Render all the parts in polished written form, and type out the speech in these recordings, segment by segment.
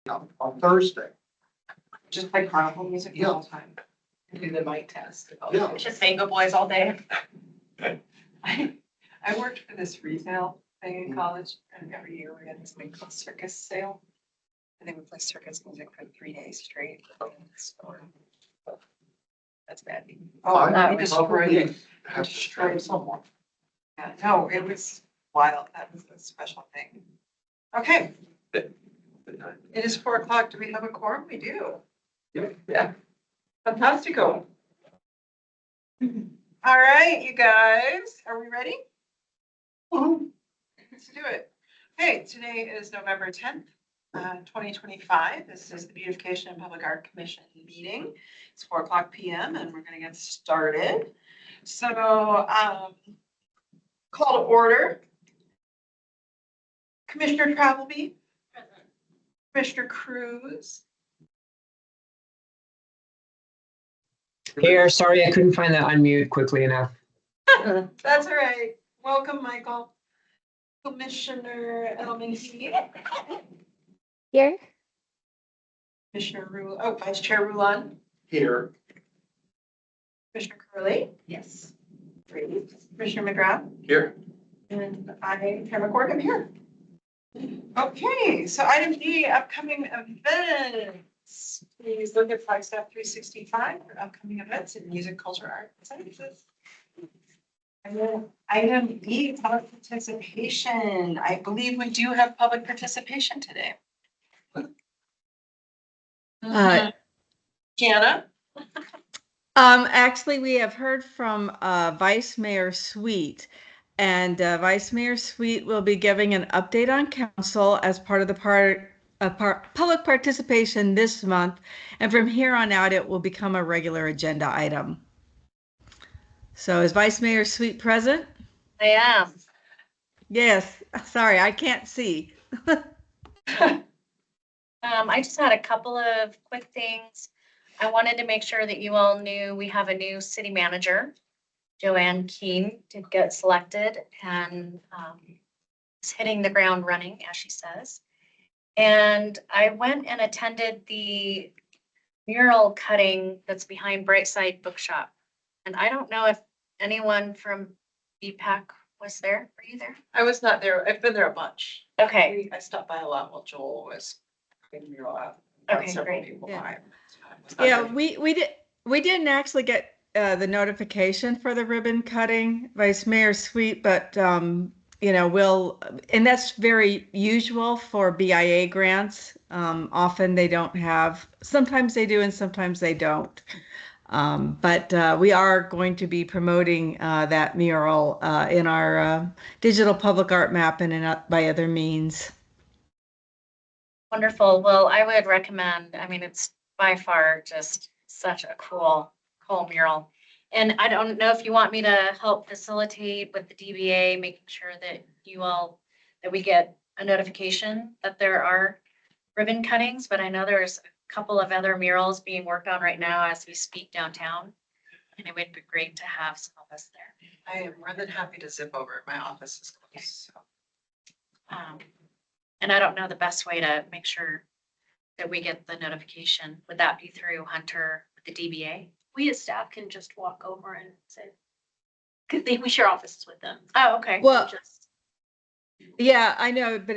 on Thursday. Just play carnival music the whole time. Do the mic test. Yeah. Just Mango Boys all day. I worked for this retail thing in college, and every year we had this thing called circus sale. And they would play circus music for 3 days straight. That's bad. Oh, that I was probably have to strike someone. Yeah, no, it was wild. That was a special thing. Okay, it is 4 o'clock. Do we have a quorum? We do. Yeah. Fantastico. All right, you guys, are we ready? Let's do it. Okay, today is November 10th, 2025. This is the Beautification and Public Art Commission meeting. It's 4 o'clock PM and we're gonna get started. So, call to order. Commissioner Travelby. Commissioner Cruz. Here, sorry, I couldn't find the unmute quickly enough. That's all right. Welcome, Michael. Commissioner Edelman Here. Commissioner Rule, oh, Vice Chair Rulon. Here. Commissioner Curley. Yes. Commissioner McGrath. Here. And I, Tamara Cork, I'm here. Okay, so item D, upcoming events. Please look at Flagstaff 365 for upcoming events in music, culture, art, and sciences. And then item E, public participation. I believe we do have public participation today. Jana? Actually, we have heard from Vice Mayor Sweet, and Vice Mayor Sweet will be giving an update on council as part of the public participation this month, and from here on out, it will become a regular agenda item. So is Vice Mayor Sweet present? I am. Yes, sorry, I can't see. I just had a couple of quick things. I wanted to make sure that you all knew we have a new city manager. Joanne Keene did get selected and is hitting the ground running, as she says. And I went and attended the mural cutting that's behind Brightside Bookshop. And I don't know if anyone from BPAC was there. Were you there? I was not there. I've been there a bunch. Okay. I stopped by a lot while Joel was putting the mural out. Okay, Several great. people Yeah. by. I was not Yeah, there. we didn't actually get the notification for the ribbon cutting, Vice Mayor Sweet, but you know, and that's very usual for BIA grants. Often they don't have, sometimes they do and sometimes they don't. But we are going to be promoting that mural in our digital public art map and by other means. Wonderful. Well, I would recommend, I mean, it's by far just such a cool mural. And I don't know if you want me to help facilitate with the DBA, making sure that that we get a notification that there are ribbon cuttings, but I know there's a couple of other murals being worked on right now as we speak downtown. And it would be great to have some of us there. I am more than happy to zip over. My office is close. So. And I don't know the best way to make sure that we get the notification. Would that be through Hunter with the DBA? We as staff can just walk over and say, because we share offices with them. Oh, okay. Well, Just yeah, I know, but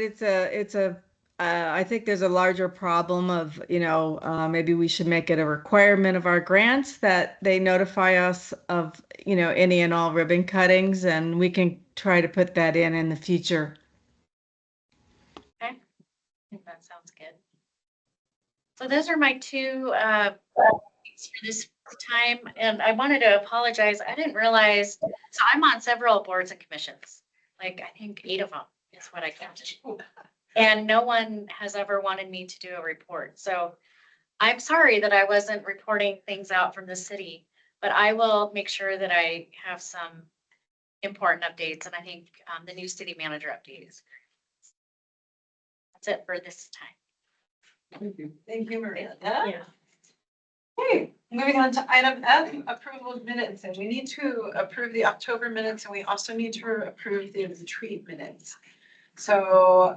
I think there's a larger problem of, you know, maybe we should make it a requirement of our grants that they notify us of, you know, any and all ribbon cuttings, and we can try to put that in the future. Okay, I think that sounds good. So those are my two things for this time, and I wanted to apologize. I didn't realize, so I'm on several boards and commissions, like I think 8 of them is what I counted. And no one has ever wanted me to do a report. So I'm sorry that I wasn't reporting things out from the city, but I will make sure that I have some important updates. And I think the new city manager update is great. That's it for this time. Thank you. Thank you, Maria. Yeah. Okay, moving on to item F, approval of minutes. And we need to approve the October minutes and we also need to approve the retreat minutes. So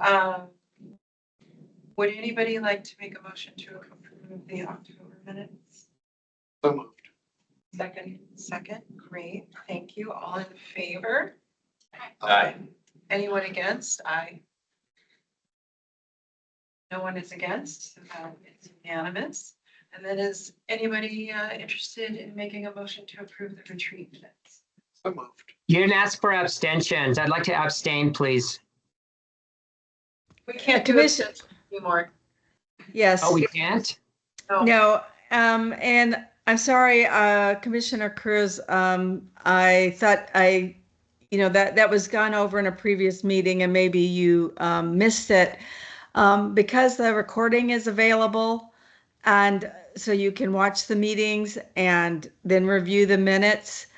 Would anybody like to make a motion to approve the October minutes? So moved. Second, great, thank you. All in favor? Aye. Anyone against? Aye. No one is against, so it's unanimous. And then is anybody interested in making a motion to approve the retreat minutes? So moved. You didn't ask for abstentions. I'd like to abstain, please. We can't do Commission- it anymore. Yes. Oh, we can't? No, and I'm sorry, Commissioner Cruz, I thought that was gone over in a previous meeting and maybe you missed it. Because the recording is available and so you can watch the meetings and then review the minutes.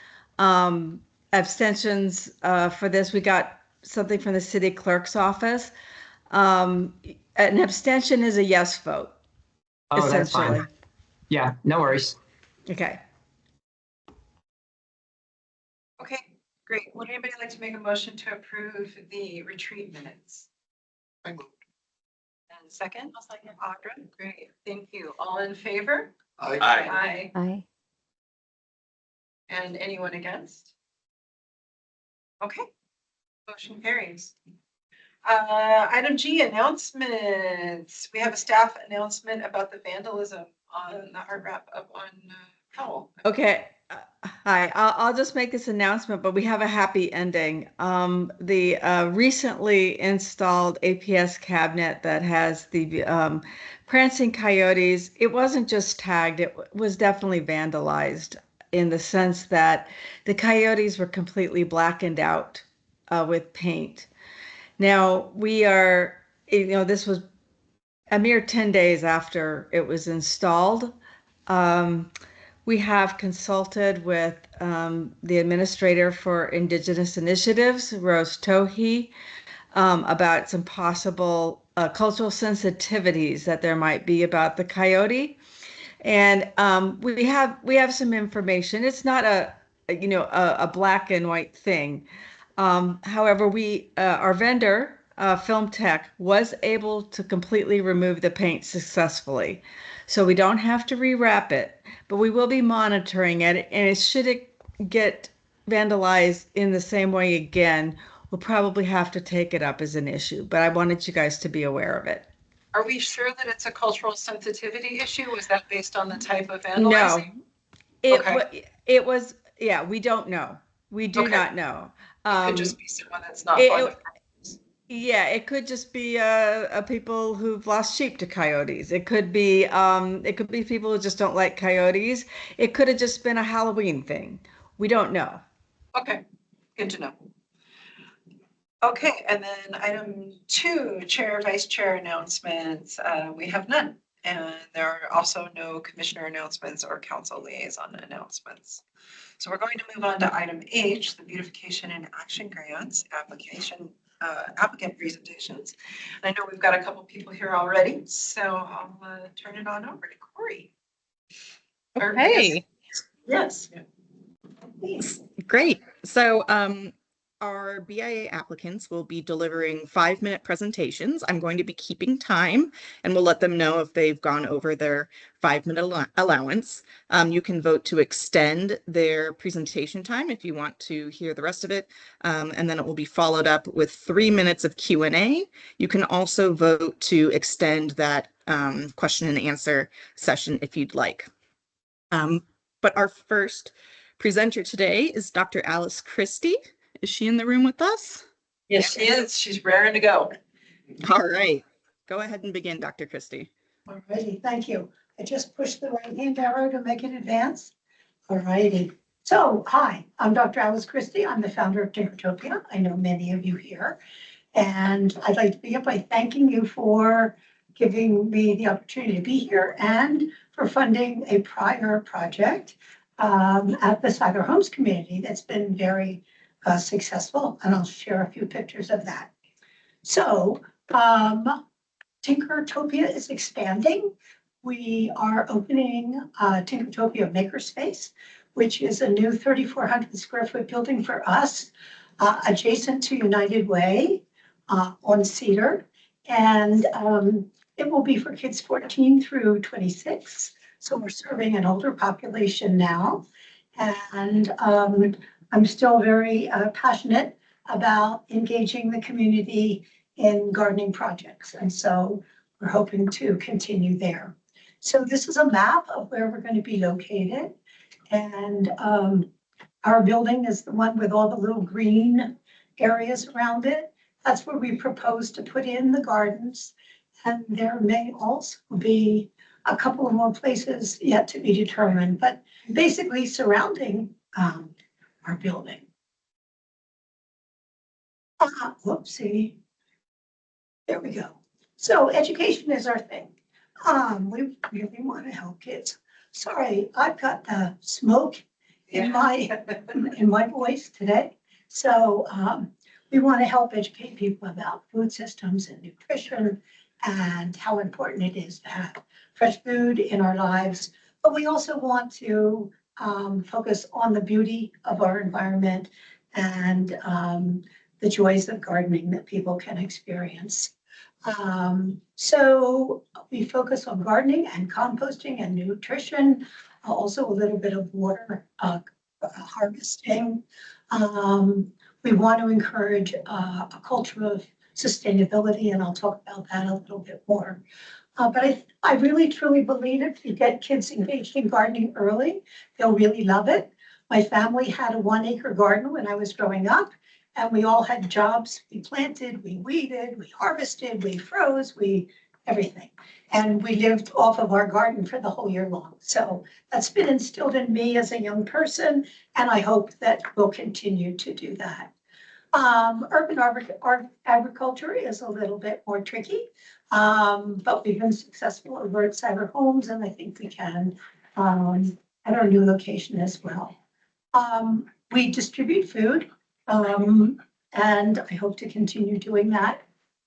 Abstentions for this, we got something from the city clerk's office. An abstention is a yes vote. Oh, that's Essentially. fine. Yeah, no worries. Okay. Okay, great. Would anybody like to make a motion to approve the retreat minutes? I moved. And second? Audra, great, thank you. All in favor? Aye. Aye. Aye. And anyone against? Okay, motion carries. Item G, announcements. We have a staff announcement about the vandalism on the hard wrap up on Powell. Okay. Hi, I'll just make this announcement, but we have a happy ending. The recently installed APS cabinet that has the prancing coyotes, it wasn't just tagged, it was definitely vandalized in the sense that the coyotes were completely blackened out with paint. Now we are, this was a mere 10 days after it was installed. We have consulted with the administrator for Indigenous Initiatives, Rose Tohi, about some possible cultural sensitivities that there might be about the coyote. And we have some information. It's not a black and white thing. However, our vendor, Film Tech, was able to completely remove the paint successfully. So we don't have to rewrap it, but we will be monitoring it. And should it get vandalized in the same way again, we'll probably have to take it up as an issue. But I wanted you guys to be aware of it. Are we sure that it's a cultural sensitivity issue? Was that based on the type of No, vandalizing? it was, yeah, we don't know. We do Okay. not know. It could just be someone that's not it- fond of. Yeah, it could just be people who've lost sheep to coyotes. It could be people who just don't like coyotes. It could have just been a Halloween thing. We don't know. Okay, good to know. Okay, and then item 2, chair, vice chair announcements. We have none. And there are also no commissioner announcements or council liaison announcements. So we're going to move on to item H, the beautification and action grants applicant presentations. And I know we've got a couple people here already, so I'll turn it on over to Corey. Or, Okay, Yes. great. So our BIA applicants will be delivering 5-minute presentations. I'm going to be keeping time and we'll let them know if they've gone over their 5-minute allowance. You can vote to extend their presentation time if you want to hear the rest of it. And then it will be followed up with 3 minutes of Q&A. You can also vote to extend that question and answer session if you'd like. But our first presenter today is Dr. Alice Christie. Is she in the room with us? Yes, she is. She's raring to go. All right. Go ahead and begin, Dr. Christie. All righty, thank you. I just pushed the right hand arrow to make it advance. All righty. So, hi, I'm Dr. Alice Christie. I'm the founder of Tinkertopia. I know many of you here. And I'd like to begin by thanking you for giving me the opportunity to be here and for funding a prior project at the Sagar Homes community that's been very successful. And I'll share a few pictures of that. So, Tinkertopia is expanding. We are opening Tinkertopia Makerspace, which is a new 3,400 square foot building for us, adjacent to United Way on Cedar. And It will be for kids 14 through 26. So we're serving an older population now. And I'm still very passionate about engaging the community in gardening projects. And so we're hoping to continue there. So this is a map of where we're going to be located. And our building is the one with all the little green areas around it. That's where we propose to put in the gardens. And there may also be a couple of more places yet to be determined, but basically surrounding our building. Whoopsie. There we go. So education is our thing. We really want to help kids. Sorry, I've got the smoke in my voice today. So we want to help educate people about food systems and nutrition and how important it is to have fresh food in our lives. But we also want to focus on the beauty of our environment and the joys of gardening that people can experience. So we focus on gardening and composting and nutrition, also a little bit of water harvesting. We want to encourage a culture of sustainability, and I'll talk about that a little bit more. But I really truly believe if you get kids engaged in gardening early, they'll really love it. My family had a 1-acre garden when I was growing up, and we all had jobs. We planted, we weeded, we harvested, we froze, everything. And we lived off of our garden for the whole year long. So that's been instilled in me as a young person, and I hope that we'll continue to do that. Urban agriculture is a little bit more tricky, but we've been successful over at Cyber Homes, and I think we can at our new location as well. We distribute food, and I hope to continue doing that.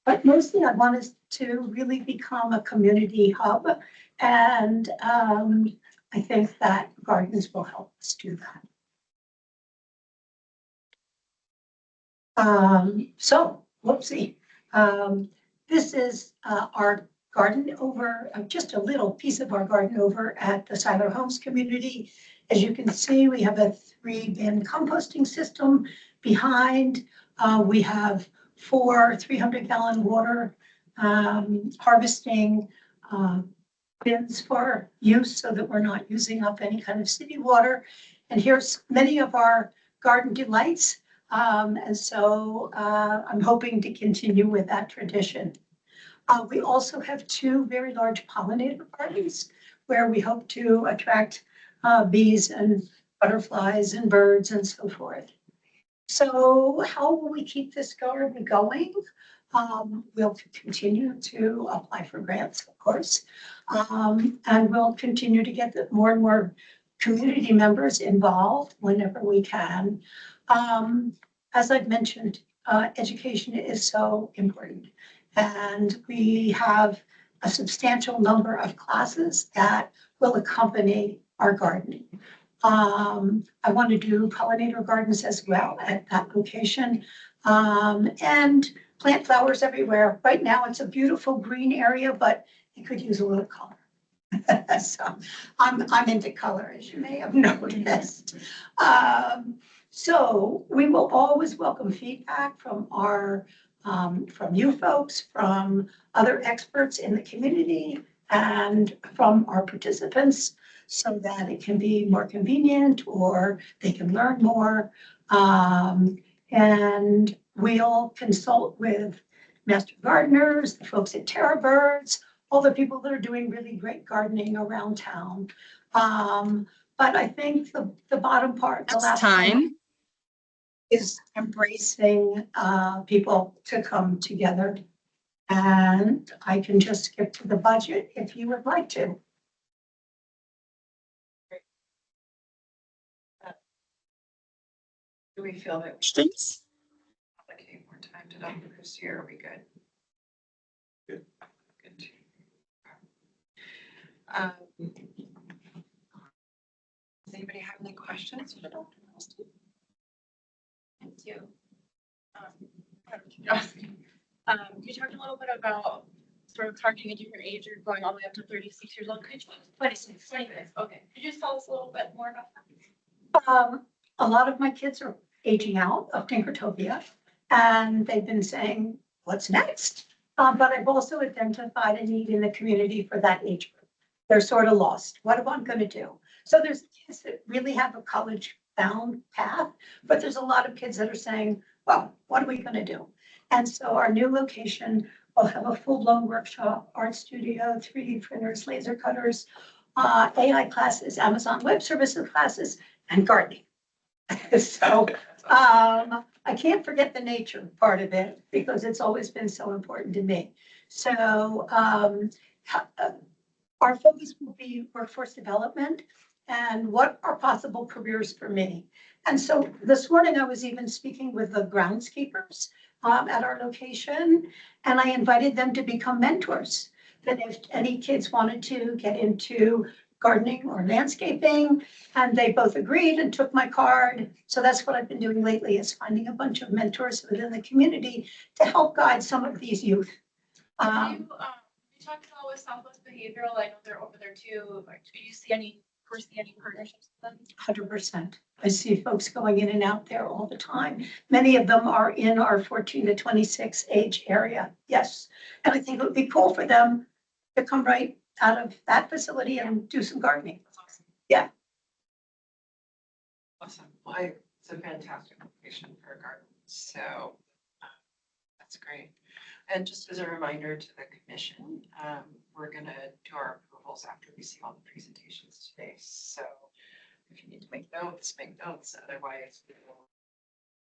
But mostly I want us to really become a community hub, and I think that gardens will help us do that. So, whoopsie. This is our garden over, just a little piece of our garden over at the Siler Homes community. As you can see, we have a 3-bin composting system behind. We have 4 300-gallon water harvesting bins for use so that we're not using up any kind of city water. And here's many of our garden delights. And so I'm hoping to continue with that tradition. We also have 2 very large pollinator gardens where we hope to attract bees and butterflies and birds and so forth. So how will we keep this garden going? We'll continue to apply for grants, of course, and we'll continue to get more and more community members involved whenever we can. As I've mentioned, education is so important, and we have a substantial number of classes that will accompany our gardening. I want to do pollinator gardens as well at that location, and plant flowers everywhere. Right now, it's a beautiful green area, but it could use a little color. So I'm into color, as you may have noticed. So we will always welcome feedback from from you folks, from other experts in the community, and from our participants, so that it can be more convenient or they can learn more. And we'll consult with master gardeners, the folks at Terra Birds, all the people that are doing really great gardening around town. But I think the bottom part, the last time, is embracing people to come together. And I can just skip to the budget if you would like to. Do we feel that questions? we allocate more time to Dr. Christie, or are we good? Good. Good. Does anybody have any questions for Dr. Christie? Thank you. You talked a little bit about sort of targeting a different age, you're going all the way up to 36 years old. Could you, 26, 26, okay. Could you just tell us a little bit more about that? A lot of my kids are aging out of Tinkertopia, and they've been saying, what's next? But I've also identified a need in the community for that age group. They're sort of lost. What am I going to do? So there's kids that really have a college-bound path, but there's a lot of kids that are saying, well, what are we going to do? And so our new location will have a full-blown workshop, art studio, 3D printers, laser cutters, AI classes, Amazon Web Services classes, and gardening. So I can't forget the nature part of it because it's always been so important to me. So our focus will be workforce development and what are possible careers for me. And so this morning I was even speaking with the groundskeepers at our location, and I invited them to become mentors. That if any kids wanted to get into gardening or landscaping, and they both agreed and took my card. So that's what I've been doing lately, is finding a bunch of mentors within the community to help guide some of these youth. You talked about with Southwest Behavioral, I know they're over there too. Do you foresee any partnerships with them? 100%. I see folks going in and out there all the time. Many of them are in our 14 to 26 age area. Yes. And I think it would be cool for them to come right out of that facility and do some gardening. That's awesome. Yeah. Awesome. Well, it's a fantastic location for a garden. So that's great. And just as a reminder to the commission, we're going to do our approvals after we see all the presentations today. So if you need to make notes, make notes. Otherwise, we'll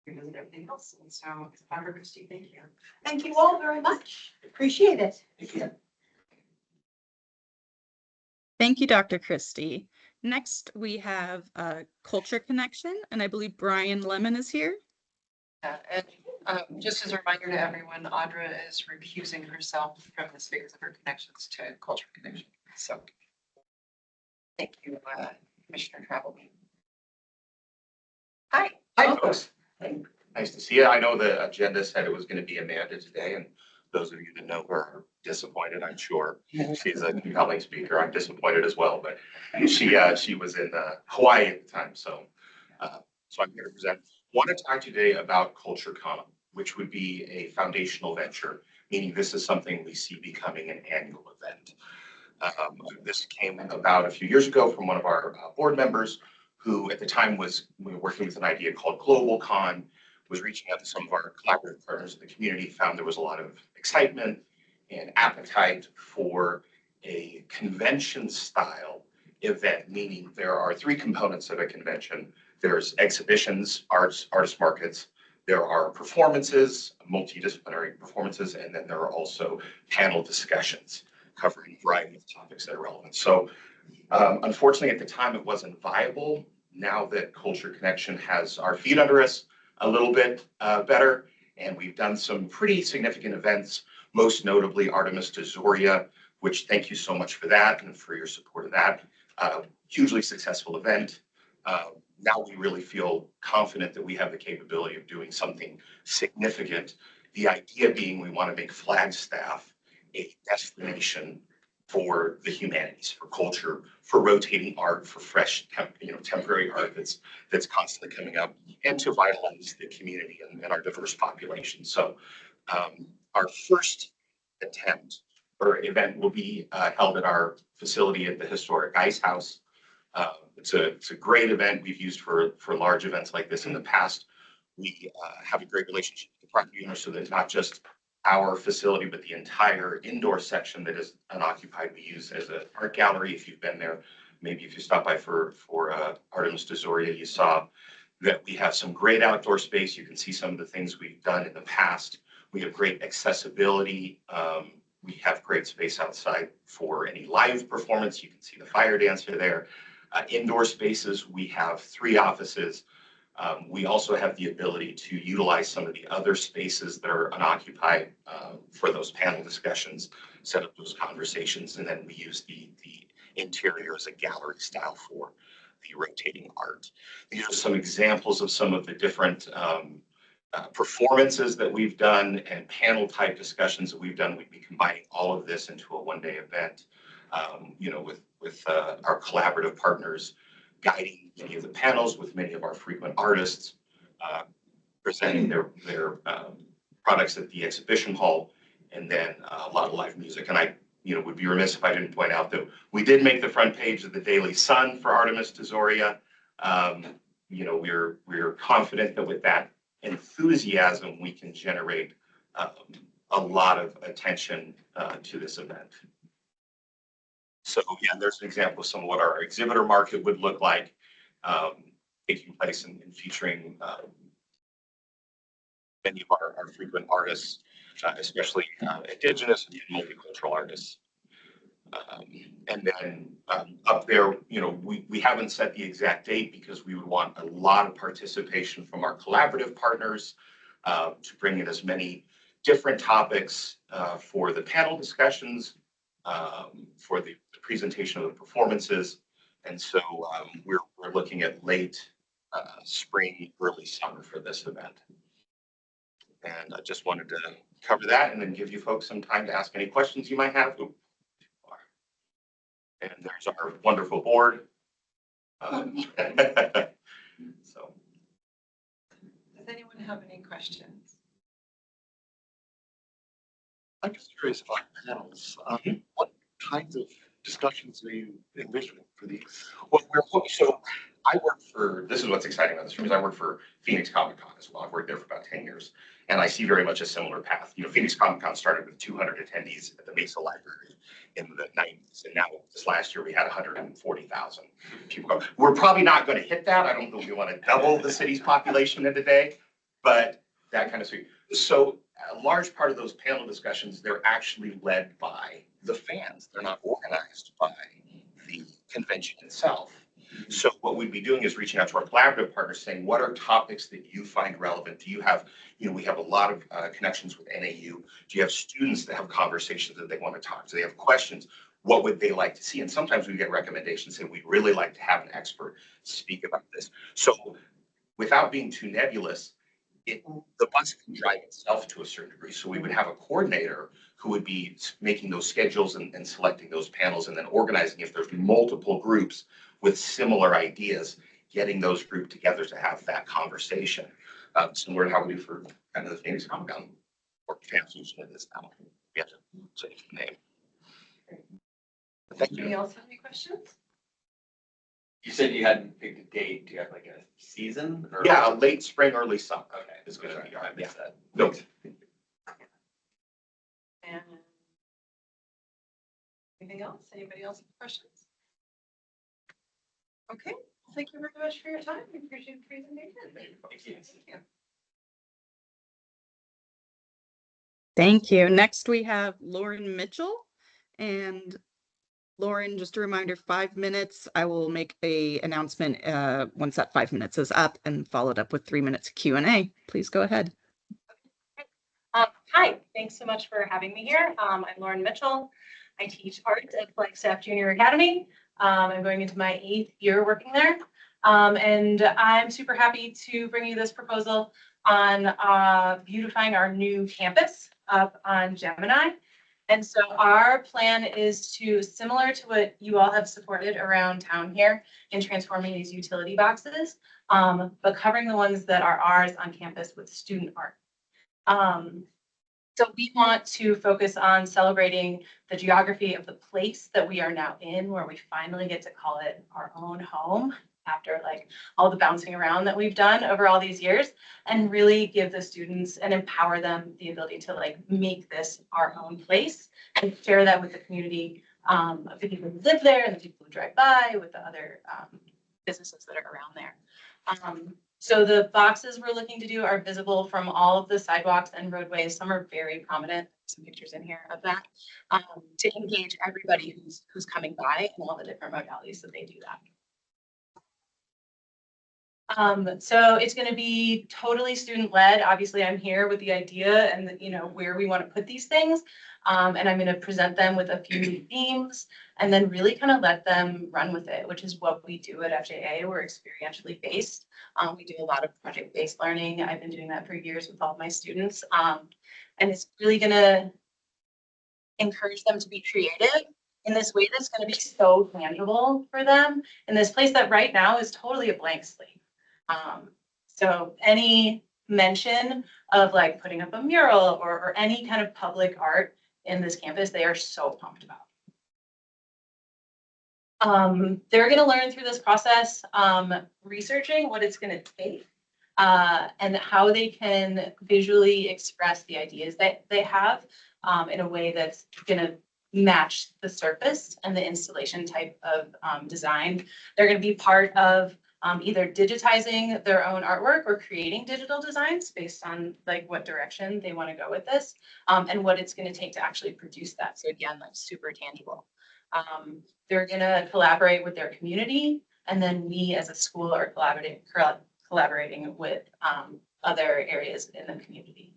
revisit everything else. And so, Dr. Christie, thank you. Thank you all very much. Appreciate it. Thank you. Thank you, Dr. Christie. Next, we have Culture Connection, and I believe Brian Lemon is here. And just as a reminder to everyone, Audra is recusing herself from this because of her connections to Culture Connection. So thank you, Commissioner Travel. Hi. Hi, folks. Nice to see you. I know the agenda said it was going to be Amanda today, and those of you that know her are disappointed, I'm sure. She's a compelling speaker. I'm disappointed as well, but she was in Hawaii at the time, so I'm here to present. Want to talk today about CultureCon, which would be a foundational venture, meaning this is something we see becoming an annual event. This came about a few years ago from one of our board members who at the time was working with an idea called GlobalCon, was reaching out to some of our collaborative partners in the community, found there was a lot of excitement and appetite for a convention style event, meaning there are three components of a convention. There's exhibitions, artist markets, there are performances, multidisciplinary performances, and then there are also panel discussions covering a variety of topics that are relevant. So unfortunately, at the time, it wasn't viable. Now that Culture Connection has our feet under us a little bit better, and we've done some pretty significant events, most notably Artemis to Zoria, which thank you so much for that and for your support of that. Hugely successful event. Now we really feel confident that we have the capability of doing something significant. The idea being we want to make Flagstaff a destination for the humanities, for culture, for rotating art, for fresh, temporary art that's constantly coming up, and to vitalize the community and our diverse population. So our first attempt or event will be held at our facility at the historic Ice House. It's a great event we've used for large events like this in the past. We have a great relationship with the property owner so that not just our facility, but the entire indoor section that is unoccupied, we use as an art gallery. If you've been there, maybe if you stopped by for Artemis to Zoria, you saw that we have some great outdoor space. You can see some of the things we've done in the past. We have great accessibility. We have great space outside for any live performance. You can see the fire dancer there. Indoor spaces, we have 3 offices. We also have the ability to utilize some of the other spaces that are unoccupied for those panel discussions, set up those conversations, and then we use the interior as a gallery style for the rotating art. These are some examples of some of the different performances that we've done and panel type discussions that we've done. We'd be combining all of this into a one-day event, you know, with our collaborative partners guiding many of the panels, with many of our frequent artists presenting their products at the exhibition hall, and then a lot of live music. And I, you know, would be remiss if I didn't point out that we did make the front page of the Daily Sun for Artemis Tesoria. You know, we're confident that with that enthusiasm, we can generate a lot of attention to this event. So yeah, there's an example of some of what our exhibitor market would look like, taking place and featuring many of our frequent artists, especially indigenous and multicultural artists. And then up there, you know, we haven't set the exact date because we would want a lot of participation from our collaborative partners to bring in as many different topics for the panel discussions, for the presentation of the performances. And so we're looking at late spring, early summer for this event. And I just wanted to cover that and then give you folks some time to ask any questions you might have. And there's our wonderful board. So. Does anyone have any questions? I'm just curious about panels. What kinds of discussions are you envisioning for these? Well, so I work for, this is what's exciting about this room, is I work for Phoenix Comic Con as well. I've worked there for about 10 years. And I see very much a similar path. You know, Phoenix Comic Con started with 200 attendees at the Mesa Library in the 90s. And now this last year we had 140,000 people go. We're probably not going to hit that. I don't know if we want to double the city's population in a day, but that kind of sweet. So a large part of those panel discussions, they're actually led by the fans. They're not organized by the convention itself. So what we'd be doing is reaching out to our collaborative partners saying, what are topics that you find relevant? Do you have, you know, we have a lot of connections with NAU. Do you have students that have conversations that they want to talk to? They have questions. What would they like to see? And sometimes we get recommendations saying, we'd really like to have an expert speak about this. So without being too nebulous, the bus can drive itself to a certain degree. So we would have a coordinator who would be making those schedules and selecting those panels and then organizing if there's multiple groups with similar ideas, getting those grouped together to have that conversation. Similar to how we do for kind of the Phoenix Comic Con or Transfusion it is now. We have to change the name. Thank Anybody you. else have any questions? You said you hadn't picked a date. Do you have like a season? Or? Yeah, late spring, early summer. Okay. Is going to be our, I yeah. missed that. No. And anything else? Anybody else have questions? Okay, well, thank you very much for your time. We appreciate the presentation. Thank you. Thank you. Thank you. Next, we have Lauren Mitchell. And Lauren, just a reminder, 5 minutes. I will make a announcement once that 5 minutes is up and followed up with 3 minutes Q&A. Please go ahead. Hi, thanks so much for having me here. I'm Lauren Mitchell. I teach art at Flagstaff Junior Academy. I'm going into my 8th year working there. And I'm super happy to bring you this proposal on beautifying our new campus up on Gemini. And so our plan is to, similar to what you all have supported around town here in transforming these utility boxes, but covering the ones that are ours on campus with student art. So we want to focus on celebrating the geography of the place that we are now in, where we finally get to call it our own home after like all the bouncing around that we've done over all these years, and really give the students and empower them the ability to like make this our own place and share that with the community of the people who live there and the people who drive by, with the other businesses that are around there. So the boxes we're looking to do are visible from all of the sidewalks and roadways. Some are very prominent. Some pictures in here of that, to engage everybody who's coming by and all the different modalities that they do that. So it's going to be totally student led. Obviously, I'm here with the idea and the, you know, where we want to put these things. And I'm going to present them with a few themes and then really kind of let them run with it, which is what we do at FJA. We're experientially based. We do a lot of project-based learning. I've been doing that for years with all of my students. And it's really going to encourage them to be creative in this way that's going to be so tangible for them in this place that right now is totally a blank slate. So any mention of like putting up a mural or any kind of public art in this campus, they are so pumped about. They're going to learn through this process, researching what it's going to take and how they can visually express the ideas that they have in a way that's going to match the surface and the installation type of design. They're going to be part of either digitizing their own artwork or creating digital designs based on like what direction they want to go with this and what it's going to take to actually produce that. So again, like super tangible. They're going to collaborate with their community, and then we as a school are collaborating with other areas in the community.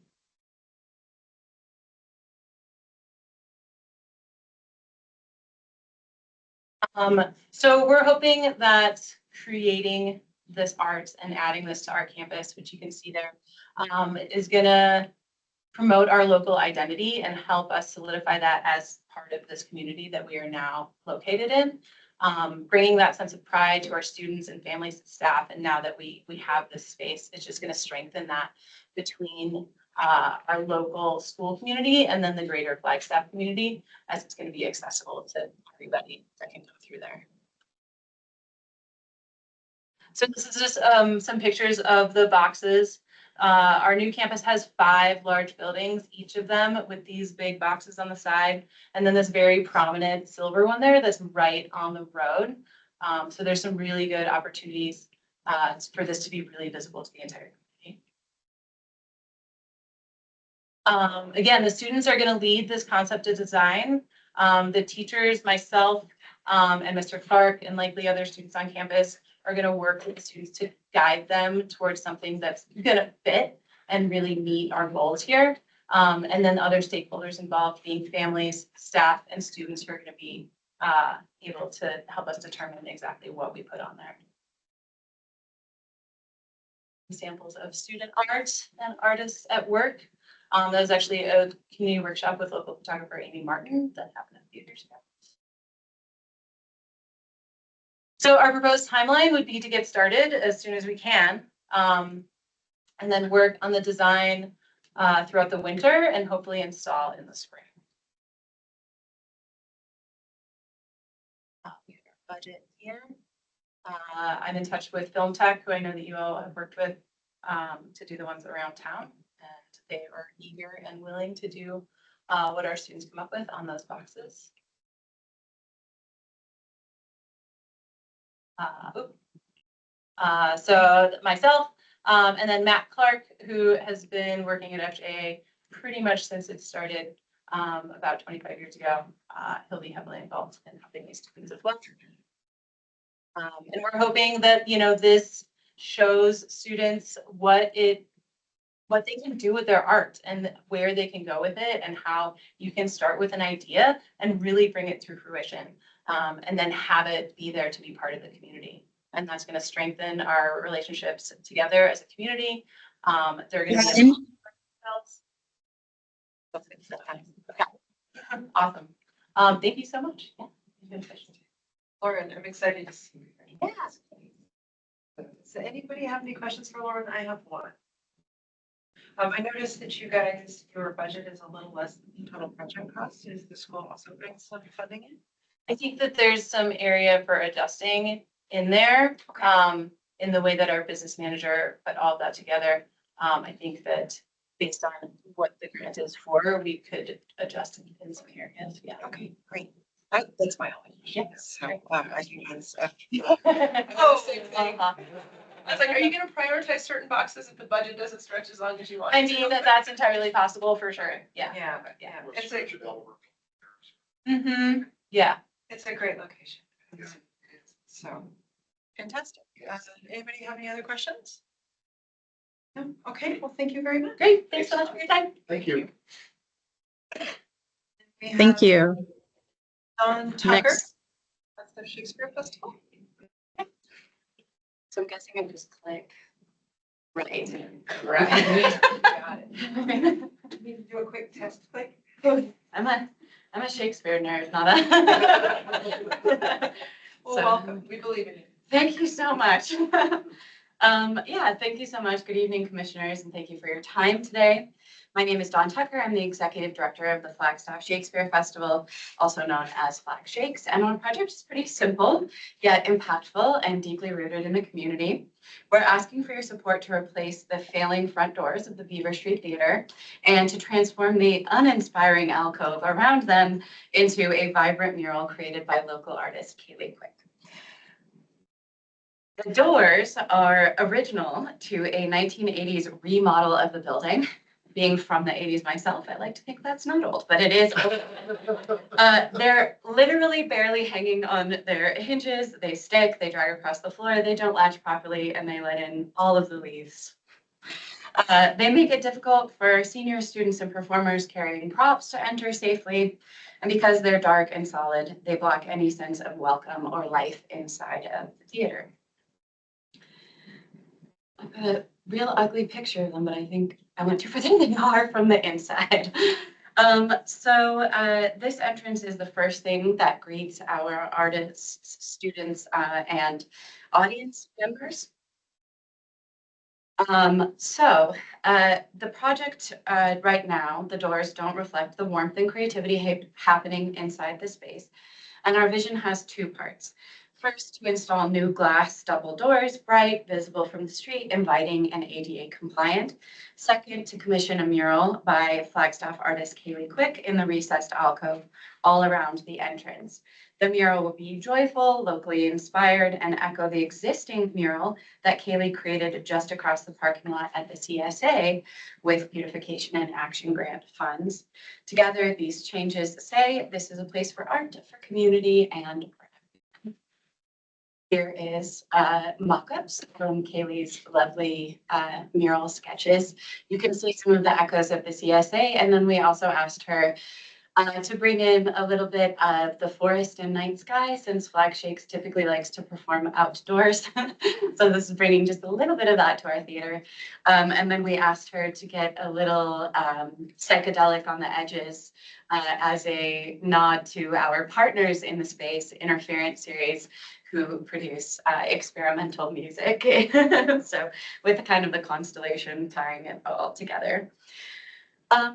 So we're hoping that creating this art and adding this to our campus, which you can see there, is going to promote our local identity and help us solidify that as part of this community that we are now located in. Bringing that sense of pride to our students and families and staff. And now that we have this space, it's just going to strengthen that between our local school community and then the greater Flagstaff community, as it's going to be accessible to everybody that can go through there. So this is just some pictures of the boxes. Our new campus has 5 large buildings, each of them with these big boxes on the side, and then this very prominent silver one there that's right on the road. So there's some really good opportunities for this to be really visible to the entire community. Again, the students are going to lead this concept of design. The teachers, myself, and Mr. Clark, and likely other students on campus are going to work with the students to guide them towards something that's going to fit and really meet our goals here. And then other stakeholders involved being families, staff, and students who are going to be able to help us determine exactly what we put on there. Examples of student art and artists at work. That was actually a community workshop with local photographer Amy Martin that happened a few years ago. So our proposed timeline would be to get started as soon as we can, and then work on the design throughout the winter and hopefully install in the spring. We have our budget here. I'm in touch with Film Tech, who I know that you all have worked with to do the ones around town, and they are eager and willing to do what our students come up with on those boxes. So myself, and then Matt Clark, who has been working at FJA pretty much since it started about 25 years ago. He'll be heavily involved in helping these students as well. And we're hoping that, you know, this shows students what they can do with their art and where they can go with it and how you can start with an idea and really bring it to fruition, and then have it be there to be part of the community. And that's going to strengthen our relationships together as a community. They're going to be awesome. Thank you so much. Yeah. Lauren, I'm excited to see you. Yeah. Does anybody have any questions for Lauren? I have one. I noticed that you guys, your budget is a little less than the total project cost. Is the school also bring some funding in? I think that there's some area for adjusting in there, in the way that our business manager put all of that together. I think that based on what the grant is for, we could adjust in some areas. Yeah. Okay, great. That's my only question. Yes. So I think that's. Oh, same thing. I was like, are you gonna prioritize certain boxes if the budget doesn't stretch as long as you want? I it mean, to? that's entirely possible for sure. Yeah. Yeah, it's a, Mm-hmm. Yeah. it's a great location. Yeah. So, fantastic. Anybody have any other questions? No? Okay, well, thank you very much. Great. Thanks so much for your time. Thank you. We Thank have you. Don Tucker. Next. That's the Shakespeare Festival. So I'm guessing I just click right. Right. Got it. Need to do a quick test click. I'm a Shakespeare nerd, not a. Well, So- welcome. We believe in you. Thank you so much. Yeah, thank you so much. Good evening, commissioners, and thank you for your time today. My name is Dawn Tucker. I'm the executive director of the Flagstaff Shakespeare Festival, also known as Flag Shakes. And our project is pretty simple, yet impactful and deeply rooted in the community. We're asking for your support to replace the failing front doors of the Beaver Street Theater and to transform the uninspiring alcove around them into a vibrant mural created by local artist Kaylee Quick. The doors are original to a 1980s remodel of the building. Being from the 80s myself, I like to think that's not old, but it is. They're literally barely hanging on their hinges. They stick, they drag across the floor, they don't latch properly, and they let in all of the leaves. They make it difficult for senior students and performers carrying props to enter safely. And because they're dark and solid, they block any sense of welcome or life inside of the theater. I've got a real ugly picture of them, but I think I went too far than they are from the inside. This entrance is the first thing that greets our artists, students, and audience members. The project right now, the doors don't reflect the warmth and creativity happening inside the space. And our vision has two parts. First, to install new glass double doors, bright, visible from the street, inviting, and ADA compliant. Second, to commission a mural by Flagstaff artist Kaylee Quick in the recessed alcove all around the entrance. The mural will be joyful, locally inspired, and echo the existing mural that Kaylee created just across the parking lot at the CSA with Beautification and Action Grant funds. Together, these changes say this is a place for art, for community, and here is mock-ups from Kaylee's lovely mural sketches. You can see some of the echoes of the CSA, and then we also asked her to bring in a little bit of the forest and night sky, since Flag Shakes typically likes to perform outdoors. So this is bringing just a little bit of that to our theater. And then we asked her to get a little psychedelic on the edges as a nod to our partners in the space, Interference Series, who produce experimental music. So with kind of the constellation tying it all together.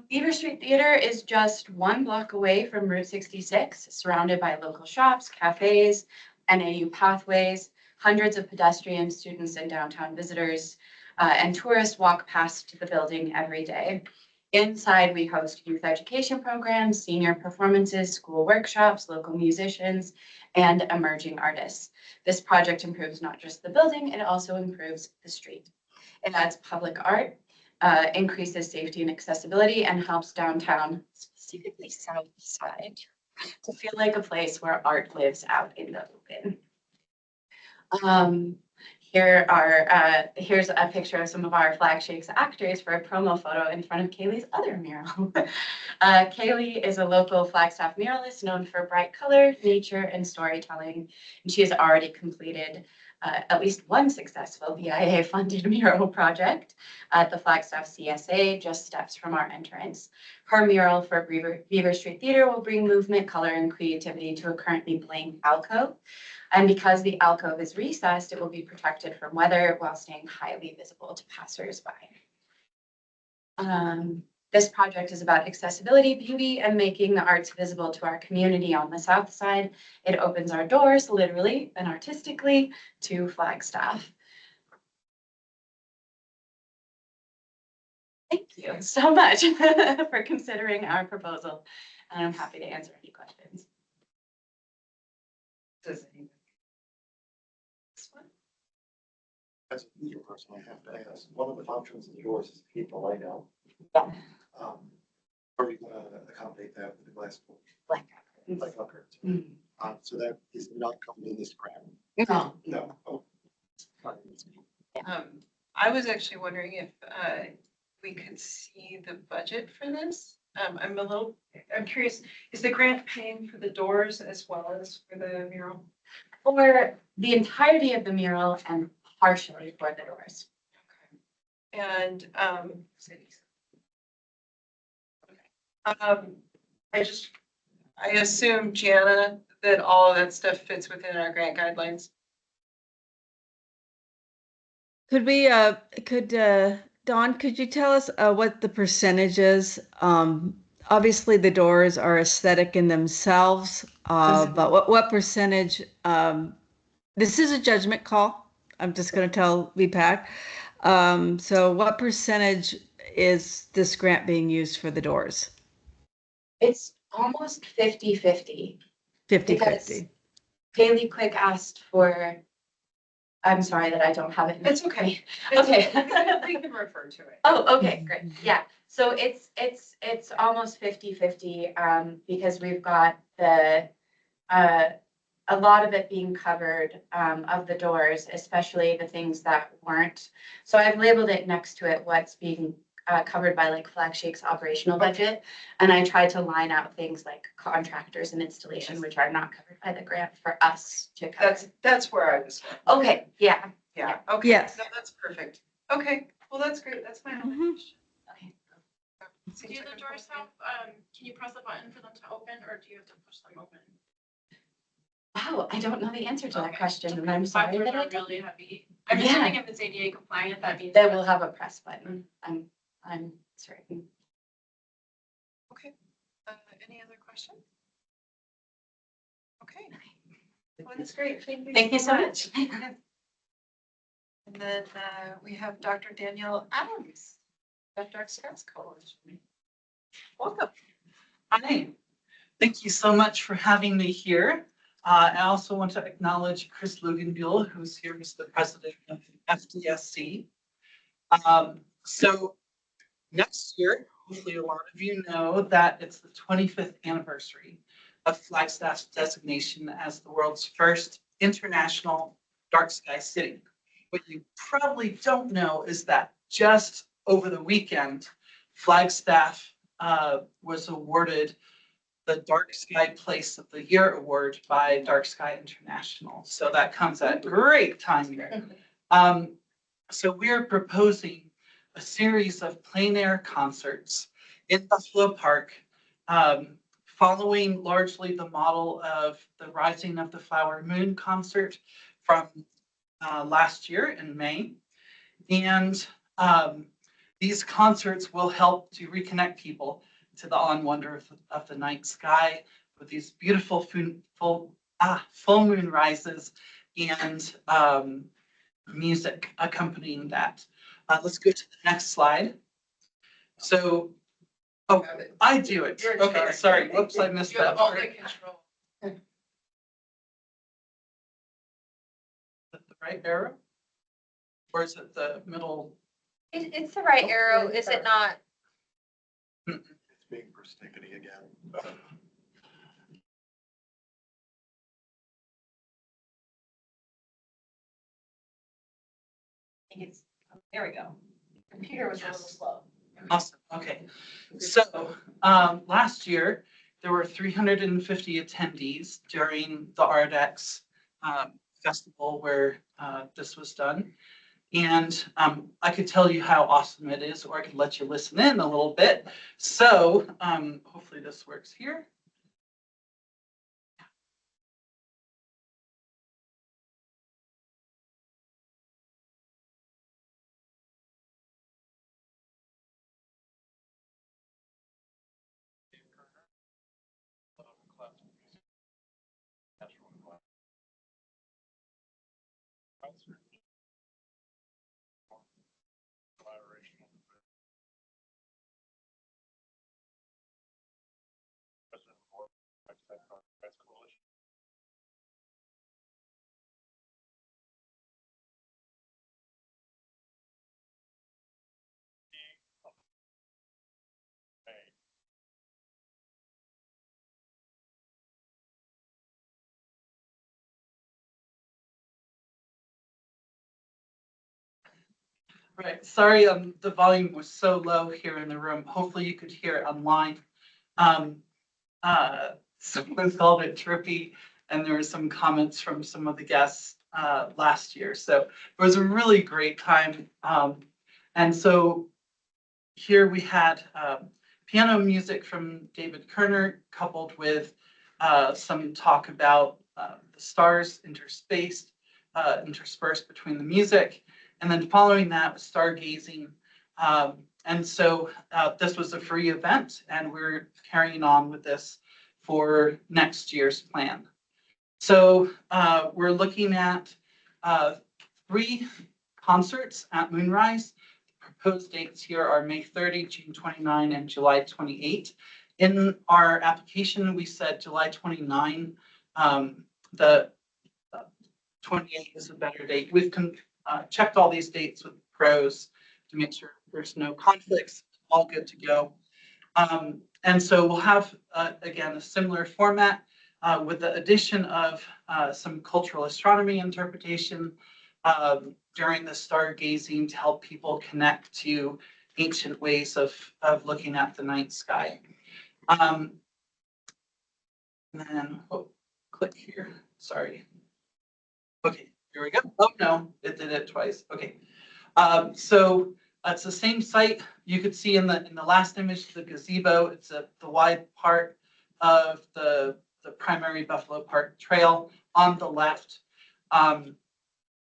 Beaver Street Theater is just 1 block away from Route 66, surrounded by local shops, cafes, NAU pathways. Hundreds of pedestrians, students, and downtown visitors and tourists walk past the building every day. Inside, we host youth education programs, senior performances, school workshops, local musicians, and emerging artists. This project improves not just the building, it also improves the street. It adds public art, increases safety and accessibility, and helps downtown, specifically South Side, to feel like a place where art lives out in the open. Here's a picture of some of our Flag Shakes actors for a promo photo in front of Kaylee's other mural. Kaylee is a local Flagstaff muralist known for bright color, nature, and storytelling, and she has already completed at least one successful BIA-funded mural project at the Flagstaff CSA, just steps from our entrance. Her mural for Beaver Street Theater will bring movement, color, and creativity to a currently blank alcove. And because the alcove is recessed, it will be protected from weather while staying highly visible to passersby. This project is about accessibility, beauty, and making the arts visible to our community on the South Side. It opens our doors, literally and artistically, to Flagstaff. Thank you so much for considering our proposal, and I'm happy to answer any questions. Does anyone? This one? As a user person, I have to ask, one of the functions of yours is keep the light out. Yeah. Are you gonna accommodate that with the glass? Like curtains? Mm-hmm. So that is not coming in this grant? No. No. Oh. I was actually wondering if we could see the budget for this. I'm curious, is the grant paying for the doors as well as for the mural? For the entirety of the mural and partially for the doors. And, I assume, Jana, that all of that stuff fits within our grant guidelines. Could we, Dawn, could you tell us what the percentage is? Obviously, the doors are aesthetic in themselves, but what percentage, this is a judgment call. I'm just going to tell VPAC. So what percentage is this grant being used for the doors? It's almost 50-50. 50-50. Haley Quick asked for, I'm sorry that I don't have it. It's okay. Okay. We can refer to it. Oh, okay, great. Yeah. So it's almost 50-50, because we've got a lot of it being covered, of the doors, especially the things that weren't. So I've labeled it next to it, what's being covered by like Flagshake's operational budget. And I tried to line out things like contractors and installation, which are not covered by the grant for us to cover. That's where I was. Okay, yeah. Yeah, okay. Yes. No, that's perfect. Okay, well, that's great. That's my only Mhm. question. Okay. Do the doors have, can you press a button for them to open or do you have to push them open? Wow, I don't know the answer to that Okay. question, and I'm My sorry doors that I are don't. really heavy. I'm Yeah. assuming if it's ADA compliant, that means. They will have a press button. I'm certain. Okay. Any other questions? Okay. Well, that's great. Thank you so much. And then we have Dr. Danielle Adams, the Dark Skies Coalition. Welcome. Hi, thank you so much for having me here. I also want to acknowledge Chris Luganbuehl, who's here as the president of FDSC. So next year, hopefully a lot of you know that it's the 25th anniversary of Flagstaff's designation as the world's first international dark sky city. What you probably don't know is that just over the weekend, Flagstaff was awarded the Dark Sky Place of the Year award by Dark Sky International. So that comes at a great time here. So we're proposing a series of plein air concerts in Buffalo Park, following largely the model of the Rising of the Flower Moon concert from last year in May. And these concerts will help to reconnect people to the awe and wonder of the night sky with these beautiful full moon rises and music accompanying that. Let's go to the next slide. So, oh, I do it. Okay, sorry. Whoops, I missed that part. Is it the right arrow? Or is it the middle? It's the right arrow, is it not? It's being persnickety again. There we go. Computer was a little slow. Awesome. Okay. So last year, there were 350 attendees during the RDX festival where this was done. And I could tell you how awesome it is, or I could let you listen in a little bit. So hopefully this works here. Right, sorry, the volume was so low here in the room. Hopefully you could hear it online. Someone called it trippy, and there were some comments from some of the guests last year. So it was a really great time. And so here we had piano music from David Kerner, coupled with some talk about the stars interspersed between the music. And then following that was stargazing. And so this was a free event, and we're carrying on with this for next year's plan. So we're looking at 3 concerts at Moonrise. Proposed dates here are May 30, June 29, and July 28. In our application, we said July 29. The 28 is a better date. We've checked all these dates with pros to make sure there's no conflicts, all good to go. And so we'll have, again, a similar format with the addition of some cultural astronomy interpretation during the stargazing to help people connect to ancient ways of looking at the night sky. And then, click here, sorry. Okay, here we go. Oh, no, it did it twice. Okay. So it's the same site. You could see in the last image, the gazebo. It's the wide part of the primary Buffalo Park Trail on the left.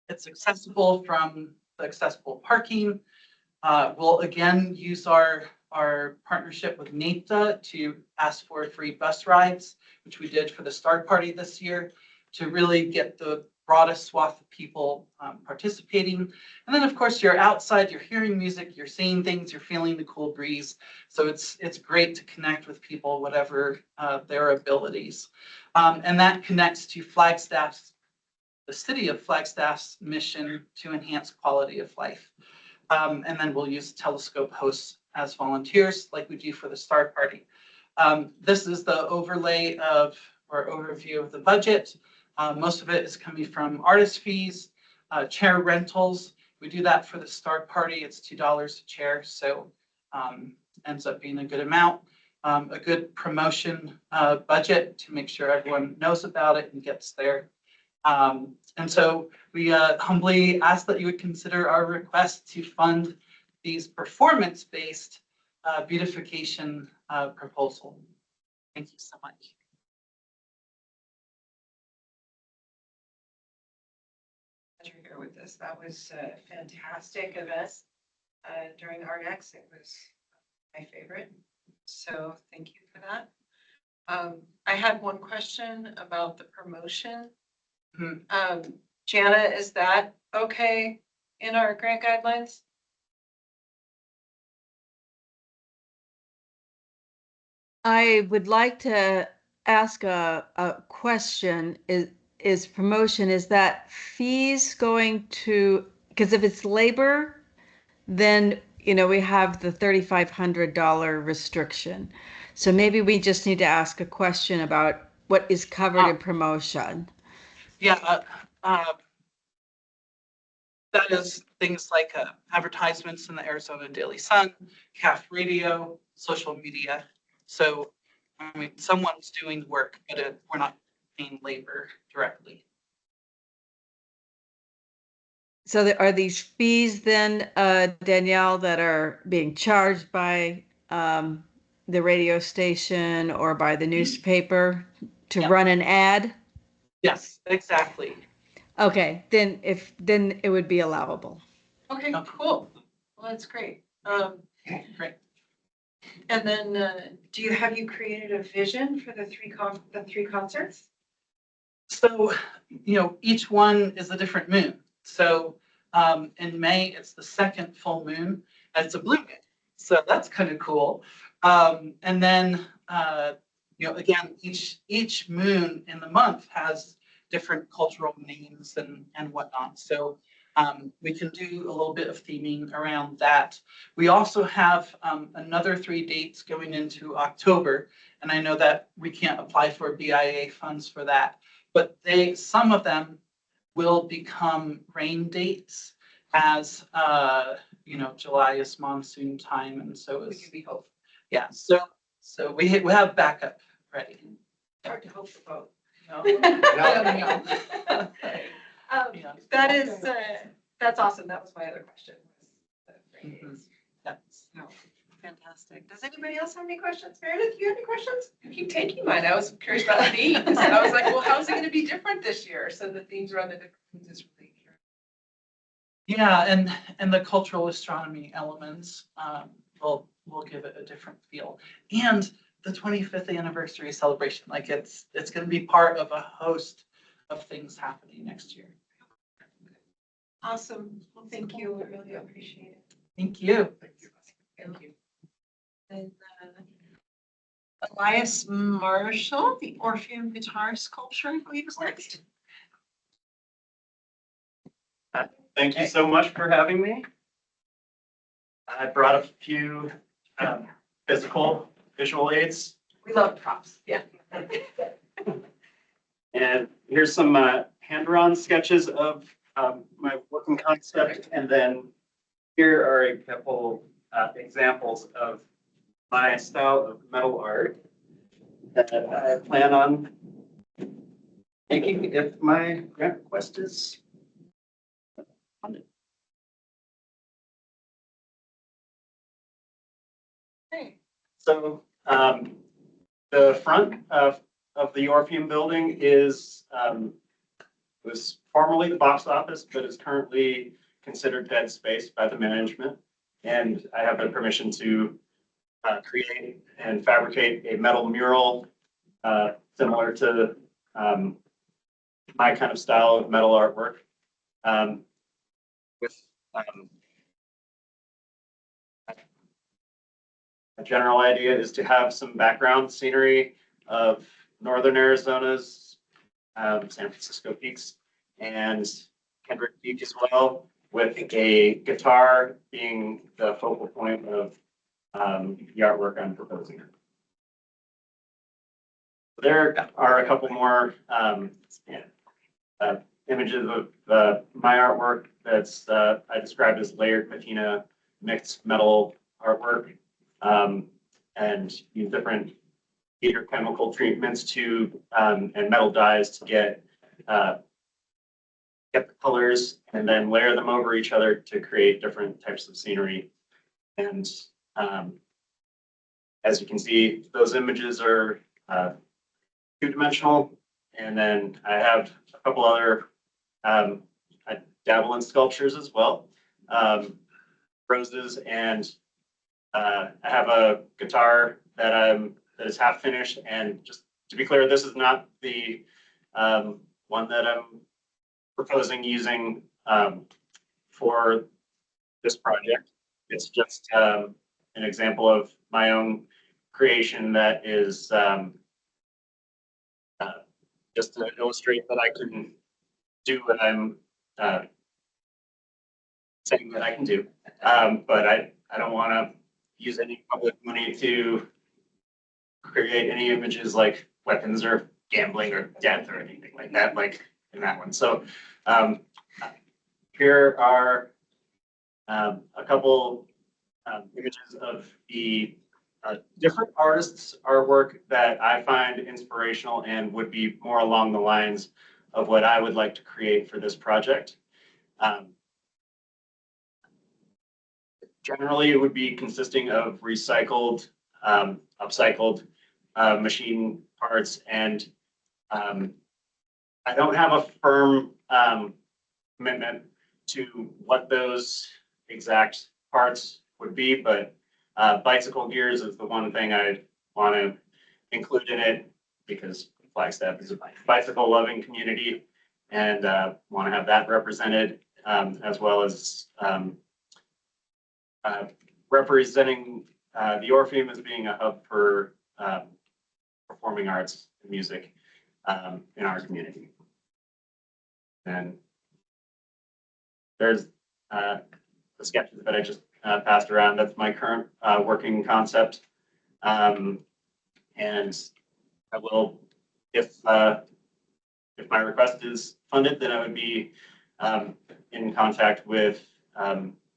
It's accessible from the accessible parking. We'll again use our partnership with NAPTA to ask for free bus rides, which we did for the Star Party this year, to really get the broadest swath of people participating. And then, of course, you're outside, you're hearing music, you're seeing things, you're feeling the cool breeze. So it's great to connect with people, whatever their abilities. And that connects to the city of Flagstaff's mission to enhance quality of life. And then we'll use telescope hosts as volunteers like we do for the Star Party. This is the overview of the budget. Most of it is coming from artist fees, chair rentals. We do that for the Star Party. It's $2 a chair, so ends up being a good amount. A good promotion budget to make sure everyone knows about it and gets there. And so we humbly ask that you would consider our request to fund these performance-based beautification proposal. Thank you so much. Pleasure here with this. That was a fantastic event during RX. It was my favorite. So thank you for that. I had one question about the promotion. Jana, is that okay in our grant guidelines? I would like to ask a question. Is promotion, is that fees going to, because if it's labor, then, we have the $3,500 restriction. So maybe we just need to ask a question about what is covered in promotion. Yeah, that is things like advertisements in the Arizona Daily Sun, CAF radio, social media. So, I mean, someone's doing the work, but we're not paying labor directly. So are these fees then, Danielle, that are being charged by the radio station or by the newspaper to run an ad? Yes, exactly. Okay, then it would be allowable. Okay, cool. Well, that's great. Great. And then, have you created a vision for the three concerts? So, each one is a different moon. So in May, it's the second full moon, and it's a blue moon. So that's kind of cool. And then, again, each moon in the month has different cultural names and whatnot. So we can do a little bit of theming around that. We also have another 3 dates going into October, and I know that we can't apply for BIA funds for that, but some of them will become rain dates. as, July is monsoon time and so We is, can be hopeful. yeah, so we have backup ready. Hard to hope for both. Yeah. That is, that's awesome. That was my other question. Yes. No, fantastic. Does anybody else have any questions? Meredith, do you have any questions? You keep taking mine. I was curious about the themes. I was like, well, how's it gonna be different this year? So the themes around the different things is really curious. Yeah, and the cultural astronomy elements will give it a different feel. And the 25th anniversary celebration, like it's going to be part of a host of things happening next year. Awesome. Well, thank you. I really appreciate it. Thank you. Thank you. And Elias Marshall, the Orpheum guitar sculpture, I believe is next. Thank you so much for having me. I brought a few physical visual aids, We love props. Yeah. and here's some hand-drawn sketches of my working concept, and then here are a couple examples of my style of metal art that I plan on making if my grant request is funded. Hey. So the front of the Orpheum building is was formerly the box office, but is currently considered dead space by the management. And I have the permission to create and fabricate a metal mural similar to my kind of style of metal artwork. With a general idea is to have some background scenery of northern Arizona's San Francisco peaks and Kendrick Peak as well, with a guitar being the focal point of the artwork I'm proposing. There are a couple more images of my artwork that's I described as layered patina mixed metal artwork, and use different heater chemical treatments to and metal dyes to get the colors and then layer them over each other to create different types of scenery. And as you can see, those images are two-dimensional. And then I have a couple other, I dabble in sculptures as well, roses, and I have a guitar that is half finished. And just to be clear, this is not the one that I'm proposing using for this project. It's just an example of my own creation that is just to illustrate that I can do what I'm saying that I can do. But I don't want to use any public money to create any images like weapons or gambling or death or anything like that, like in that one. So here are a couple images of the different artists' artwork that I find inspirational and would be more along the lines of what I would like to create for this project. Generally, it would be consisting of recycled, upcycled machine parts, and I don't have a firm commitment to what those exact parts would be, but bicycle gears is the one thing I want to include in it because Flagstaff is a bicycle loving community and want to have that represented, as well as representing the Orpheum as being a hub for performing arts and music in our community. And there's the sketches that I just passed around. That's my current working concept. And I will, if my request is funded, then I would be in contact with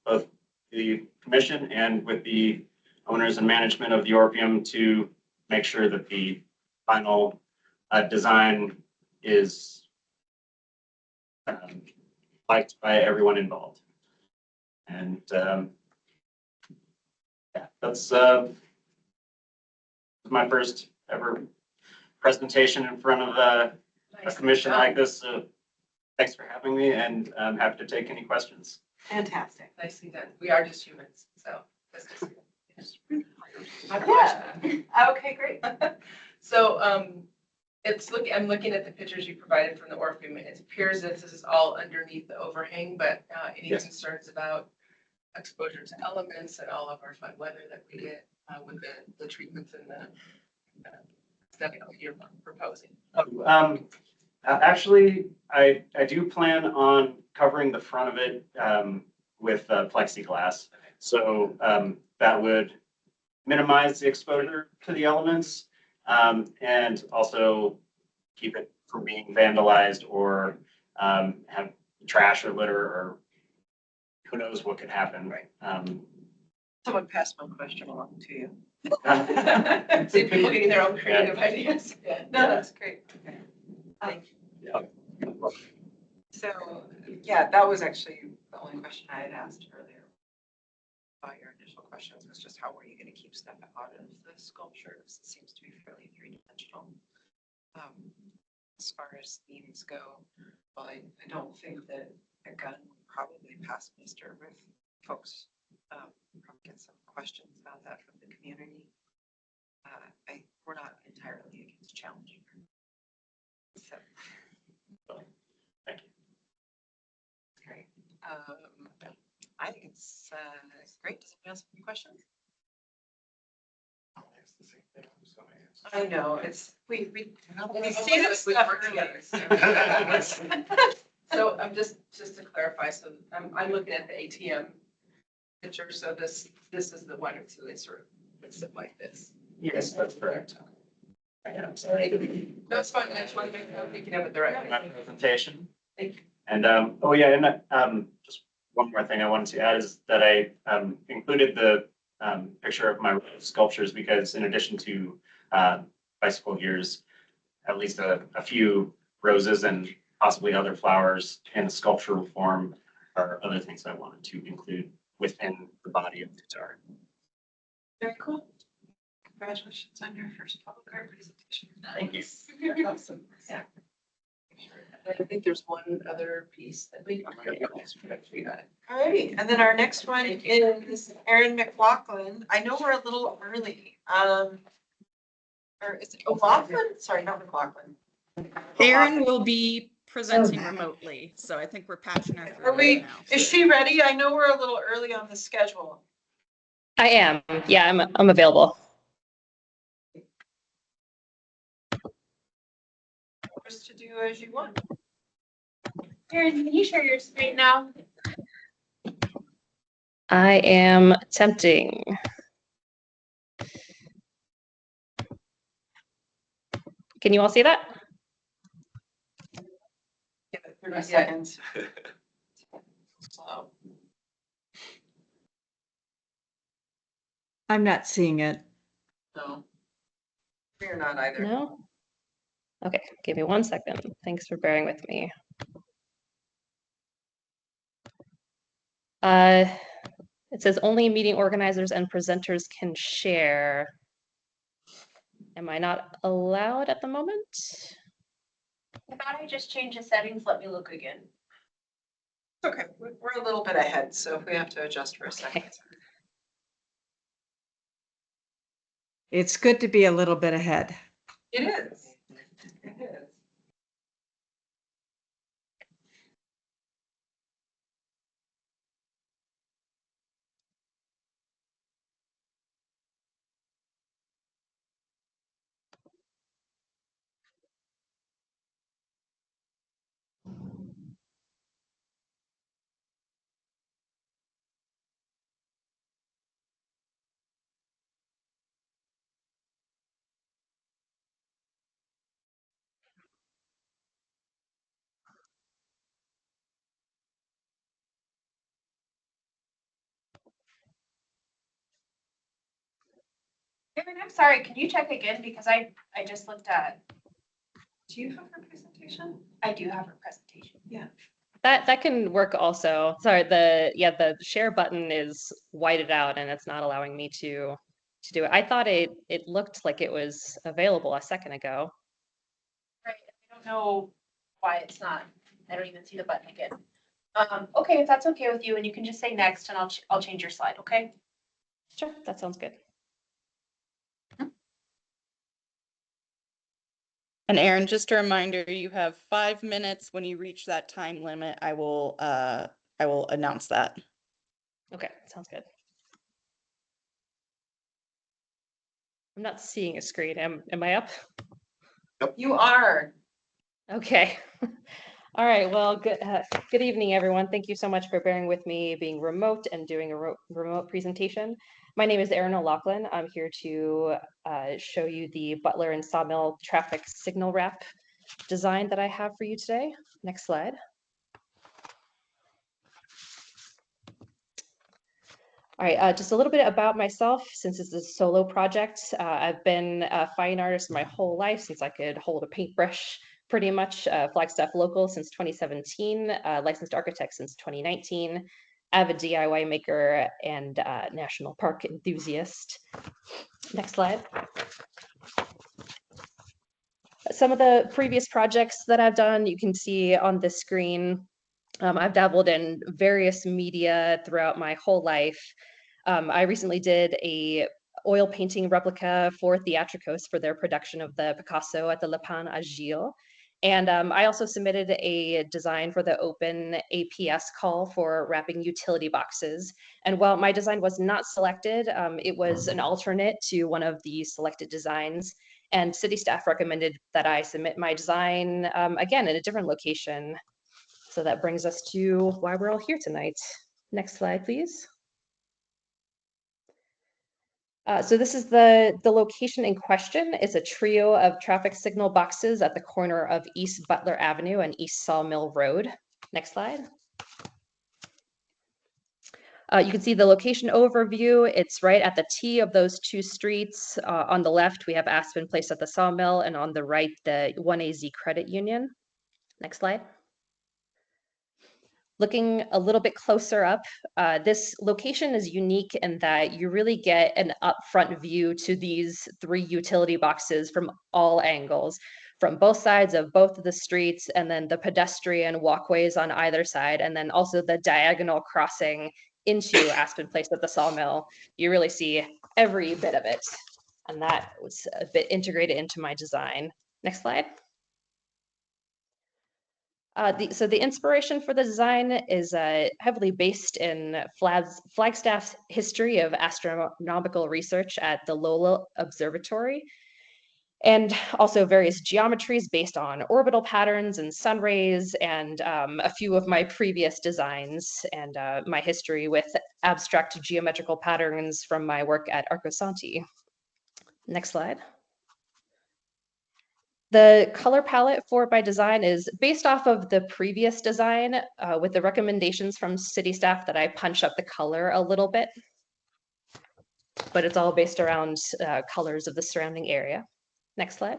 both the commission and with the owners and management of the Orpheum to make sure that the final design is liked by everyone involved. And yeah, that's my first ever presentation in front of a commission like this. So thanks for having me, and I'm happy to take any questions. Fantastic. Nicely done. We are just humans, so. That's just- Yeah. Okay, great. So, I'm looking at the pictures you provided from the Orpheum. It appears that this is all underneath the overhang, but any Yes. concerns about exposure to elements and all of our fun weather that we get with the treatments and the stuff that you're proposing? Actually, I do plan on covering the front of it with plexiglass. So that would minimize the exposure to the elements and also keep it from being vandalized or have trash or litter or who knows what could happen. Right. Someone passed my question along to you. See people getting their own creative ideas. Yeah, no, that's great. Thank you. Yeah. So, yeah, that was actually the only question I had asked earlier. Your initial questions was just how were you going to keep stuff out of the sculptures? It seems to be fairly three-dimensional. As far as themes go, well, I don't think that a gun would probably pass muster with folks. Probably get some questions about that from the community. We're not entirely against challenging. So. Thank you. Great. I think it's great. Does anybody else have any questions? I know, it's, we see this stuff early. So I'm just to clarify, so I'm looking at the ATM picture, so this is the one, so it's sort of, it's like this. Yes, that's correct. I'm sorry. No, it's fine, I just want to make sure I'm thinking of it the right My way. presentation. Thank you. And oh yeah, and just one more thing I wanted to add is that I included the picture of my sculptures because in addition to bicycle gears, at least a few roses and possibly other flowers in a sculptural form are other things I wanted to include within the body of the guitar. Very cool. Congratulations on your first public art presentation. Thank you. Awesome. Yeah. I think there's one other piece that we. You got it. Alrighty, and then our next one is Erin McLaughlin. I know we're a little early. Or is it O'Loughlin? Sorry, not McLaughlin. Erin will be presenting remotely, so I think we're patching her through Are we, right now. is she ready? I know we're a little early on the schedule. I am. Yeah, I'm available. Just to do as you want. Erin, can you share your screen now? I am attempting. Can you all see that? Give it 30 seconds. Slow. I'm not seeing it. No. We're not either. No? Okay, give me 1 second. Thanks for bearing with me. It says only meeting organizers and presenters can share. Am I not allowed at the moment? I thought I just changed the settings. Let me look again. Okay, we're a little bit ahead, so if we have to adjust for a second. It's good to be a little bit ahead. It is. It is. Erin, I'm sorry, can you check again? Because I just looked at, Do you have her presentation? I do have her presentation. Yeah. That can work also. Sorry, the share button is whited out and it's not allowing me to do it. I thought it looked like it was available a second ago. Right, I don't know why it's not, I don't even see the button again. Okay, if that's okay with you, and you can just say next and I'll change your slide, okay? Sure, that sounds good. And Erin, just a reminder, you have 5 minutes. When you reach that time limit, I will announce that. Okay, sounds good. I'm not seeing a screen. Am I up? You are. Okay. All right. Well, good evening, everyone. Thank you so much for bearing with me being remote and doing a remote presentation. My name is Erin O'Loughlin. I'm here to show you the Butler and Sawmill traffic signal wrap design that I have for you today. Next slide. All right, just a little bit about myself, since this is a solo project. I've been a fine artist my whole life, since I could hold a paintbrush, pretty much. Flagstaff local since 2017, licensed architect since 2019, avid DIY maker, and national park enthusiast. Next slide. Some of the previous projects that I've done, you can see on the screen. I've dabbled in various media throughout my whole life. I recently did a oil painting replica for Theatricos for their production of the Picasso at the Le Pan Agile. And I also submitted a design for the open APS call for wrapping utility boxes. And while my design was not selected, it was an alternate to one of the selected designs. And city staff recommended that I submit my design again in a different location. So that brings us to why we're all here tonight. Next slide, please. So this is the location in question. It's a trio of traffic signal boxes at the corner of East Butler Avenue and East Sawmill Road. Next slide. You can see the location overview. It's right at the T of those two streets. On the left, we have Aspen Place at the Sawmill, and on the right, the 1AZ Credit Union. Next slide. Looking a little bit closer up, this location is unique in that you really get an upfront view to these three utility boxes from all angles, from both sides of both of the streets, and then the pedestrian walkways on either side, and then also the diagonal crossing into Aspen Place at the Sawmill. You really see every bit of it, and that was a bit integrated into my design. Next slide. So the inspiration for the design is heavily based in Flagstaff's history of astronomical research at the Lola Observatory, and also various geometries based on orbital patterns and sun rays, and a few of my previous designs, and my history with abstract geometrical patterns from my work at Arcosanti. Next slide. The color palette for my design is based off of the previous design with the recommendations from city staff that I punch up the color a little bit, but it's all based around colors of the surrounding area. Next slide.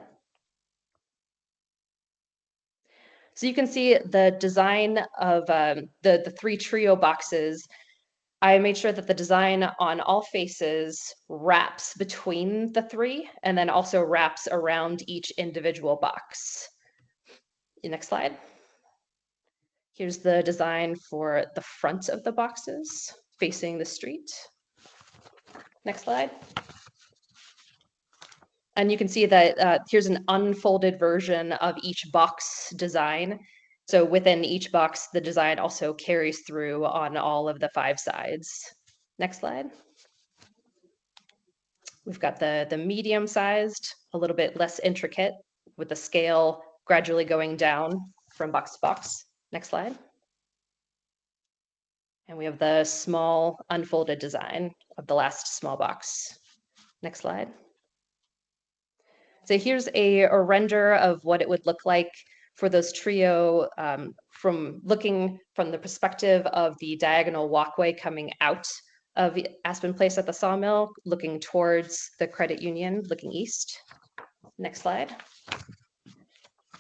So you can see the design of the three trio boxes. I made sure that the design on all faces wraps between the three and then also wraps around each individual box. Next slide. Here's the design for the front of the boxes facing the street. Next slide. And you can see that here's an unfolded version of each box design. So within each box, the design also carries through on all of the 5 sides. Next slide. We've got the medium sized, a little bit less intricate, with the scale gradually going down from box to box. Next slide. And we have the small unfolded design of the last small box. Next slide. So here's a render of what it would look like for those trio from looking from the perspective of the diagonal walkway coming out of Aspen Place at the sawmill, looking towards the credit union, looking east. Next slide.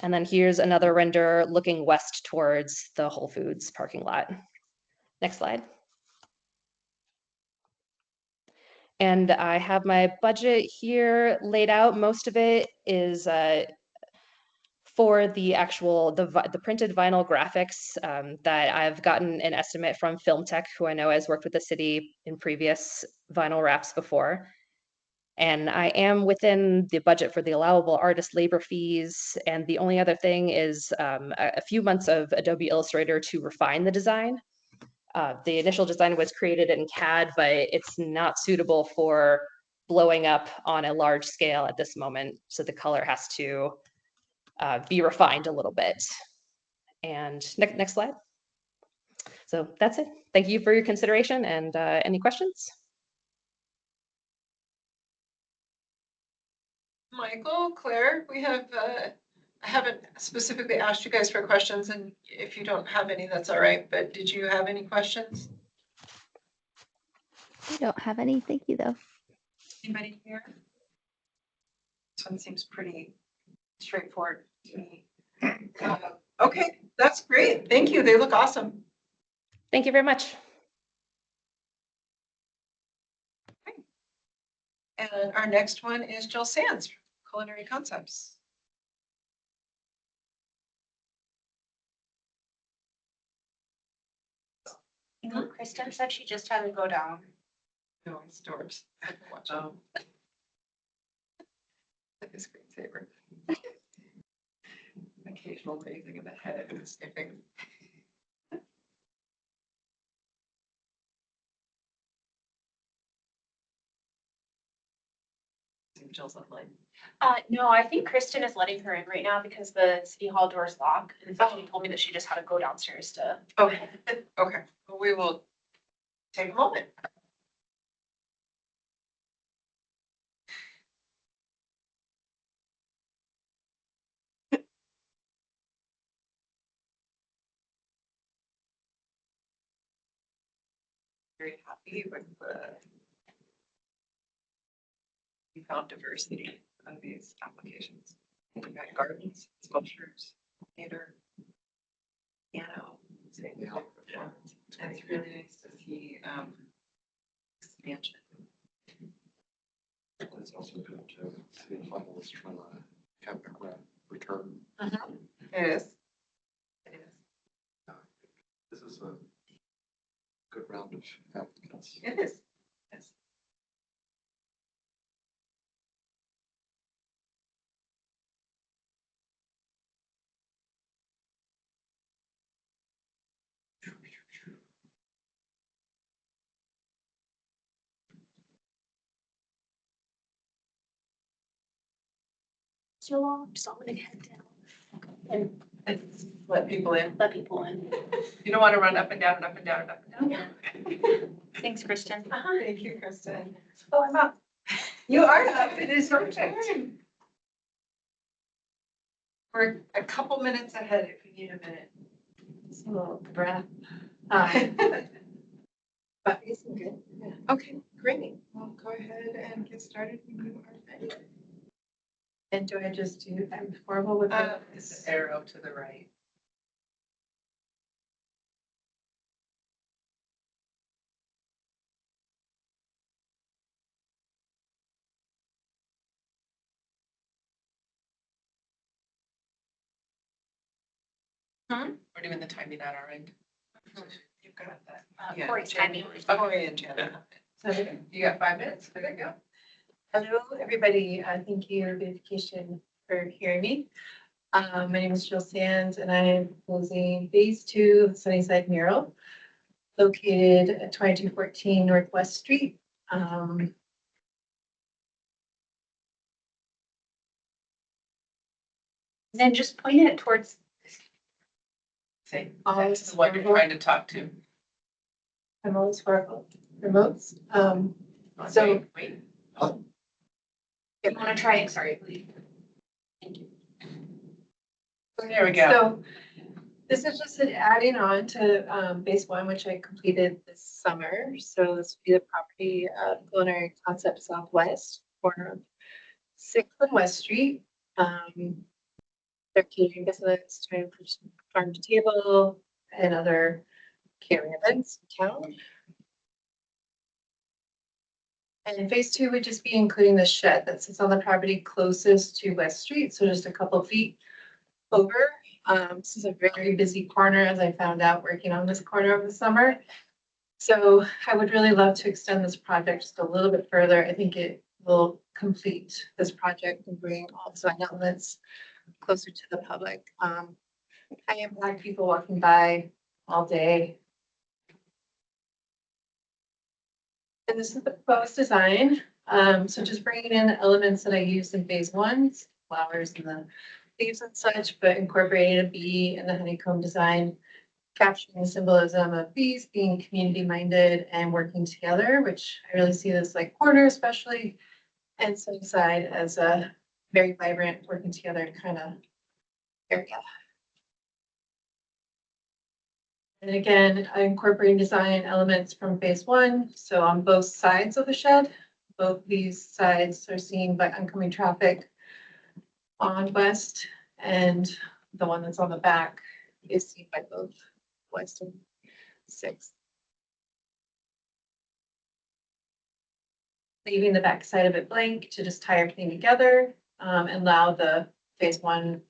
And then here's another render looking west towards the Whole Foods parking lot. Next slide. And I have my budget here laid out. Most of it is for the actual, the printed vinyl graphics that I've gotten an estimate from Film Tech, who I know has worked with the city in previous vinyl wraps before. And I am within the budget for the allowable artist labor fees. And the only other thing is a few months of Adobe Illustrator to refine the design. The initial design was created in CAD, but it's not suitable for blowing up on a large scale at this moment. So the color has to be refined a little bit. And next slide. So that's it. Thank you for your consideration, and any questions? Michael, Claire, we have, I haven't specifically asked you guys for questions, and if you don't have any, that's all right, but did you have any questions? I don't have any, thank you though. Anybody here? This one seems pretty straightforward to me. Okay, that's great. Thank you. They look awesome. Thank you very much. And our next one is Jill Sands, Culinary Concepts. You know, Kristen said she just had to go down. No, it's doors. Oh. Like a screensaver. Occasional raising of the head and sniffing. Jill's online. No, I think Kristen is letting her in right now because the city hall doors lock. And so she told me that she just had to go downstairs to. Okay, okay. Well, we will take a moment. Very happy with the we found diversity of these applications. We got gardens, sculptures, theater, piano, performance. And it's really nice to see expansion. It's also good to see the finalists trying to have a return. It is. It is. This is a good round of applicants. It is. Yes. So long, so I'm gonna head down. And Let people in. let people in. You don't want to run up and down and up and down and up and down. Thanks, Kristen. Thank you, Kristen. Oh, I'm up. You are up. It is your turn. We're a couple minutes ahead if you need a minute. So breath. But isn't good. Okay, great. Well, go ahead and get started when you are ready. And do I just do that formal with This arrow to the right. We're doing the timing on our end. You've got that. Yeah, Corey's Jen- timing. Corey and Jenna. So you got 5 minutes? There you go. Hello, everybody. Thank you, Beautification, for hearing me. My name is Jill Sands, and I am proposing phase 2 of Sunnyside Mural, located at 2214 Northwest Street. Then just point it towards. Say, Oh, that's what you're trying to talk to. I'm always horrible. Remotes. So. You wanna try it? Sorry. There we go. So This is just an adding on to phase one, which I completed this summer. So this would be the property of Culinary Concept Southwest, corner of 6th and West Street. Their catering business, trying to push farm to table and other catering events in town. And phase two would just be including the shed that sits on the property closest to West Street, so just a couple feet over. This is a very busy corner, as I found out working on this corner over the summer. So I would really love to extend this project just a little bit further. I think it will complete this project and bring all design elements closer to the public. I am Black people walking by all day. And this is the proposed design. So just bringing in the elements that I used in phase one, flowers and the leaves and such, but incorporating a bee and the honeycomb design, capturing the symbolism of bees being community minded and working together, which I really see this like corner especially, and Sunnyside as a very vibrant working together kind of area. And again, incorporating design elements from phase one. So on both sides of the shed, both these sides are seen by oncoming traffic on West, and the one that's on the back is seen by both West and 6th. Leaving the back side of it blank to just tie everything together and allow the phase one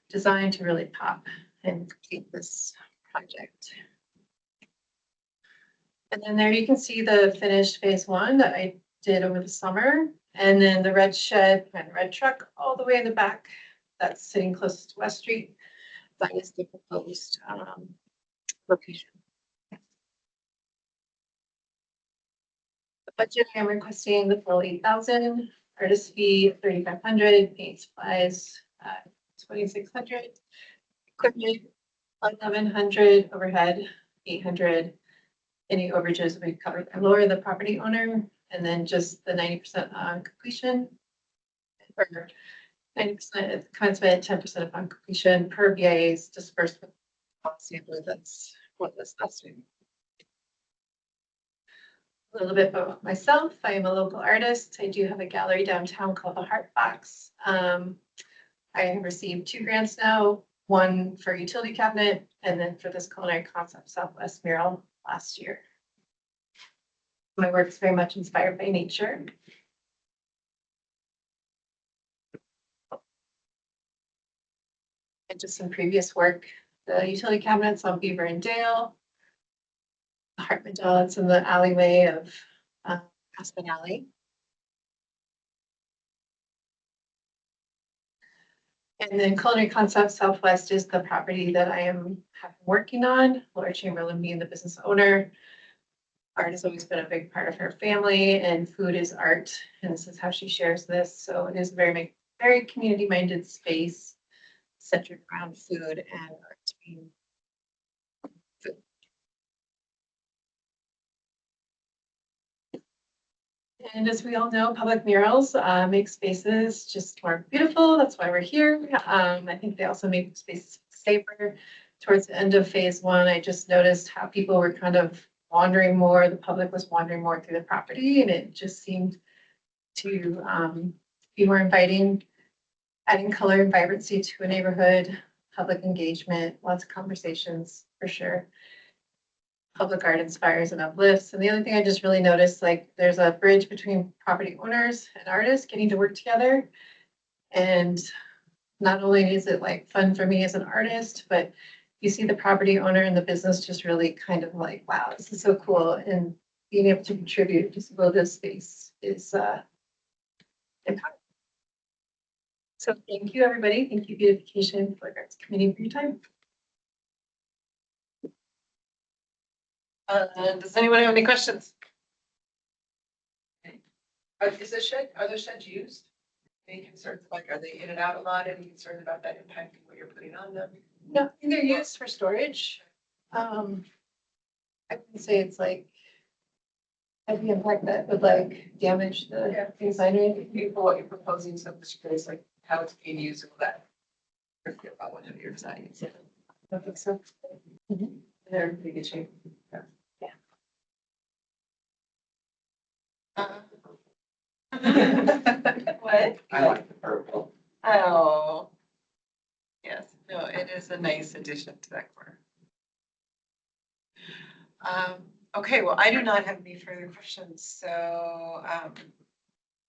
design to really pop and complete this project. And then there you can see the finished phase one that I did over the summer. And then the red shed and red truck all the way in the back that's sitting closest to West Street. That is the proposed location. The budget I'm requesting the full 8,000, artist fee 3,500, paint supplies 2,600, equipment 1,100, overhead 800. Any overages will be covered by Laura, the property owner, and then just the 90% on completion. Or 90% commencement, 10% upon completion per VIA's disbursement policy. I believe that's what this last week. A little bit about myself. I am a local artist. I do have a gallery downtown called the Heart Box. I have received 2 grants now, one for utility cabinet and then for this Culinary Concept Southwest mural last year. My work is very much inspired by nature. And just some previous work, the utility cabinets on Beaver and Dale, the Heart Medalla, it's in the alleyway of Aspen Alley. And then Culinary Concept Southwest is the property that I have been working on. Laura Chamberlain being the business owner. Art has always been a big part of her family, and food is art. And this is how she shares this. So it is a very, very community-minded space centered around food and art being food. And as we all know, public murals make spaces just more beautiful. That's why we're here. I think they also make spaces safer. Towards the end of phase one, I just noticed how people were kind of wandering more. The public was wandering more through the property, and it just seemed to be more inviting, adding color and vibrancy to a neighborhood, public engagement, lots of conversations for sure. Public art inspires and uplifts. And the other thing I just really noticed, like there's a bridge between property owners and artists getting to work together. And not only is it like fun for me as an artist, but you see the property owner and the business just really kind of like, wow, this is so cool. And being able to contribute to build this space is empowering. So thank you, everybody. Thank you, Beautification, for Arts Committee, for your time. Does anyone have any questions? Is this shed, are those sheds used? Any concerns, like, are they in and out a lot? Any concerns about that impacting what you're putting on them? No, they're used for storage. I wouldn't say it's like heavy impact that would like damage the design or anything. For what you're proposing, so I'm just curious, like, how it's being used and all that. About what have your designs. I think so. They're in pretty good shape. What? I like the purple. Oh. Yes, no, it is a nice addition to that corner. Okay, well, I do not have any further questions, so,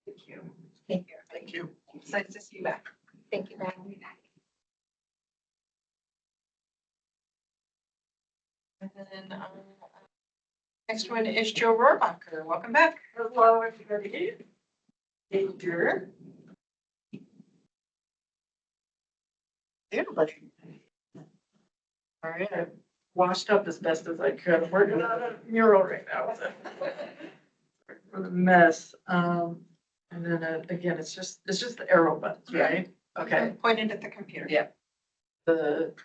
thank you. Thank you. Thank you. It's nice to see you back. Thank you for having me back. And then, next one is Joe Rohrbacher. Welcome back. Hello, everybody. Thank you. Everybody. All right, I washed up as best as I could. I'm working on a mural right now. For the mess. And then again, it's just the arrow buttons, right? Okay. Pointed at the computer. Yeah. Her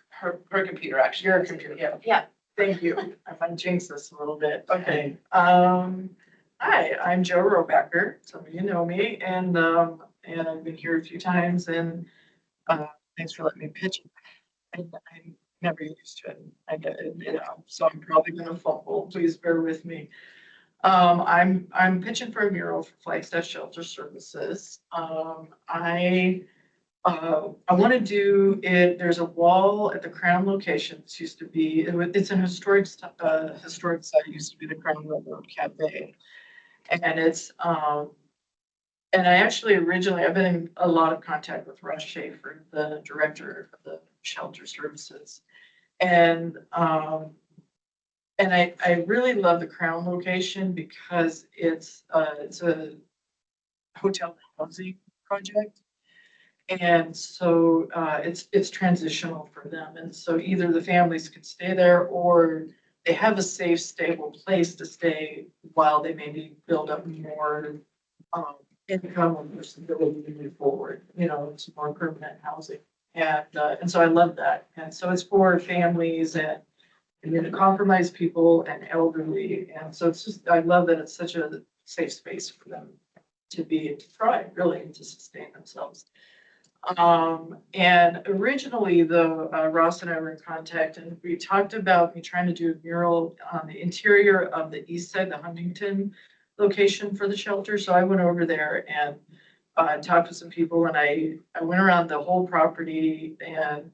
computer, actually. Your computer, yeah. Yeah. Thank you. I find jinx this a little bit. Okay. Hi, I'm Joe Rohrbacher. Some of you know me, and I've been here a few times, and thanks for letting me pitch. I'm never used to it. I get it, so I'm probably gonna fumble. Please bear with me. I'm pitching for a mural for Flagstaff Shelter Services. I want to do it. There's a wall at the Crown location. This used to be. It's an historic site. It used to be the Crown Railroad Cafe, and it's. And I actually originally I've been in a lot of contact with Russ Schaefer, the director of the shelter services, and I really love the Crown location because it's a hotel housing project. And so it's transitional for them. And so either the families could stay there or they have a safe, stable place to stay while they maybe build up more income or stability to move forward. It's more permanent housing. And so I love that. And so it's for families and immunocompromised people and elderly. And so it's just, I love that it's such a safe space for them to be, to thrive, really, and to sustain themselves. And originally, though, Ross and I were in contact, and we talked about me trying to do a mural on the interior of the east side, the Huntington location for the shelter. So I went over there and talked with some people, and I went around the whole property. And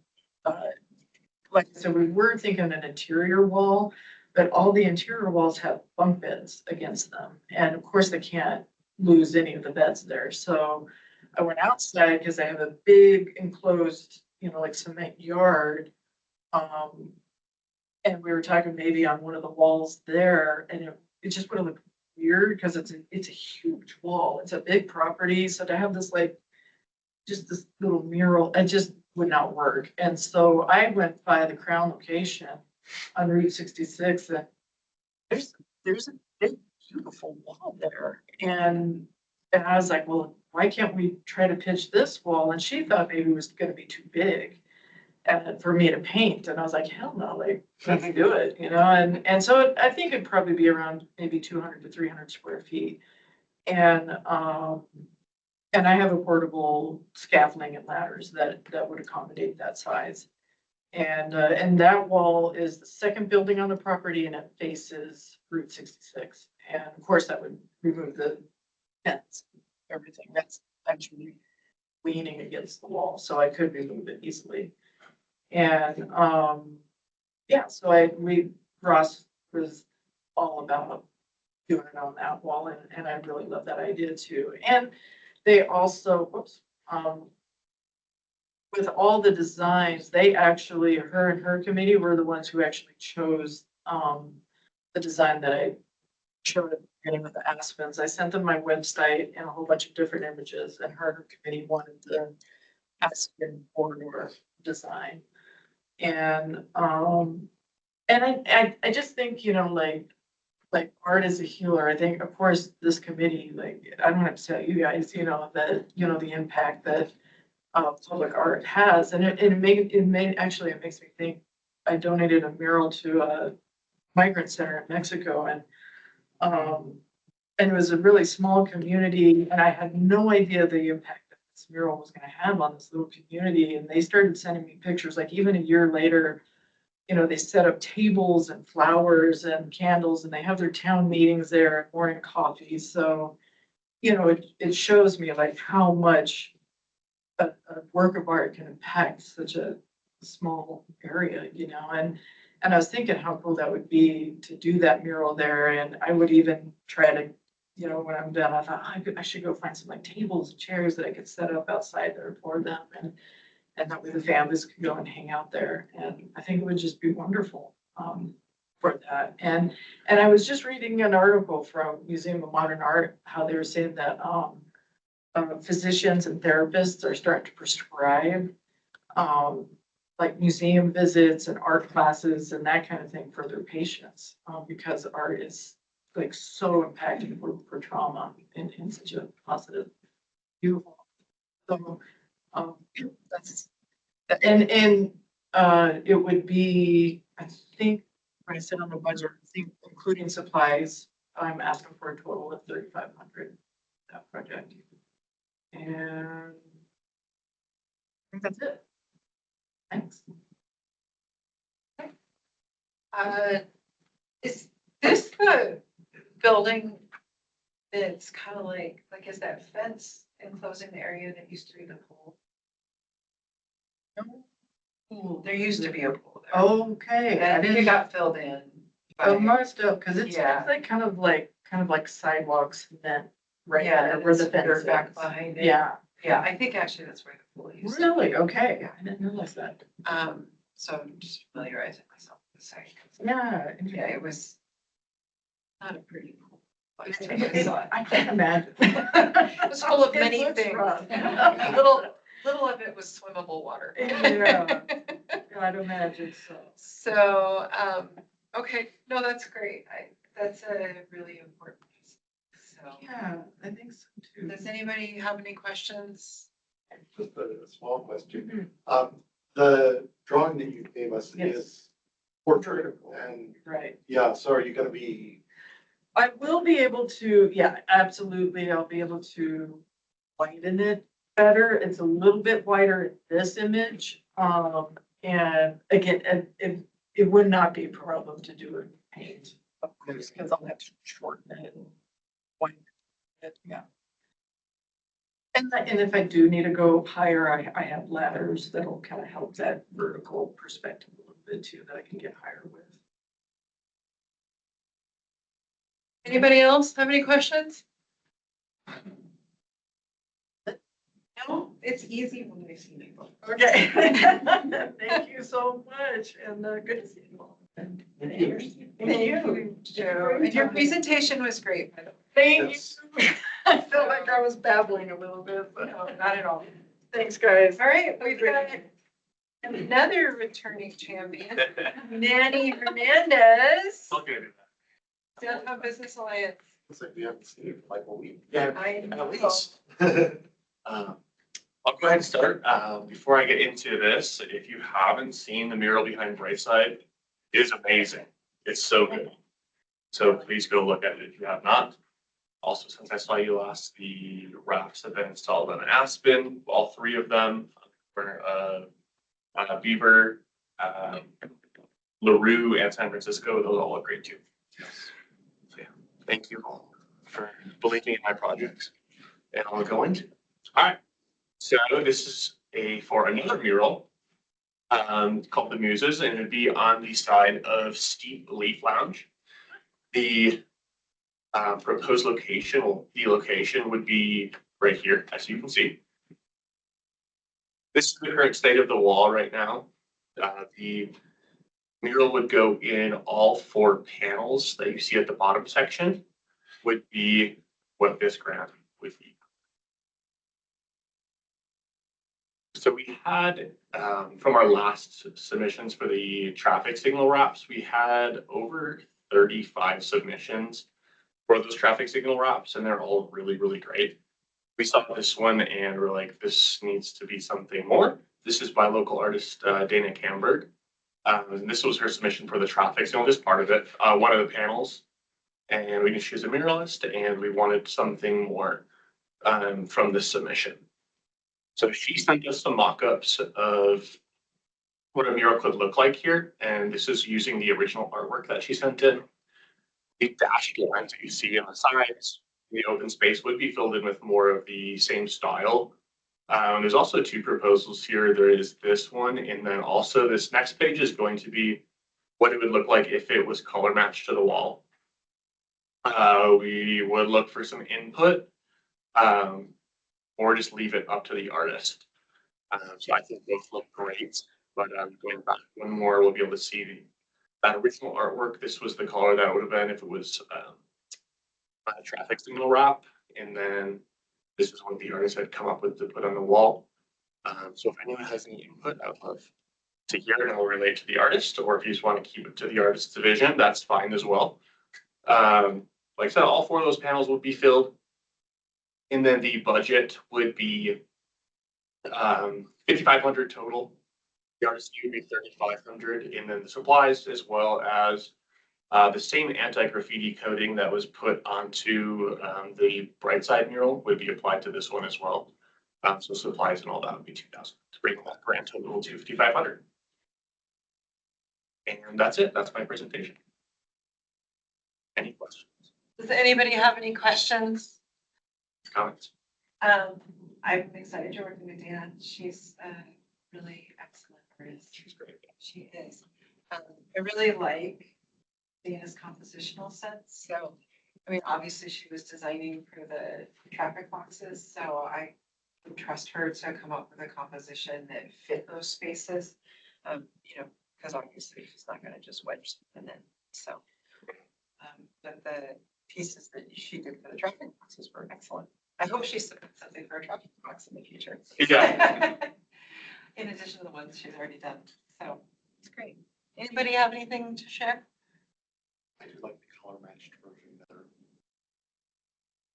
like I said, we were thinking an interior wall, but all the interior walls have bunk beds against them. And of course, they can't lose any of the beds there. So I went outside because I have a big enclosed, like cement yard. And we were talking maybe on one of the walls there, and it just would have looked weird because it's a huge wall. It's a big property. So to have this just this little mural, it just would not work. And so I went by the Crown location on Route 66, and there's a big, beautiful wall there. And I was like, well, why can't we try to pitch this wall? And she thought maybe it was going to be too big for me to paint. And I was like, hell no, let's do it, And so I think it'd probably be around maybe 200 to 300 square feet. And I have a portable scaffolding and ladders that would accommodate that size. And that wall is the second building on the property, and it faces Route 66. And of course, that would remove the fence, everything that's actually leaning against the wall, so I could remove it easily. And so Ross was all about doing it on that wall, and I really love that idea too. And they also, with all the designs, her and her committee were the ones who actually chose the design that I showed at the beginning with the aspens. I sent them my website and a whole bunch of different images, and her committee wanted the aspen corridor design. And I just think, like art is a healer. I think, of course, this committee, I don't have to tell you guys, that, the impact that public art has. And it makes me think. I donated a mural to a migrant center in Mexico, and it was a really small community, and I had no idea the impact that this mural was going to have on this little community. And they started sending me pictures, like even a year later, you know, they set up tables and flowers and candles and they have their town meetings there and morning coffee. So, you know, it shows me like how much a work of art can impact such a small area, you know, and I was thinking how cool that would be to do that mural there. And I would even try to, you know, when I'm done, I thought I should go find some like tables and chairs that I could set up outside there for them. And that way the families could go and hang out there. And I think it would just be wonderful for that. And I was just reading an article from Museum of Modern Art, how they were saying that physicians and therapists are starting to prescribe like museum visits and art classes and that kind of thing for their patients because art is like so impacting for trauma in such a positive, beautiful. So that's and it would be, I think, when I said on the budget, I think including supplies, I'm asking for a total of 3,500 that project. And I think that's it. Thanks. Is this the building that's kind of like is that fence enclosing the area that used to be the pool? There used to be a pool there. Okay. And it got filled in. Oh, must have, because it's Yeah. like kind of like sidewalks cement right Yeah, there and where the it's fence dirt is. back behind it. Yeah. Yeah, I think actually that's where the pool used to be. Really? Okay. I didn't realize that. So I'm just familiarizing myself with the site. Yeah. Yeah, it was not a pretty pool. I can't imagine. It was full of It many looks things. rough. Little of it was swimmable water. Yeah. I'd imagine so. So, okay, no, that's great. That's a really important piece. So, Yeah, I think so too. does anybody have any questions? Just a small question. The drawing that you gave us Yes. is portrait and Right. yeah, so are you gonna be, I will be able to, yeah, absolutely. I'll be able to whiten it better. It's a little bit whiter in this image. And again, it would not be a problem to do it in paint, of course, because I'll have to shorten it and whiten it, yeah. And if I do need to go higher, I have ladders that'll kind of help that vertical perspective a little bit too, that I can get higher with. Anybody else have any questions? No, it's easy when I see people. Okay. Thank you so much, and good to see you all. Thank you, Joe. And your presentation was great, by the way. Thank you. I felt like I was babbling a little bit, but No, not at all. thanks, guys. All right, we've got another returning champion, Nanny Hernandez, I'll get it. Downtown Business Alliance. looks like we haven't seen it for like a week. Yeah, I know. at least. I'll go ahead and start. Before I get into this, if you haven't seen the mural behind Brightside, it is amazing. It's so good. So please go look at it if you have not. Also, since I saw you last, the rafts have been installed on Aspen, all three of them for Beaver, LaRue, and San Francisco. Those all look great too. So yeah, thank you all for believing in my projects. And I'll go into it. All right. So this is for another mural called the Muses, and it'd be on the side of Steep Leaf Lounge. The proposed location, well, the location would be right here, as you can see. This is the current state of the wall right now. The mural would go in all 4 panels that you see at the bottom section, would be what this grant would be. So we had, from our last submissions for the traffic signal wraps, we had over 35 submissions for those traffic signal wraps, and they're all really, really great. We saw this one and we're like, this needs to be something more. This is by local artist Dana Camberg. And this was her submission for the traffic signal, just part of it, one of the panels. And we knew she was a muralist and we wanted something more from this submission. So she sent us some mock-ups of what a mural could look like here. And this is using the original artwork that she sent in. The dashed lines that you see on the sides, the open space would be filled in with more of the same style. There's also two proposals here. There is this one, and then also this next page is going to be what it would look like if it was color matched to the wall. We would look for some input, or just leave it up to the artist. So I think both look great, but going back one more, we'll be able to see that original artwork. This was the color that would have been if it was a traffic signal wrap, and then this is what the artist had come up with to put on the wall. So if anyone has any input, I would love to hear it, and I'll relate to the artist, or if you just want to keep it to the artist's vision, that's fine as well. Like I said, all four of those panels would be filled. And then the budget would be 5,500 total. The artist fee would be 3,500, and then the supplies, as well as the same anti-graffiti coating that was put onto the bright side mural would be applied to this one as well. So supplies and all that would be 2,000 to bring that grand total to 5,500. And that's it. That's my presentation. Any questions? Does anybody have any questions? Comments? I'm excited you're working with Dan. She's a really excellent artist. She's great. She is. I really like Dana's compositional sense. So, I mean, obviously she was designing for the traffic boxes, so I would trust her to come up with a composition that fit those spaces. You know, because obviously she's not going to just wedge something in. So, but the pieces that she did for the traffic boxes were excellent. I hope she submits something for a traffic box in the future. Yeah. In addition to the ones she's already done. So it's great. Anybody have anything to share? I do like the color matched version better.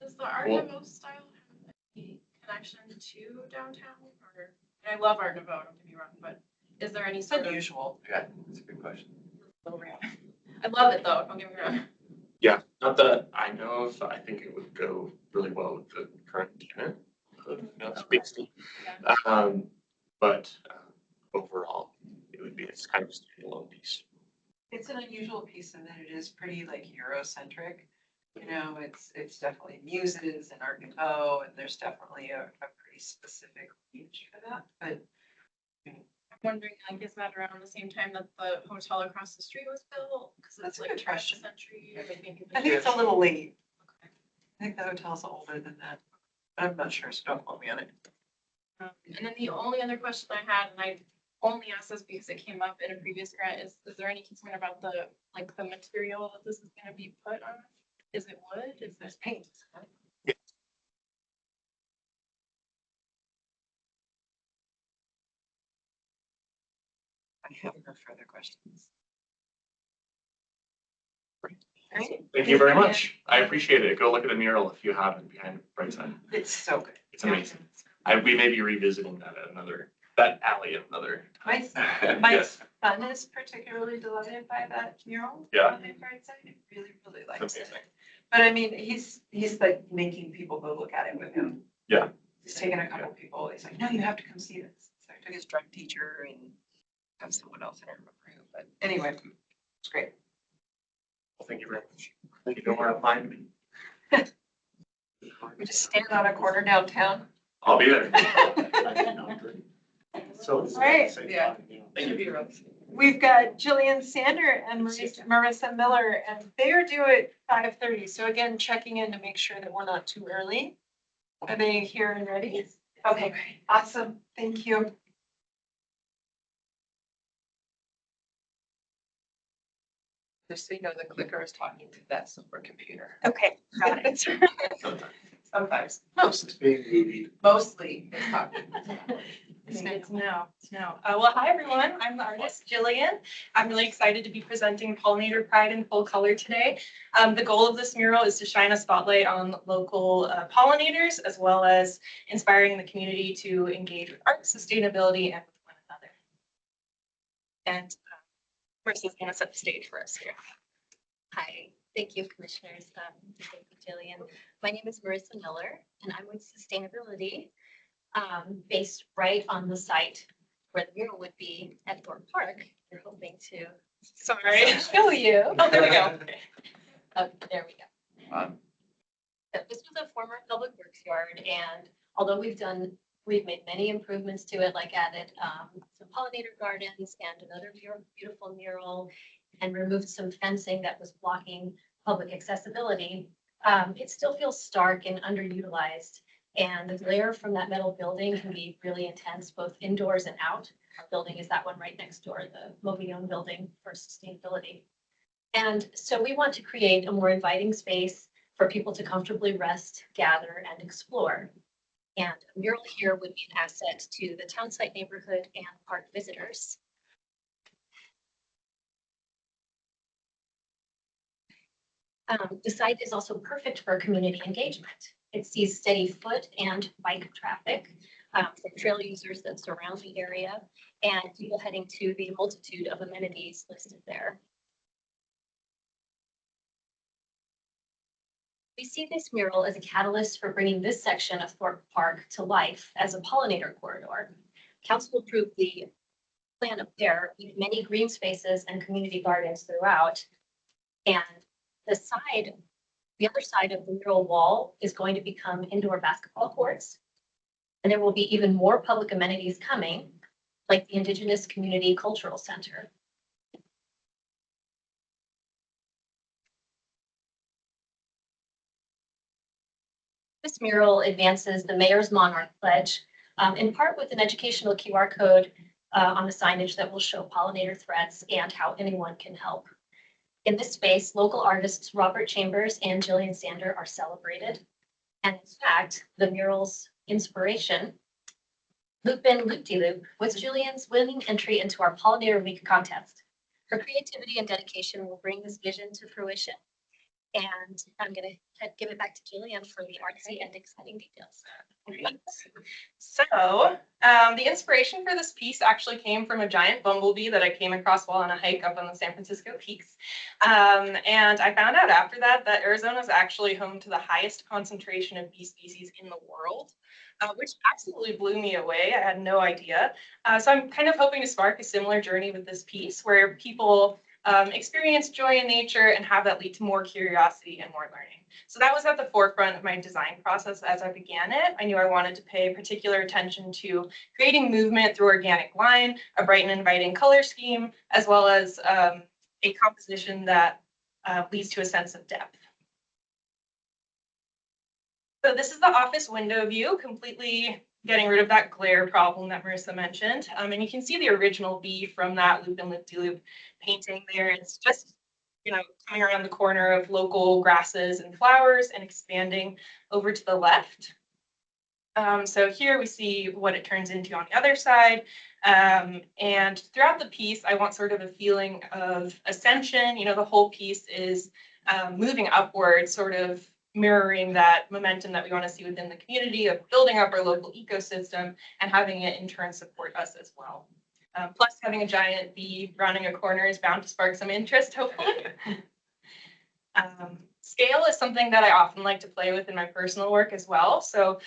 Does the Art Nouveau style have any connection to downtown, or, and I love Art Nouveau, don't get me wrong, but is there any It's sort of? unusual. Yeah, that's a good question. I love it though, don't get me wrong. Yeah, not that I know of. I think it would go really well with the current tenant of Big Steve. But overall, it would be, it's kind of a standalone piece. It's an unusual piece in that it is pretty like Eurocentric. You know, it's definitely muses and Art Nouveau, and there's definitely a pretty specific niche for that. But I'm wondering, like, is that around the same time that the hotel across the street was built? Because That's it's a like good twice question. a century. I think it's a little late. I think the hotel's older than that. But I'm not sure, so don't quote me on it. And then the only other question I had, and I only asked this because it came up in a previous grant, is there any concern about the, like, the material that this is gonna be put on? Is it wood? Is this paint? I have no further questions. Thank you very much. I appreciate it. Go look at the mural if you haven't behind Brightside. It's so good. It's amazing. We may be revisiting that at that alley at another. My Yes. son is particularly delighted by that mural. Yeah. On the right side. He really It's likes it. amazing. But I mean, he's like making people go look at it with him. Yeah. He's taken a couple people. He's like, no, you have to come see this. So I took his drum teacher and have someone else, I don't remember who, but anyway, it's great. Well, thank you very much. Thank you. Know where to find me. We just stand on a corner downtown. I'll be there. So. Right, yeah. Thank you. We've got Jillian Sander and Marissa Miller, and they are due at 5:30. So again, checking in to make sure that we're not too early. Are they here and ready? Okay, awesome. Thank you. Just so you know, the clicker is talking to that silver computer. Okay, got it. Sometimes, mostly it's talking. It's good to know. Well, hi, everyone. I'm the artist, Jillian. I'm really excited to be presenting Pollinator Pride in full color today. The goal of this mural is to shine a spotlight on local pollinators, as well as inspiring the community to engage with art, sustainability, and with one another. And Marissa's going to set the stage for us here. Hi, thank you, commissioners. Thank you, Jillian. My name is Marissa Miller, and I'm with Sustainability, based right on the site where the mural would be at Thorpe Park. We're hoping to Sorry. show you. Oh, there we go. There we go. So this was a former public works yard, and although we've made many improvements to it, like added some pollinator gardens and another beautiful mural, and removed some fencing that was blocking public accessibility. It still feels stark and underutilized, and the glare from that metal building can be really intense, both indoors and out. Our building is that one right next door, the Movillon building for sustainability. And so we want to create a more inviting space for people to comfortably rest, gather, and explore. And a mural here would be an asset to the townsite neighborhood and park visitors. The site is also perfect for community engagement. It sees steady foot and bike traffic from trail users that surround the area and people heading to the multitude of amenities listed there. We see this mural as a catalyst for bringing this section of Thorpe Park to life as a pollinator corridor. Council approved the plan up there with many green spaces and community gardens throughout. And the other side of the mural wall is going to become indoor basketball courts. And there will be even more public amenities coming, like the Indigenous Community Cultural Center. This mural advances the Mayor's Monarch Pledge, in part with an educational QR code on the signage that will show pollinator threats and how anyone can help. In this space, local artists Robert Chambers and Jillian Sander are celebrated. And in fact, the mural's inspiration, Loop-In Loop-De-Loop, was Jillian's winning entry into our Pollinator Week contest. Her creativity and dedication will bring this vision to fruition. And I'm going to give it back to Jillian for the artsy and exciting details. So the inspiration for this piece actually came from a giant bumblebee that I came across while on a hike up on the San Francisco peaks. And I found out after that Arizona is actually home to the highest concentration of bee species in the world, which absolutely blew me away. I had no idea. So I'm kind of hoping to spark a similar journey with this piece where people experience joy in nature and have that lead to more curiosity and more learning. So that was at the forefront of my design process as I began it. I knew I wanted to pay particular attention to creating movement through organic line, a bright and inviting color scheme, as well as a composition that leads to a sense of depth. So this is the office window view, completely getting rid of that glare problem that Marissa mentioned. And you can see the original bee from that Loop-In Loop-De-Loop painting there. It's just, coming around the corner of local grasses and flowers and expanding over to the left. So here we see what it turns into on the other side. And throughout the piece, I want sort of a feeling of ascension. The whole piece is moving upward, sort of mirroring that momentum that we want to see within the community of building up our local ecosystem and having it in turn support us as well. Plus, having a giant bee rounding a corner is bound to spark some interest, hopefully. Scale is something that I often like to play with in my personal work as well. So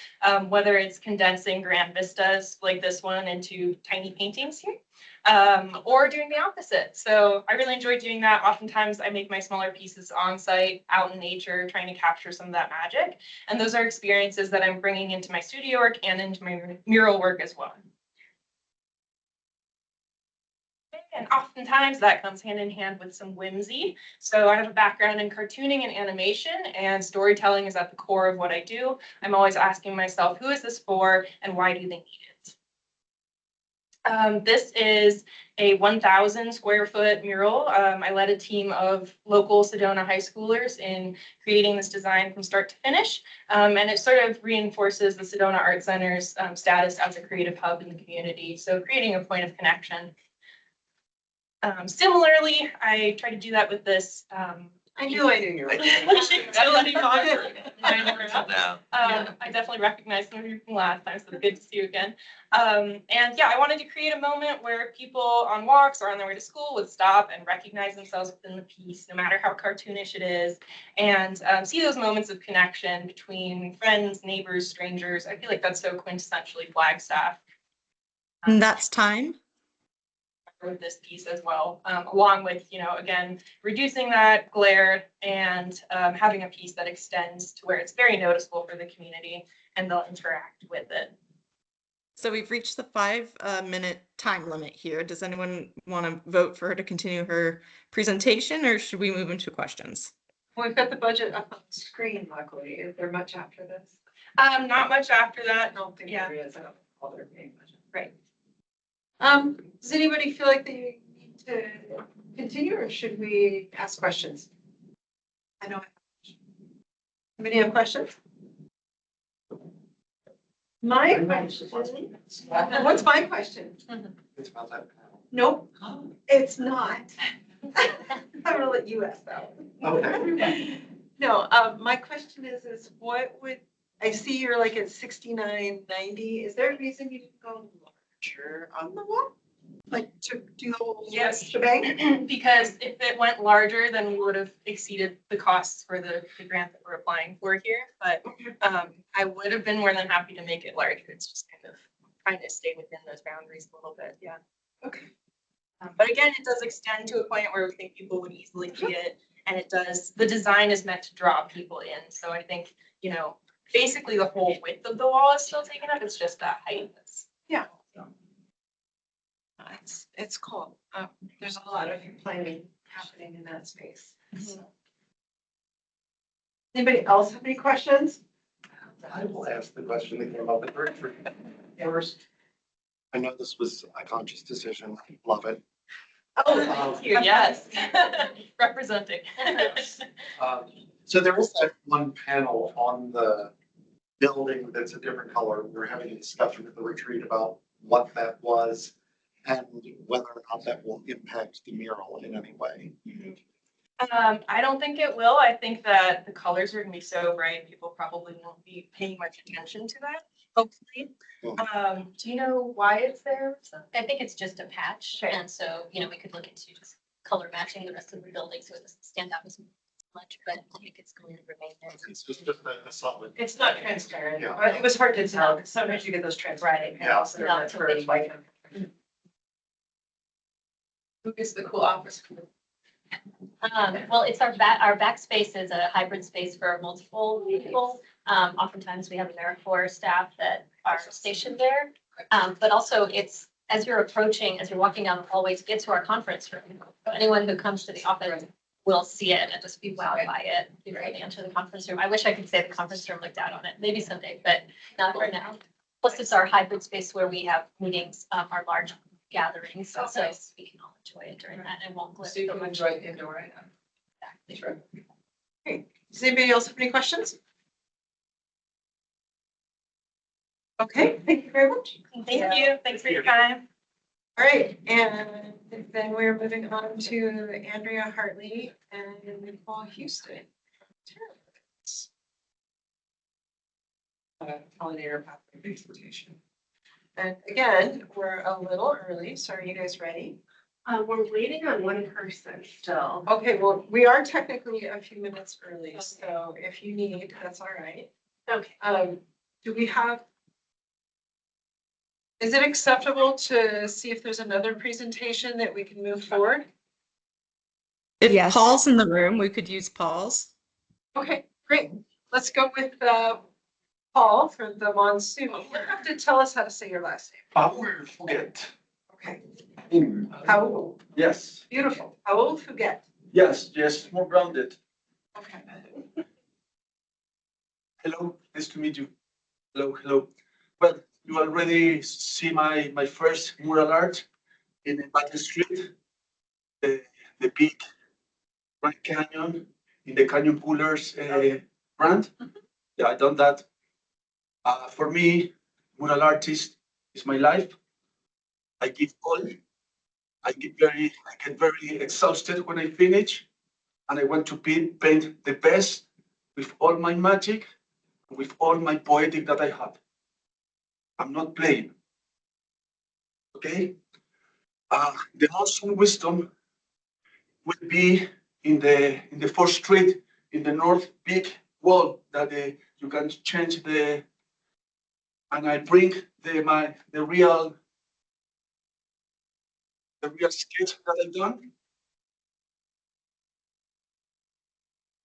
whether it's condensing grand vistas like this one into tiny paintings here, or doing the opposite. So I really enjoy doing that. Oftentimes I make my smaller pieces on site, out in nature, trying to capture some of that magic. And those are experiences that I'm bringing into my studio work and into my mural work as well. And oftentimes that comes hand in hand with some whimsy. So I have a background in cartooning and animation, and storytelling is at the core of what I do. I'm always asking myself, who is this for and why do they need it? This is a 1,000 square foot mural. I led a team of local Sedona high schoolers in creating this design from start to finish. And it sort of reinforces the Sedona Art Center's status as a creative hub in the community. So creating a point of connection. Similarly, I try to do that with this. I knew you were. I definitely recognize some of you from last time, so good to see you again. And yeah, I wanted to create a moment where people on walks or on their way to school would stop and recognize themselves within the piece, no matter how cartoonish it is, and see those moments of connection between friends, neighbors, strangers. I feel like that's so quintessentially Flagstaff. And that's time. With this piece as well, along with, you know, again, reducing that glare and having a piece that extends to where it's very noticeable for the community and they'll interact with it. So we've reached the 5-minute time limit here. Does anyone want to vote for her to continue her presentation, or should we move into questions? We've got the budget up on the screen, luckily. Is there much after this? Not much after that. I don't think Yeah. there is. I don't recall there being much. Right. Does anybody feel like they need to continue or should we ask questions? I know. Anybody have questions? My question, what's my question? It's about that panel. Nope, it's not. I'm gonna let you ask that one. Okay. No, my question is what would, I see you're like at 6990. Is there a reason you didn't go larger on the wall? Like to do the whole Yes. shebang? Because if it went larger, then we would have exceeded the costs for the grant that we're applying for here. But I would have been more than happy to make it larger. It's just kind of trying to stay within those boundaries a little bit. Yeah. Okay. But again, it does extend to a point where we think people would easily see it. And it does, the design is meant to draw people in. So I think, you know, basically the whole width of the wall is still taken up. It's just that height that's. Yeah. It's cool. There's a lot of planning happening in that space. So. Anybody else have any questions? I will ask the question that came up at Berkshire. First, I know this was a conscious decision. Love it. Oh, thank you. Yes. Representing. So there is that one panel on the building that's a different color. We were having a discussion at the retreat about what that was and whether or not that will impact the mural in any way. I don't think it will. I think that the colors are gonna be so bright, people probably won't be paying much attention to that, hopefully. Do you know why it's there? I think it's just a patch, and so, you know, we could look into just color matching the rest of the building so it doesn't stand out as much, but I think it's going to remain there. It's just a solid. It's not transparent. Yeah. It was hard to tell, because sometimes you get those transparent panels that are meant for like. Who gets the cool office? Well, it's our backspace is a hybrid space for multiple people. Oftentimes we have AmeriCorps staff that are stationed there. But also it's, as you're approaching, as you're walking down the hallway to get to our conference room, anyone who comes to the office will see it and just be wowed by it before they enter the conference room. I wish I could say the conference room looked out on it, maybe someday, but not for now. Plus it's our hybrid space where we have meetings, our large gatherings, so we can all enjoy it during that and won't glare. So you can enjoy it indoor. Exactly. Great. Does anybody else have any questions? Okay, thank you very much. Thank you. Thanks for your time. All right, and then we're moving on to Andrea Hartley and Nicole Houston. Pollinator pathway presentation. And again, we're a little early, so are you guys ready? We're waiting on one person still. Okay, well, we are technically a few minutes early, so if you need, that's all right. Okay. Do we have? Is it acceptable to see if there's another presentation that we can move forward? If Yes. Paul's in the room, we could use Paul's. Okay, great. Let's go with Paul for the monsoon. You have to tell us how to say your last name. Power forget. Okay. How Yes, beautiful. How forget. yes, more grounded. Okay. Hello, nice to meet you. Hello. Well, you already see my first mural art in Battle Street, the big Grand Canyon in the Canyon Pullers brand. Yeah, I done that. For me, mural artist is my life. I give all. I get very exhausted when I finish, and I want to paint the best with all my magic, with all my poetic that I have. I'm not playing. Okay? The awesome wisdom will be in the 4th Street, in the north big wall that you can change and I bring the real the real sketch that I've done.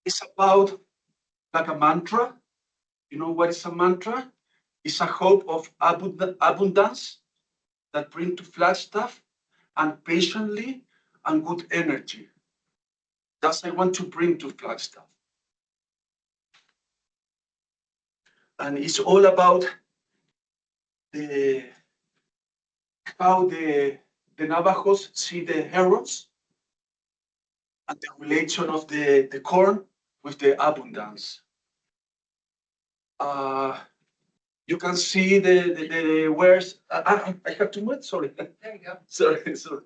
It's about like a mantra. You know what is a mantra? It's a hope of abundance that bring to Flagstaff and patiently and good energy. That's what I want to bring to Flagstaff. And it's all about the how the Navajos see the herons and the relation of the corn with the abundance. You can see the words. I have to move. Sorry. There you go. Sorry.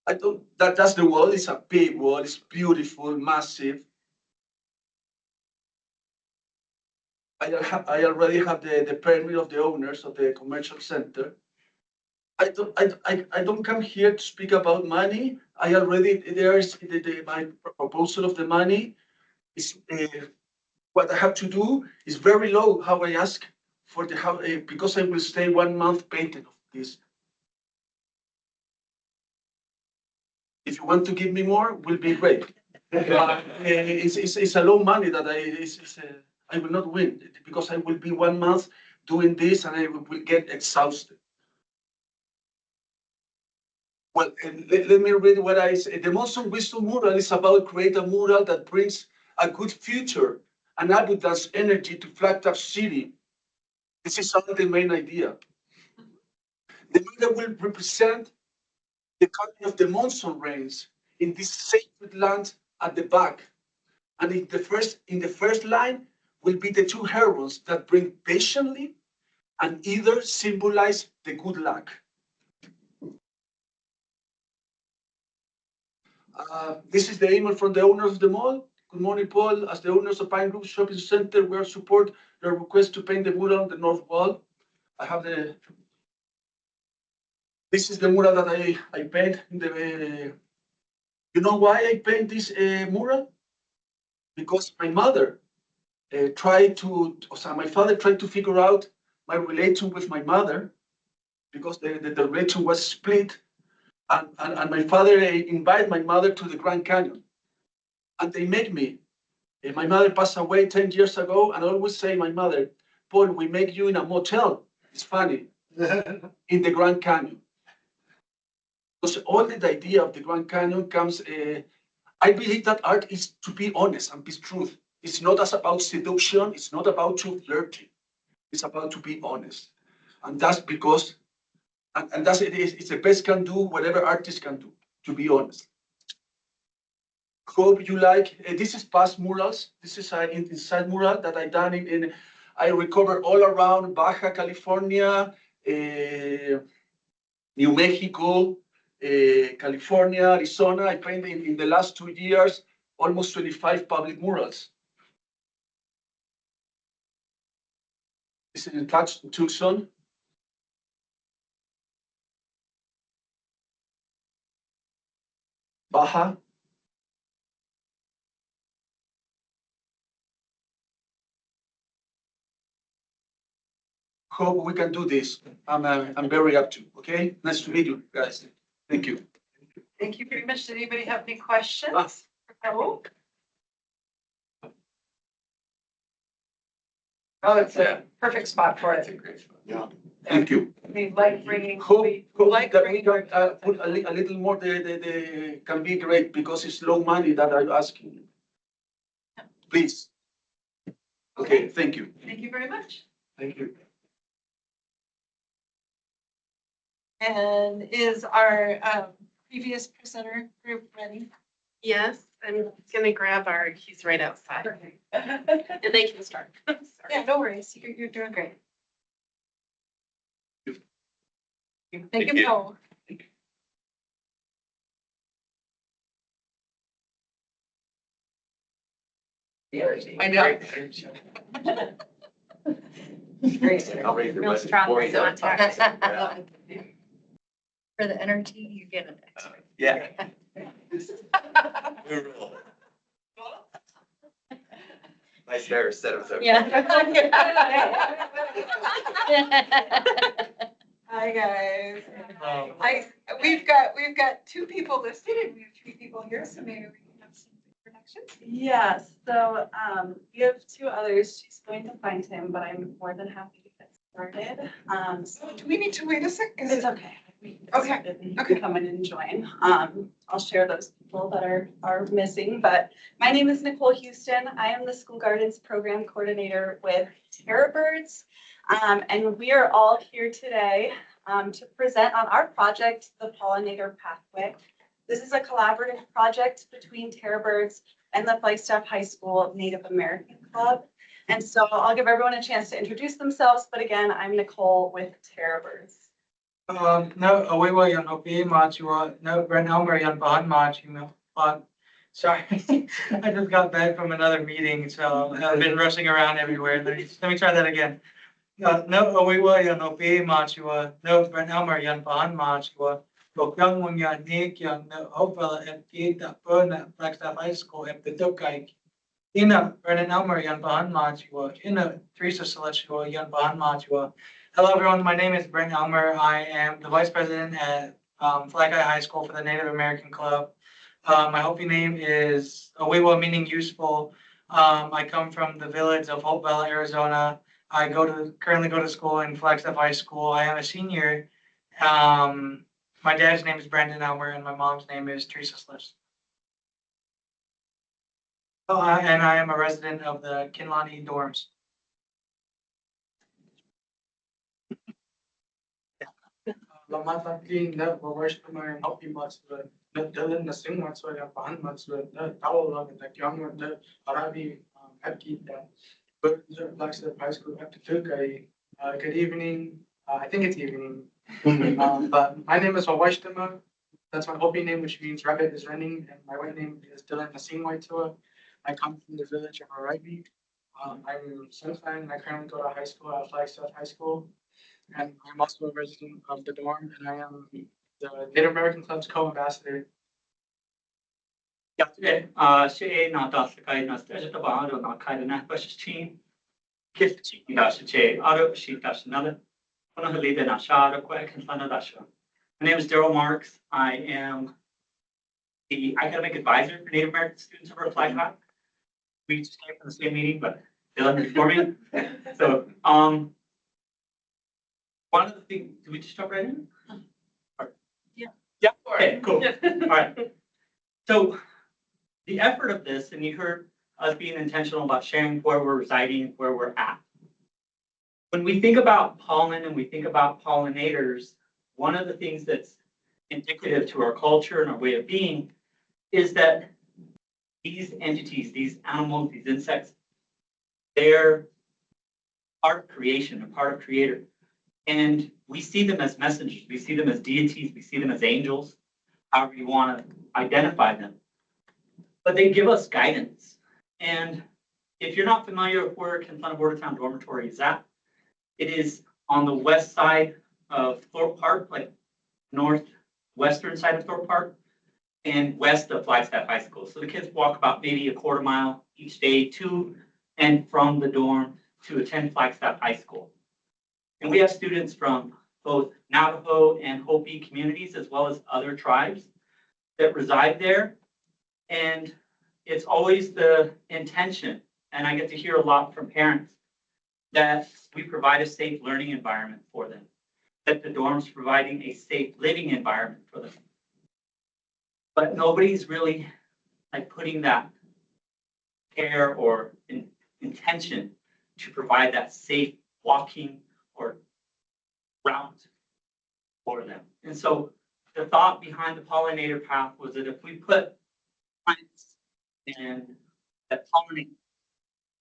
I don't. That's the wall. It's a big wall. It's beautiful, massive. I already have the permit of the owners of the commercial center. I don't come here to speak about money. I already there is my proposal of the money is what I have to do is very low. How I ask for the how because I will stay 1 month painting of this. If you want to give me more, will be great. It's a low money that I will not win because I will be 1 month doing this and I will get exhausted. Well, let me read what I say. The Monsoon Wisdom mural is about create a mural that brings a good future and abundance energy to Flagstaff City. This is not the main idea. The mural will represent the coming of the monsoon rains in this sacred land at the back. And in the first line will be the two herons that bring patiently and either symbolize the good luck. This is the email from the owners of the mall. Good morning, Paul. As the owners of Pine Grove Shopping Center, we are support your request to paint the mural on the north wall. I have the. This is the mural that I paint. You know why I paint this mural? Because my mother my father tried to figure out my relation with my mother because the relation was split. And my father invited my mother to the Grand Canyon. And they make me. My mother passed away 10 years ago, and I always say, my mother, Paul, we make you in a motel. It's funny. In the Grand Canyon. Because all the idea of the Grand Canyon comes, I believe that art is to be honest and be truth. It's not as about seduction. It's not about too flirty. It's about to be honest. And that's because, and that's it is, it's the best can do, whatever artist can do, to be honest. Hope you like, this is past murals. This is an inside mural that I done I recovered all around Baja California, New Mexico, California, Arizona. I painted in the last 2 years, almost 25 public murals. This is in Tucson. Baja. Hope we can do this. I'm very up to. Okay, nice to meet you guys. Thank you. Thank you very much. Did anybody have any questions? Oh, it's a perfect spot for it. Great spot. Yeah. Thank you. We like bringing. Hope like that we bringing. can put a little more. The can be great because it's low money that I'm asking. Please. Okay. Thank you. Thank you very much. Thank you. And is our previous presenter group ready? Yes, I'm gonna grab our keys right outside and they can start. Sorry. Yeah, no worries. You're doing great. Thank you, Paul. I know. Great. I'll raise your Real budget strong for right you. on top. For the energy, you get an extra. Yeah. We roll. Nice hair set of so. Yeah. Hi, guys. We've got two people listed and we have three people here, so maybe we can have some introductions. Yes, so we have two others. She's going to find him, but I'm more than happy to get started. So do we need to wait a second? It's okay. Okay. Come in and join. I'll share those people that are missing, but my name is Nicole Houston. I am the School Gardens Program Coordinator with Terra Birds. And we are all here today to present on our project, the Pollinator Pathway. This is a collaborative project between Terra Birds and the Flagstaff High School Native American Club. And so I'll give everyone a chance to introduce themselves, but again, I'm Nicole with Terra Birds. No, we were young, okay, much, no, Brent Elmer, young, behind much, but sorry, I just got back from another meeting, so I've been rushing around everywhere. Let me try that again. No, we were young, okay, much, no, Brent Elmer, young, behind much, Đột dân một nhà nick young, no, hopefully, at the that burn at Flagstaff High School at the Dukai. In a Brennan Elmer, young, behind much, in a Teresa Celestial, young, behind much, Hello, everyone. My name is Brent Elmer. I am the vice president at Flagstaff High School for the Native American Club. My Hopi name is Owewa, meaning useful. I come from the village of Hope Valley, Arizona. I currently go to school in Flagstaff High School. I am a senior. My dad's name is Brandon Elmer, and my mom's name is Teresa Sliss. And I am a resident of the Kinlani dorms. Lama tadi na bawas kemarin hobi mas na dalan na sing mas ya bahan mas na tahu lah na kyang na Arabi happy that but Flagstaff High School have to took a good evening. I think it's evening. But my name is Wawashtama. That's my Hopi name, which means rabbit is running, and my white name is Dylan Nasingwai Tua. I come from the village of Arabi. I'm Sunfang. I currently go to high school at Flagstaff High School. And I'm also a resident of the dorm, and I am the Native American Club's co-ambassador. Ja, she na das kai na stage to ba ro na kai na ba shi kif chi da she aro shi da another ona hali na sha ro kwa kan sana da sha. My name is Daryl Marks. I am the academic advisor for Native American students over at Flag High. We just came from the same meeting, but Dylan before me. So one of the things, do we just jump right in? Yeah. Yeah. Okay, cool. All right. So the effort of this, and you heard us being intentional about sharing where we're residing, where we're at. When we think about pollen and we think about pollinators, one of the things that's indicative to our culture and our way of being is that these entities, these animals, these insects, they're part of creation, a part of creator. And we see them as messengers, we see them as deities, we see them as angels, however you want to identify them. But they give us guidance. And if you're not familiar with where Kinlani Bordertown Dormitory is at, it is on the west side of Thorpe Park, like northwestern side of Thorpe Park, and west of Flagstaff High School. So the kids walk about maybe a quarter mile each day to and from the dorm to attend Flagstaff High School. And we have students from both Navajo and Hopi communities, as well as other tribes that reside there. And it's always the intention, and I get to hear a lot from parents, that we provide a safe learning environment for them, that the dorm's providing a safe living environment for them. But nobody's really like putting that care or intention to provide that safe walking or route for them. And so the thought behind the pollinator path was that if we put plants and that pollinate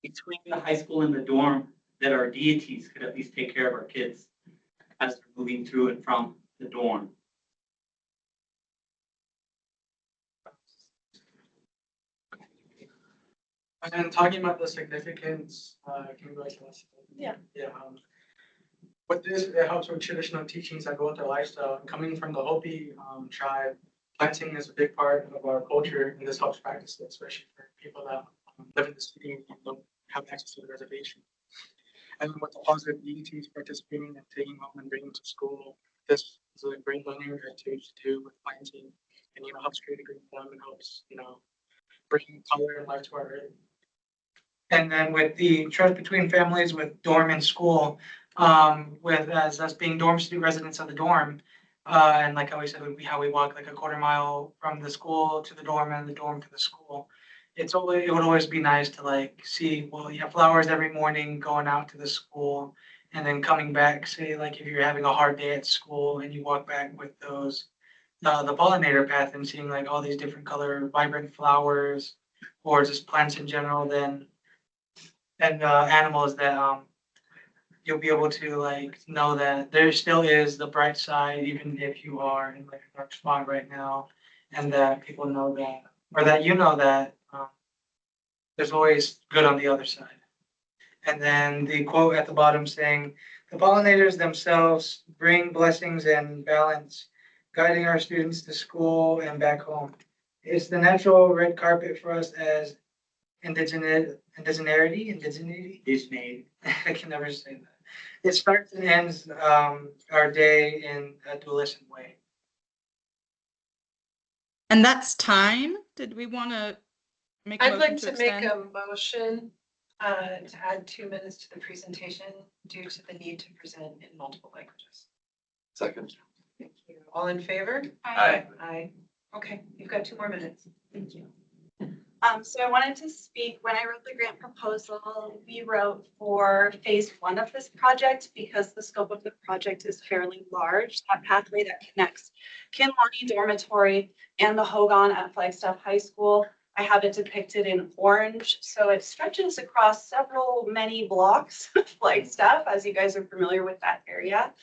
between the high school and the dorm, that our deities could at least take care of our kids as they're moving through and from the dorm. And talking about the significance, can you go to last? Yeah. Yeah. With this, it helps with traditional teachings that go with their lifestyle. Coming from the Hopi tribe, planting is a big part of our culture, and this helps practice it, especially for people that live in the city and don't have access to the reservation. And with the positive deities participating and taking home and bringing to school, this it's like brain learning activities to do with planting, and helps create a green thumb and helps bring color and life to our earth. And then with the trust between families with dorm and school, with as us being dorm student residents of the dorm, and like how we said, how we walk like a quarter mile from the school to the dorm and the dorm to the school. It would always be nice to like see, well, you have flowers every morning going out to the school and then coming back, say like if you're having a hard day at school and you walk back with those, the pollinator path and seeing like all these different color, vibrant flowers or just plants in general, then and animals that you'll be able to like know that there still is the bright side, even if you are in like a dark spot right now, and that people know that, or that that there's always good on the other side. And then the quote at the bottom saying, "The pollinators themselves bring blessings and balance, guiding our students to school and back home. It's the natural red carpet for us as indigeneity. I can never say that. It starts and ends our day in a dualistic way." And that's time. Did we want to make a I'd motion like to make extend? a motion to add 2 minutes to the presentation due to the need to present in multiple languages. Second. Thank you. All in favor? Aye. Aye. Okay, you've got 2 more minutes. Thank you. So I wanted to speak, when I wrote the grant proposal, we wrote for phase 1 of this project because the scope of the project is fairly large. That pathway that connects Kinlawny Dormitory and the Hogan at Flagstaff High School. I have it depicted in orange. So it stretches across many blocks of Flagstaff, as you guys are familiar with that area.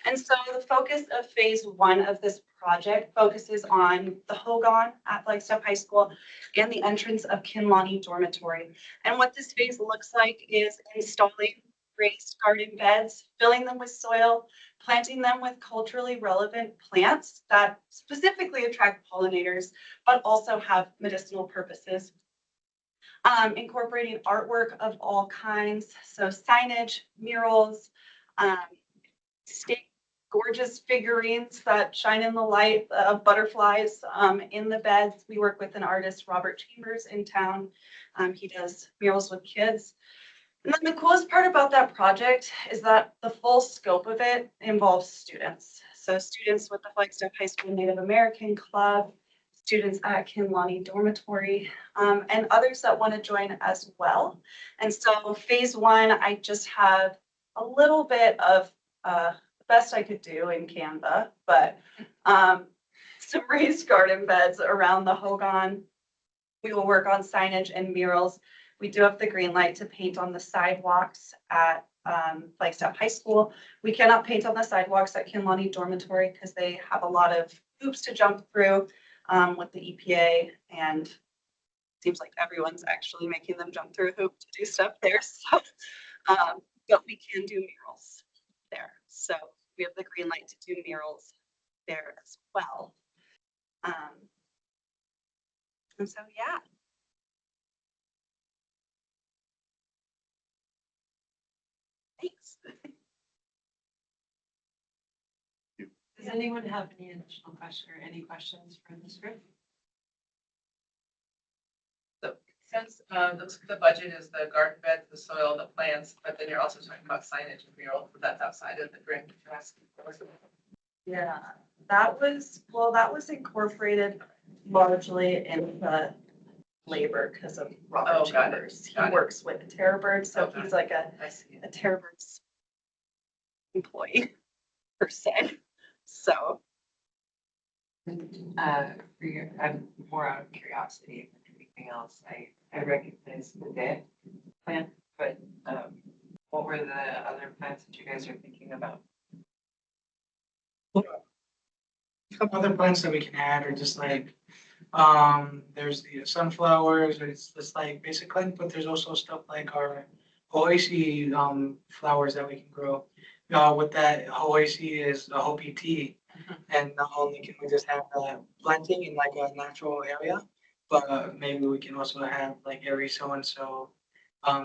And so the focus of phase 1 of this project focuses on the Hogan at Flagstaff High School and the entrance of Kinlawny Dormitory. And what this phase looks like is installing raised garden beds, filling them with soil, planting them with culturally relevant plants that specifically attract pollinators, but also have medicinal purposes. Incorporating artwork of all kinds, so signage, murals, gorgeous figurines that shine in the light of butterflies in the beds. We work with an artist, Robert Chambers, in town. He does murals with kids. And then the coolest part about that project is that the full scope of it involves students. So students with the Flagstaff High School Native American Club, students at Kinlawny Dormitory, and others that want to join as well. And so phase 1, I just have a little bit of best I could do in Canva, but some raised garden beds around the Hogan. We will work on signage and murals. We do have the green light to paint on the sidewalks at Flagstaff High School. We cannot paint on the sidewalks at Kinlawny Dormitory because they have a lot of hoops to jump through with the EPA, and it seems like everyone's actually making them jump through a hoop to do stuff there. So, but we can do murals there. So we have the green light to do murals there as well. And so, yeah. Thanks. Does anyone have any additional question or any questions for this group? Since the budget is the garden beds, the soil, the plants, but then you're also talking about signage and mural, that's outside of the grant. Yeah, that was incorporated largely in the labor because of Robert Chambers. He works with the Terror Birds, so he's like a Terror Birds employee per se. So. I'm more out of curiosity than anything else. I recognize the dead plant, but what were the other plants that you guys are thinking about? A couple other plants that we can add are just like there's the sunflowers, it's just like basic plant, but there's also stuff like our Oasis flowers that we can grow. With that Oasis is a Hopi tea. And not only can we just have planting in like a natural area, but maybe we can also have like every so-and-so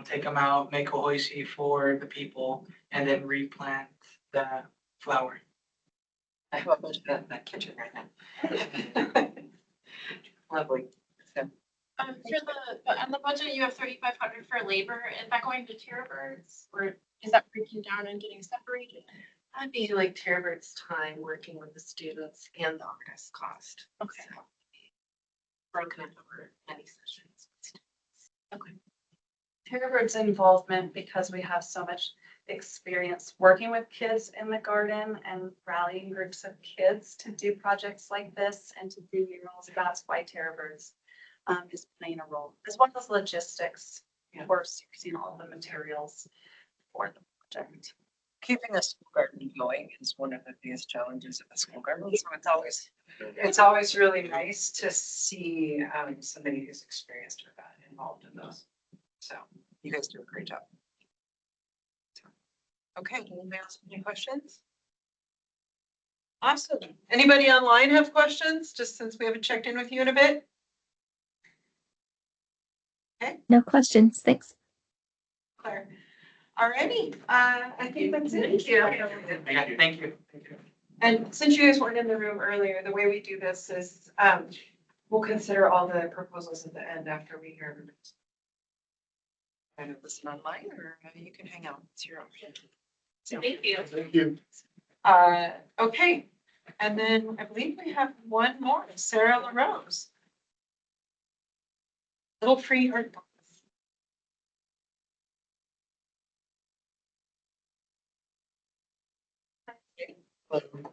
take them out, make a hoisi for the people, and then replant the flower. I have a bunch of that in that kitchen right now. Lovely. So, On the budget, you have 3,500 for labor. Is that going to Terra Birds or is that breaking down and getting separated? I'd be like Tara Bird's time working with the students and the artist cost. Okay. So, broken up over many sessions. Okay. Terra Bird's involvement, because we have so much experience working with kids in the garden and rallying groups of kids to do projects like this and to do murals. That's why Terra Birds is playing a role, as well as logistics for sourcing all the materials for the project. Keeping a school garden going is one of the biggest challenges of a school garden, so it's always really nice to see somebody who's experienced with that involved in those. So you guys do a great job. So, okay, anybody else have any questions? Awesome. Anybody online have questions, just since we haven't checked in with you in a bit? No questions. Thanks. Claire. Alrighty, I think that's it. Thank you. Thank you. And since you guys weren't in the room earlier, the way we do this is, we'll consider all the proposals at the end after we hear them. Kind of listen online, or you can hang out. It's your option. Thank you. Thank you. Okay, and then I believe we have one more, Sarah LaRose. Little free art box.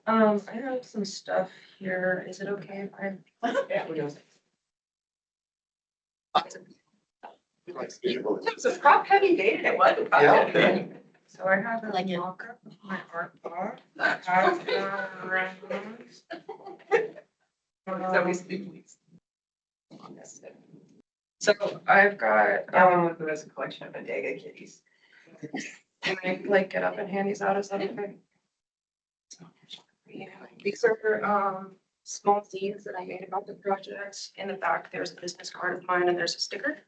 I have some stuff here. Is it okay if I? It's a prop heavy day today. What? Yeah. So I have a mock-up of my art box. that has the rounds. So I've got, There's a collection of bodega kitties. can I like get up and hand these out? Is that okay? Yeah, these are small zines that I made about the project. In the back, there's a business card of mine and there's a sticker.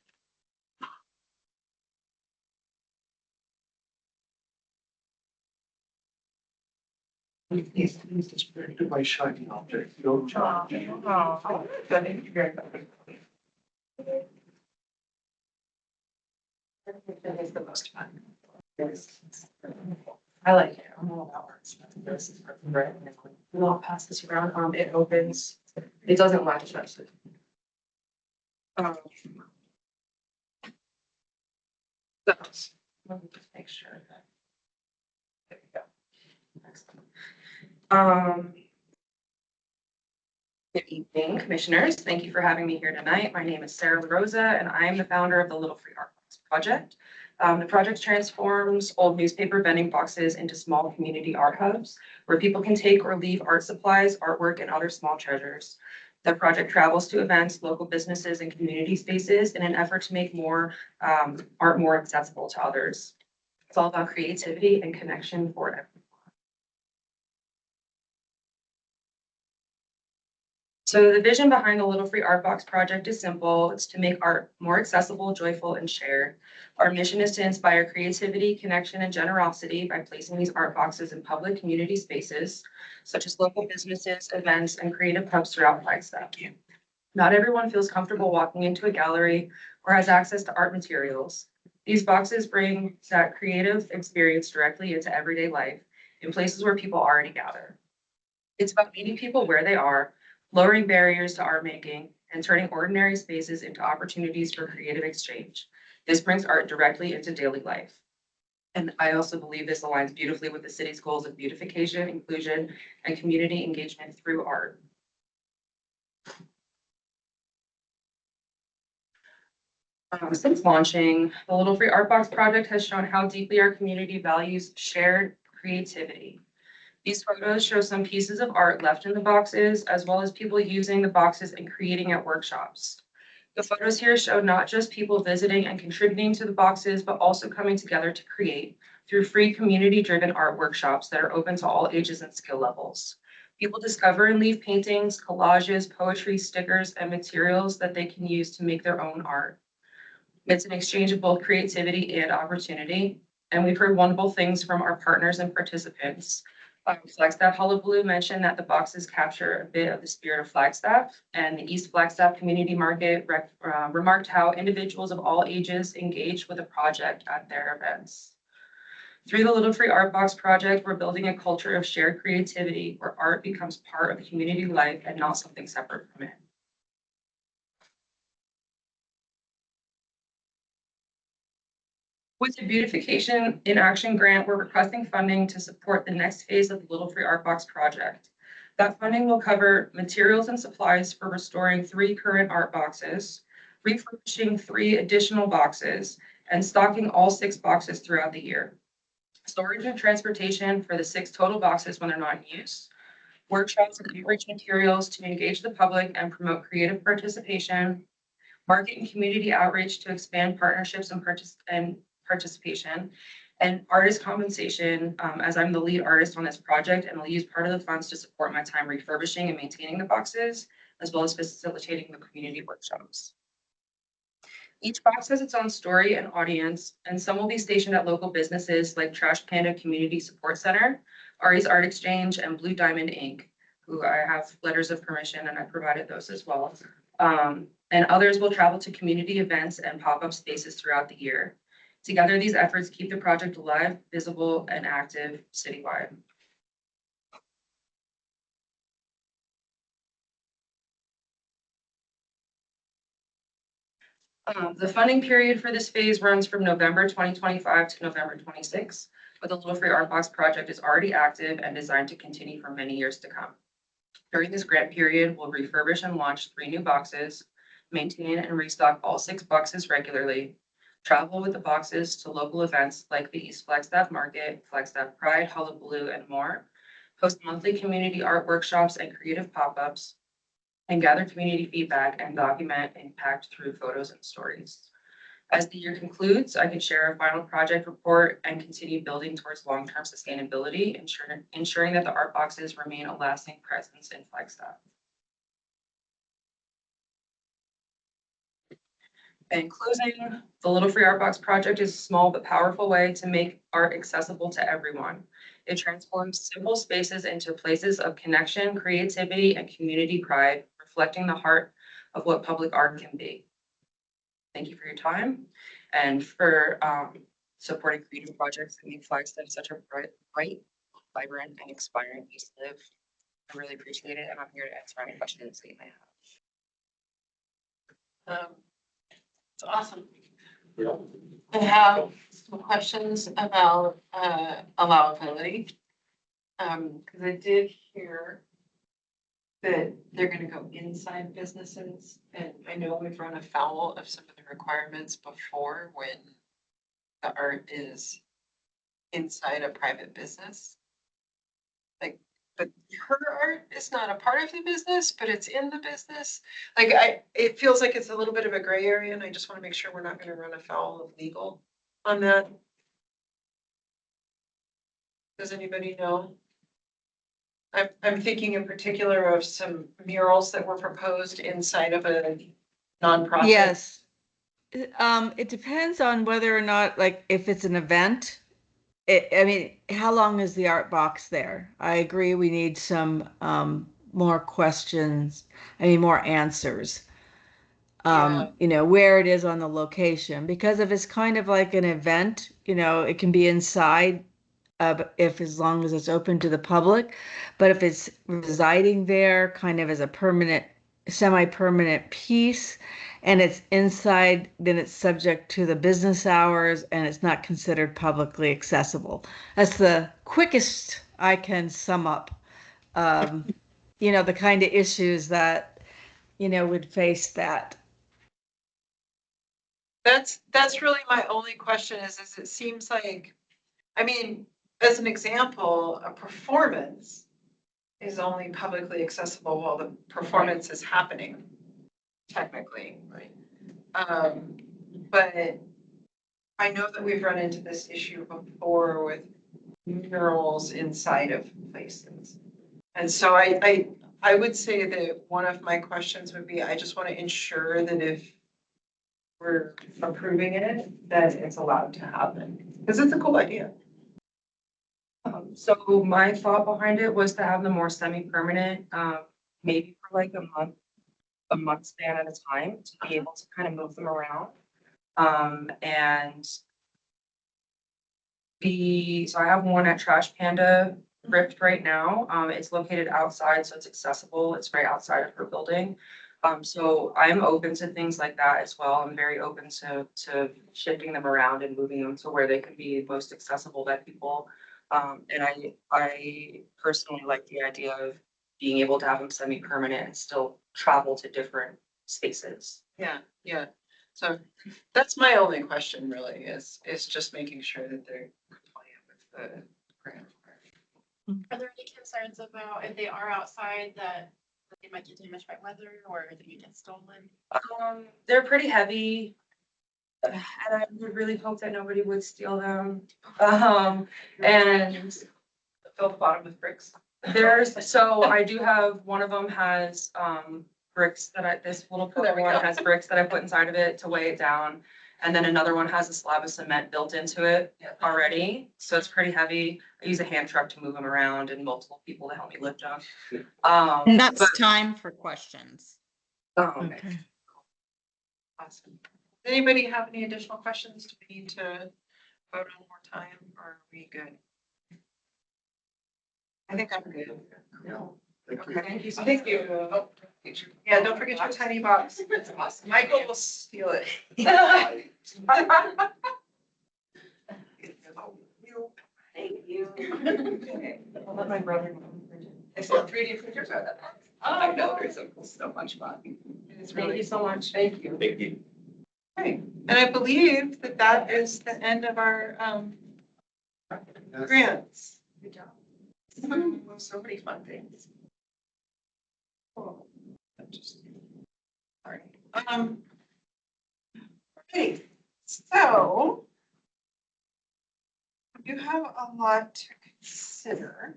This is very good by shining object. Don't charge. That is the most fun. I like it. I'm all about words. This is right. And I'll pass this around. It opens. It doesn't latch up. So, let me just make sure that. There we go. Excellent. Good evening, commissioners. Thank you for having me here tonight. My name is Sarah LaRosa, and I am the founder of the Little Free Art Box Project. The project transforms old newspaper vending boxes into small community art hubs where people can take or leave art supplies, artwork, and other small treasures. The project travels to events, local businesses, and community spaces in an effort to make art more accessible to others. It's all about creativity and connection for everyone. So the vision behind the Little Free Art Box project is simple. It's to make art more accessible, joyful, and shared. Our mission is to inspire creativity, connection, and generosity by placing these art boxes in public community spaces, such as local businesses, events, and creative hubs throughout Flagstaff. Not everyone feels comfortable walking into a gallery or has access to art materials. These boxes bring that creative experience directly into everyday life in places where people already gather. It's about meeting people where they are, lowering barriers to art making, and turning ordinary spaces into opportunities for creative exchange. This brings art directly into daily life. And I also believe this aligns beautifully with the city's goals of beautification, inclusion, and community engagement through art. Since launching, the Little Free Art Box project has shown how deeply our community values shared creativity. These photos show some pieces of art left in the boxes, as well as people using the boxes and creating at workshops. The photos here show not just people visiting and contributing to the boxes, but also coming together to create through free community-driven art workshops that are open to all ages and skill levels. People discover and leave paintings, collages, poetry, stickers, and materials that they can use to make their own art. It's an exchange of both creativity and opportunity, and we've heard wonderful things from our partners and participants. Flagstaff Hullabaloo mentioned that the boxes capture a bit of the spirit of Flagstaff, and the East Flagstaff Community Market remarked how individuals of all ages engaged with the project at their events. Through the Little Free Art Box project, we're building a culture of shared creativity where art becomes part of community life and not something separate from it. With the Beautification in Action grant, we're requesting funding to support the next phase of the Little Free Art Box project. That funding will cover materials and supplies for restoring 3 current art boxes, refurbishing 3 additional boxes, and stocking all 6 boxes throughout the year. Storage and transportation for the 6 total boxes when they're not in use. Workshops and outreach materials to engage the public and promote creative participation. Market and community outreach to expand partnerships and participation, and artist compensation, as I'm the lead artist on this project, and I'll use part of the funds to support my time refurbishing and maintaining the boxes, as well as facilitating the community workshops. Each box has its own story and audience, and some will be stationed at local businesses like Trash Panda Community Support Center, Ari's Art Exchange, and Blue Diamond Inc., who I have letters of permission, and I provided those as well. And others will travel to community events and pop-up spaces throughout the year. Together, these efforts keep the project alive, visible, and active citywide. The funding period for this phase runs from November 2025 to November 26, but the Little Free Art Box project is already active and designed to continue for many years to come. During this grant period, we'll refurbish and launch 3 new boxes, maintain and restock all 6 boxes regularly, travel with the boxes to local events like the East Flagstaff Market, Flagstaff Pride, Hullabaloo, and more, host monthly community art workshops and creative pop-ups, and gather community feedback and document impact through photos and stories. As the year concludes, I can share a final project report and continue building towards long-term sustainability, ensuring that the art boxes remain a lasting presence in Flagstaff. In closing, the Little Free Art Box project is a small but powerful way to make art accessible to everyone. It transforms simple spaces into places of connection, creativity, and community pride, reflecting the heart of what public art can be. Thank you for your time and for supporting creative projects that make Flagstaff such a bright, vibrant, and inspiring place to live. I really appreciate it, and I'm here to answer any questions that you may have. It's awesome. I have some questions about allowability. Because I did hear that they're gonna go inside businesses, and I know we've run afoul of some of the requirements before when the art is inside a private business. Like, but her art is not a part of the business, but it's in the business. Like it feels like it's a little bit of a gray area, and I just want to make sure we're not going to run afoul of legal on that. Does anybody know? I'm thinking in particular of some murals that were proposed inside of a nonprofit. Yes. It depends on whether or not, like, if it's an event. I mean, how long is the art box there? I agree we need some more questions, more answers. You know, where it is on the location, because if it's kind of like an event, you know, it can be inside, if as long as it's open to the public. But if it's residing there kind of as a permanent, semi-permanent piece, and it's inside, then it's subject to the business hours and it's not considered publicly accessible. That's the quickest I can sum up, you know, the kind of issues that, you know, would face that. That's really my only question is it seems like, I mean, as an example, a performance is only publicly accessible while the performance is happening, technically. Right. But I know that we've run into this issue before with murals inside of places. And so I would say that one of my questions would be, I just want to ensure that if we're approving it, that it's allowed to happen, because it's a cool idea. So my thought behind it was to have them more semi-permanent, maybe for like a month span at a time to be able to kind of move them around. And so I have one at Trash Panda ripped right now. It's located outside, so it's accessible. It's right outside of her building. So I'm open to things like that as well. I'm very open to shifting them around and moving them to where they can be most accessible by people. And I personally like the idea of being able to have them semi-permanent and still travel to different spaces. Yeah, yeah. So that's my only question really is just making sure that they're compliant with the grant. Are there any concerns about if they are outside that they might get damaged by weather or they may get stolen? They're pretty heavy. And I would really hope that nobody would steal them. And Fill the bottom with bricks. so I do have, one of them has, bricks this little There we one go. has bricks that I put inside of it to weigh it down. And then another one has a slab of cement built into it already, so it's pretty heavy. I use a hand truck to move them around and multiple people to help me lift them. And that's time for questions. Okay. Awesome. Does anybody have any additional questions? Do we need to vote on more time or are we good? I think I'm good. No. Okay, thank you. Thank you. Oh, yeah, don't forget your tiny box. It's awesome. Michael will steal it. Thank you. Okay, I'll let my brother know. It's a 3D printer. I know, there's so much fun. It's really. Thank you so much. Thank you. Thank you. Okay, and I believe that that is the end of our grants. Good job. So many fun things. Cool. Sorry. Okay, so you have a lot to consider.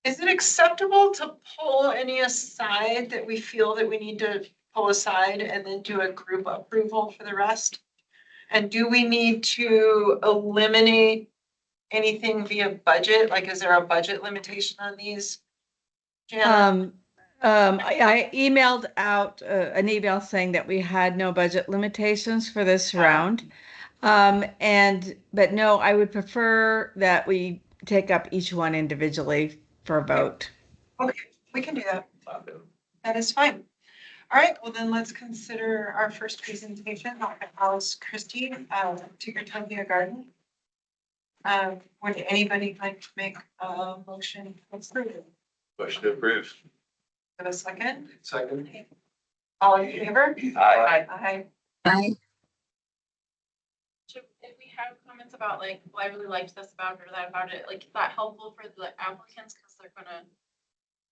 Is it acceptable to pull any aside that we feel that we need to pull aside and then do a group approval for the rest? And do we need to eliminate anything via budget? Like, is there a budget limitation on these? Jana? I emailed out an email saying that we had no budget limitations for this round. But no, I would prefer that we take up each one individually for a vote. Okay, we can do that. That is fine. All right, well then let's consider our first presentation, Dr. Alice Christie, Beautification Garden. Would anybody like to make a motion to approve? Motion to approve. Give a second. Second. All in favor? Aye. Aye. Aye. If we have comments about like, well, I really liked this about or that about it, like, is that helpful for the applicants? Cause they're gonna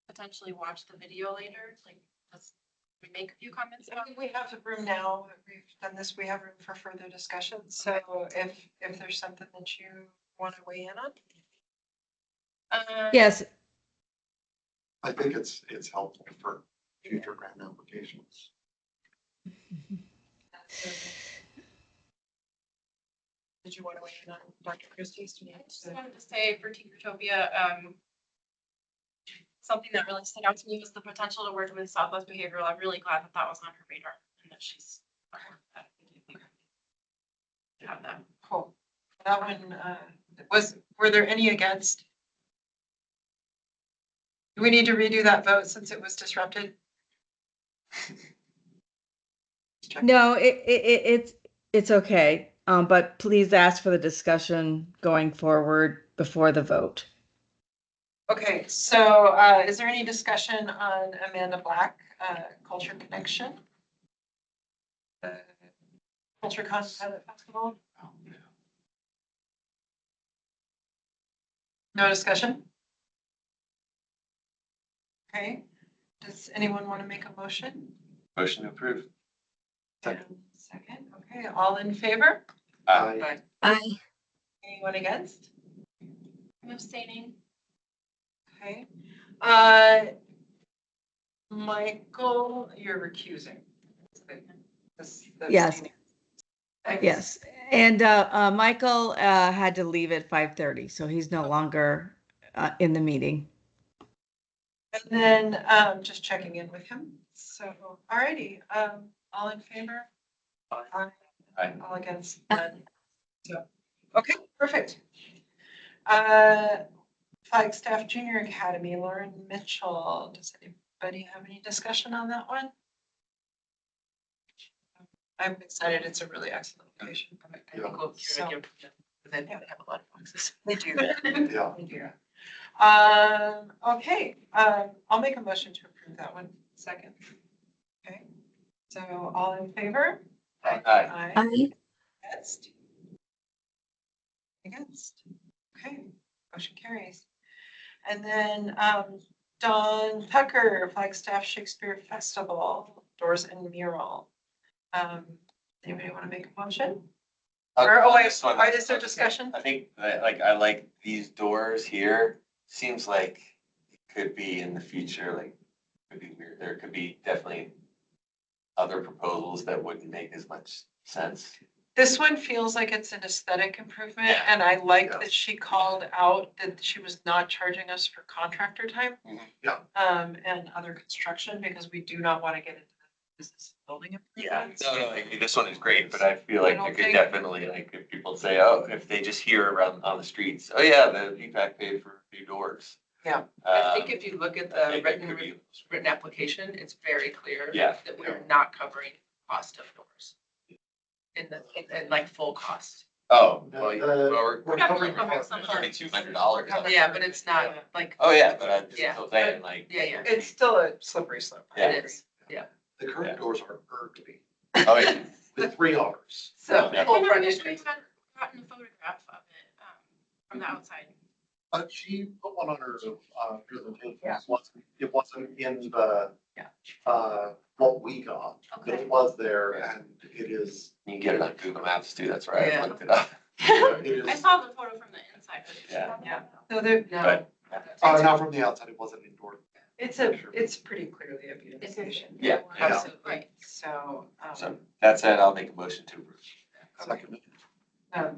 potentially watch the video later, like, we make a few comments about it? We have the room now, we've done this, we have room for further discussion, so if there's something that you want to weigh in on? Yes. I think it's helpful for future grant applications. Did you want to weigh in on Dr. Christie's? I just wanted to say for Tinkertopia, something that really stood out to me was the potential to work with Southwest Behavioral. I'm really glad that that was on her radar and that she's aware of that. To have that. Cool. That one, were there any against? Do we need to redo that vote since it was disrupted? No, it's okay. But please ask for the discussion going forward before the vote. Okay, so is there any discussion on Amanda Black, Culture Connection? Culture Pilot Festival? No discussion? Okay, does anyone want to make a motion? Motion to approve. Second, okay, all in favor? Aye. Aye. Anyone against? I'm abstaining. Okay. Michael, you're recusing. Yes. Yes. And Michael had to leave at 5:30, so he's no longer in the meeting. And then just checking in with him. So, alrighty, all in favor? Aye. All against? None. So, okay, perfect. Flagstaff Junior Academy, Lauren Mitchell. Does anybody have any discussion on that one? I'm excited. It's a really excellent location. I think we'll So- give them, they have a lot of boxes. They do. Yeah. They do. Okay, I'll make a motion to approve that one. Second. Okay, so all in favor? Aye. Aye. Against? Against. Okay, motion carries. And then, Dawn Tucker, Flagstaff Shakespeare Festival, Doors and Mural. Anybody want to make a motion? Or, oh, wait, This one, is there discussion? I think that, like, I like these doors here. Seems like it could be in the future, like, could be weird. There could be definitely other proposals that wouldn't make as much sense. This one feels like it's an aesthetic improvement, Yeah. and I like that she called out that she was not charging us for contractor time. Yeah. And other construction, because we do not want to get into the business of building improvements. No, like, this one is great, but I feel like I there don't could think- definitely, like, if people say, oh, if they just hear around on the streets, oh yeah, the VPAC paid for new doors. Yeah. I think if you look at I the think it could be- written application, it's very clear Yeah. that we're not covering cost of doors. In like full cost. Oh, well, We're covering $3,200. Yeah, but it's not like. Oh, yeah, but I'm Yeah. still saying, like. Yeah. It's still a slippery slope. I Yeah. It agree. is, yeah. The current doors are ugly. Oh, yeah. The 3 Rs. So. Yeah. full I front wish we entrance. had gotten a photograph of it, from the outside. She put one on her presentation. Yeah. It wasn't in the, Yeah. what we got, but Okay. it was there and it is, You can get it on Google Maps too, that's right, I Yeah. looked it up. it I is, saw the photo from the inside. But Yeah. Yeah. So there, No. not from the outside, it wasn't indoor. it's pretty clearly a beautification. Yeah. Absolutely. Right, so, So that said, I'll make a motion to approve. Second.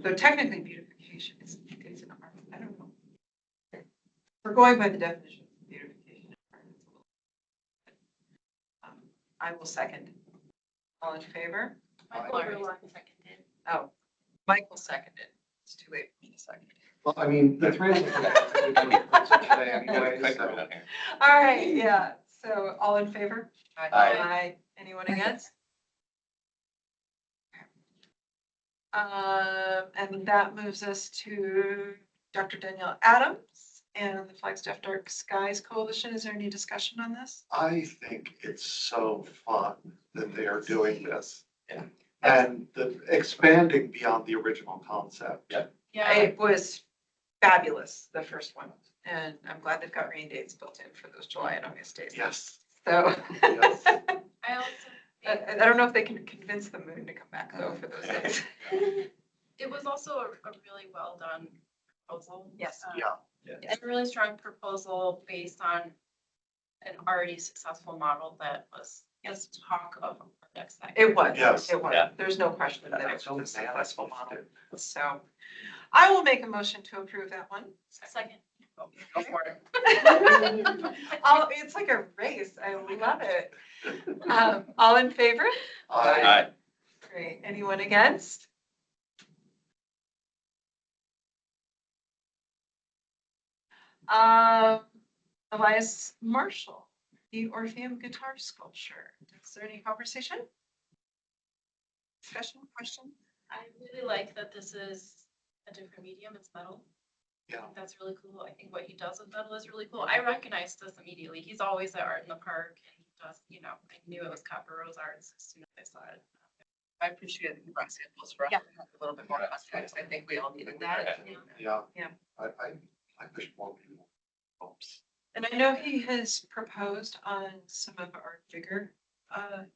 though technically beautification is an art, I don't know. We're going by the definition of beautification. I will second. All in favor? Michael Overlock seconded. Oh, Michael seconded. It's too late for me to second. Well, I mean, the 3 of us are today anyway, so. All right, yeah, so all in favor? Aye. Anyone against? And that moves us to Dr. Danielle Adams and the Flagstaff Dark Skies Coalition. Is there any discussion on this? I think it's so fun that they are doing this. Yeah. And the expanding beyond the original concept. Yeah. Yeah, It was fabulous, the first one, and I'm glad they've got rain dates built in for those July and August days. Yes. So. Yes. I also I don't know if they can convince the moon to come back though for those days. it was also a really well done proposal. Yes. Yeah. It's a really strong proposal based on an already successful model that was just talk of projects that. It was, Yes. it was. Yeah. There's no question that it That's was a so successful bad. model. So I will make a motion to approve that one. Second. Go for it. Oh, it's like a race. I love it. All in favor? Aye. Great. Anyone against? Elias Marshall, the Orpheum guitar sculpture. Is there any conversation? Discussion, question? I really like that this is a different medium, it's metal. Yeah. That's really cool. I think what he does with metal is really cool. I recognized this immediately. He's always at Art in the Park and he does, I knew it was Copper Rose Arts as soon as I saw it. I appreciate the brass samples for us Yeah. to have a little bit more context. I think we all needed that. Yeah. Yeah. I wish more people. Oops. And I know he has proposed on some of our bigger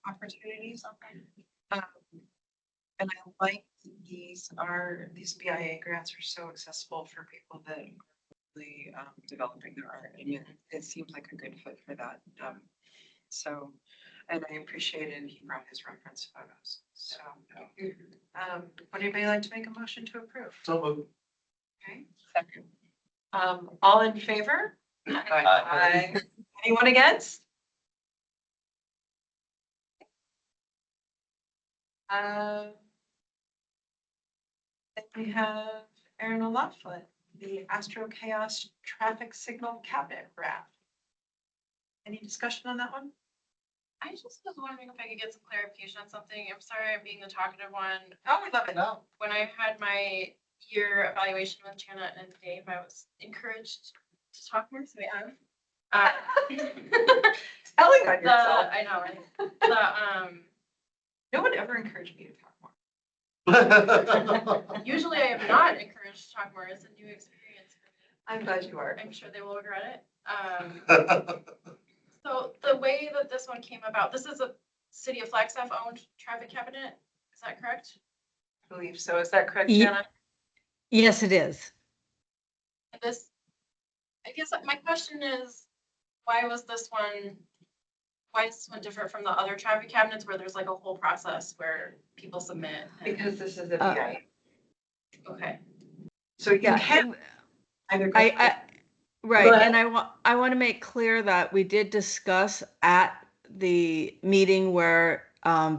opportunities. And I like these BIA grants are so accessible for people that are really developing their art, and it seems like a good fit for that. So And I appreciated he brought his reference photos. So, would anybody like to make a motion to approve? So moved. Okay, second. All in favor? Aye. Anyone against? Then we have Aaron O'Loughlin, the Astro Chaos Traffic Signal Cabinet Graph. Any discussion on that one? I just was wondering if I could get some clarification on something. I'm sorry I'm being the talkative one. Oh, we love it. When I had my year evaluation with Janet and Dave, I was encouraged to talk more, so I am. Telling on yourself. I know, right? No one ever encouraged me to talk more. Usually I am not encouraged to talk more. It's a new experience for me. I'm glad you are. I'm sure they will regret it. So the way that this one came about, this is a City of Flagstaff owned traffic cabinet. Is that correct? I believe so. Is that correct, Ye- Jana? Yes, it is. And this, I guess my question is, why is this one different from the other traffic cabinets where there's like a whole process where people submit? Because this is a BIA. Okay. So you Yeah, can either. Go Right, ahead. and I want to make clear that we did discuss at the meeting where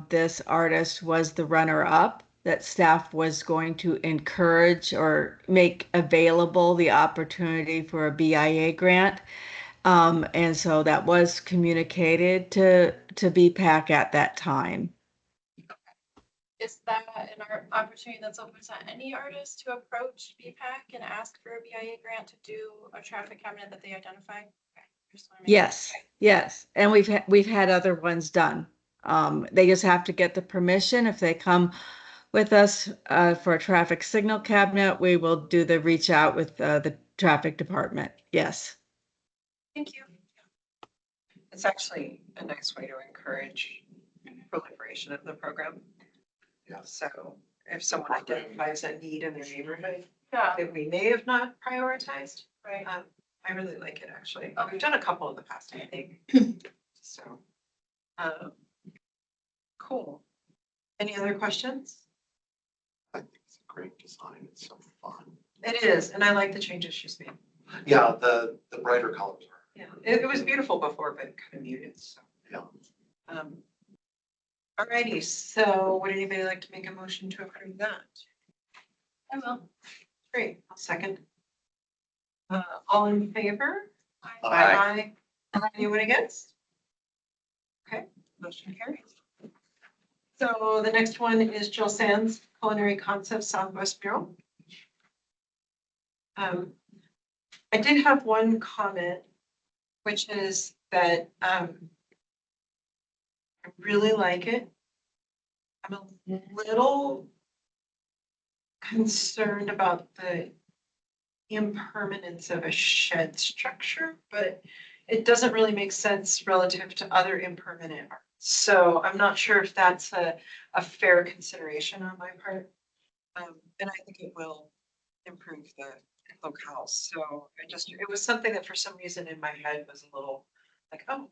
this artist was the runner-up, that staff was going to encourage or make available the opportunity for a BIA grant. And so that was communicated to BPAC at that time. Is that an opportunity that's open to any artist to approach BPAC and ask for a BIA grant to do a traffic cabinet that they identify? Okay, just wanna make Yes, yes, and we've had other ones done. They just have to get the permission. If they come with us for a traffic signal cabinet, we will do the reach out with the traffic department. Yes. Thank you. It's actually a nice way to encourage proliferation of the program. Yeah. So if someone identifies a need in their neighborhood Yeah. that we may have not prioritized, Right. I really like it actually. We've done a couple in the past, I think. So, cool. Any other questions? I think it's a great design. It's so fun. It is, and I like the changes she's made. Yeah, the brighter colors are. Yeah, it was beautiful before, but kind of muted, so. Yeah. Alrighty, so would anybody like to make a motion to approve that? I will. Great, I'll second. All in favor? Aye. Anyone against? Okay, motion carries. So the next one is Jill Sands Culinary Concepts Southwest Mural. I did have one comment, which is that I really like it. I'm a little concerned about the impermanence of a shed structure, but it doesn't really make sense relative to other impermanent art. So I'm not sure if that's a fair consideration on my part. And I think it will improve the locale. So it was something that for some reason in my head was a little like, oh,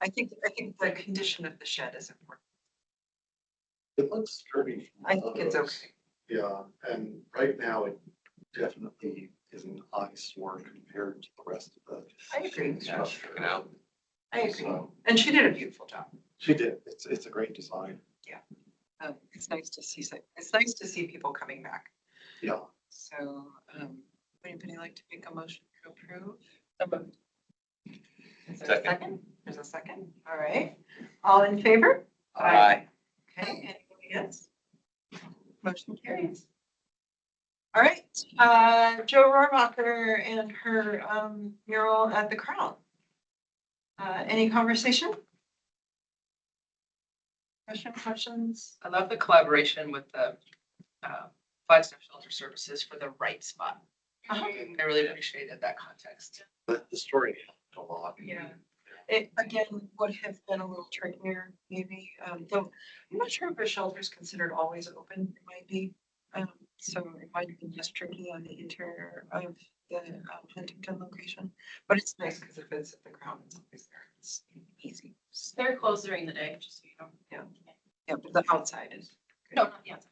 I think the condition of the shed is important. It looks sturdy. I think it's okay. Yeah, and right now it definitely is an eyesore compared to the rest of the. I agree. Checking out. I agree. So, And she did a beautiful job. she did. It's a great design. It's nice to see, it's nice to see people coming back. Yeah. So, would anybody like to make a motion to approve? Is there a second? There's a second. All right. All in favor? Aye. Okay, anybody else? Motion carries. All right, Joe Rohrbacher and her mural at the Crown. Any conversation? Questions? I love the collaboration with the Flagstaff Shelter Services for the right spot. I really appreciated that context. But the story helped a lot. Yeah. It again would have been a little trickier, maybe. Though I'm not sure if a shelter is considered always open. It might be. So it might have been just tricky on the interior of the Huntington location. But it's nice because if it's at the ground, it's always there. It's easy. They're closed during the day, just so you know. Yeah, but the outside is. No, not the outside.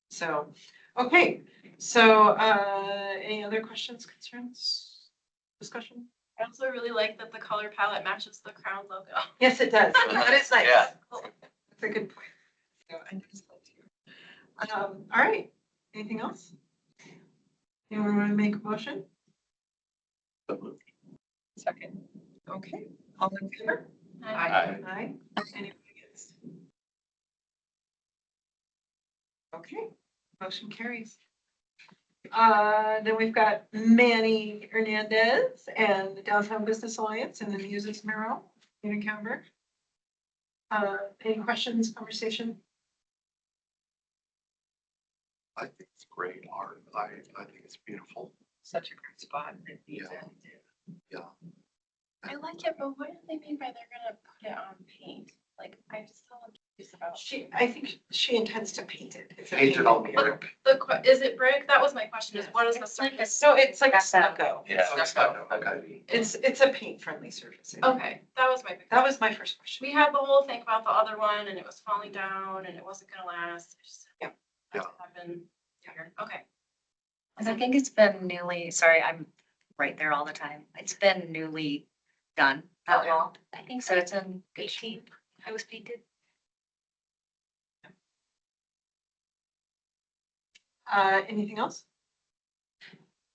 So, okay, so, any other questions, concerns, discussion? I also really like that the color palette matches the Crown logo. Yes, it does. That is nice. Yeah. That's a good point. So I noticed that too. All right, anything else? Anyone want to make a motion? Second. Okay, all in favor? Aye. Aye. Anyone against? Okay, motion carries. Then we've got Manny Hernandez and the Downtown Business Alliance and the Muses Mural in Camber. Any questions, conversation? I think it's great art. I think it's beautiful. Such a great spot. It needs Yeah. it. Yeah. I like it, but what do they mean by they're gonna put it on paint? Like, I just don't confused about. I think she intends to paint it. It's a Painted on painted brick. Is it brick? That was my question, is what is the surface? So it's like a stucco. Yeah. Okay. It's a paint friendly surface. Okay, that was my big. That was my first question. We had the whole thing about the other one and it was falling down and it wasn't gonna last. Yeah. That's what I've been hearing. Okay. Cause I think it's been newly, sorry, I'm right there all the time. It's been newly done, that wall. I think so. It's in good shape. It was painted. Anything else?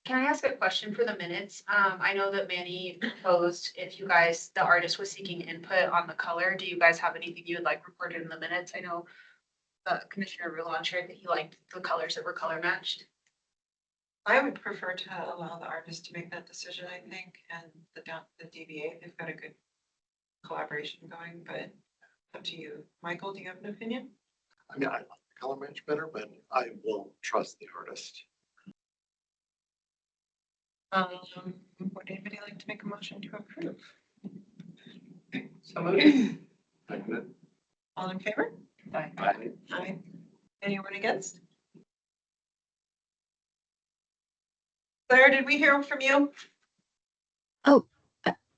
Can I ask a question for the minutes? I know that Manny proposed if you guys, the artist was seeking input on the color. Do you guys have anything you would like reported in the minutes? I know Commissioner Rulon shared that he liked the colors that were color matched. I would prefer to allow the artist to make that decision, I think, and the DBA, they've got a good collaboration going, but up to you. Michael, do you have an opinion? I mean, I like the color match better, but I will trust the artist. Would anybody like to make a motion to approve? So moved. All in favor? Aye. Aye. Anyone against? Claire, did we hear from you? Oh,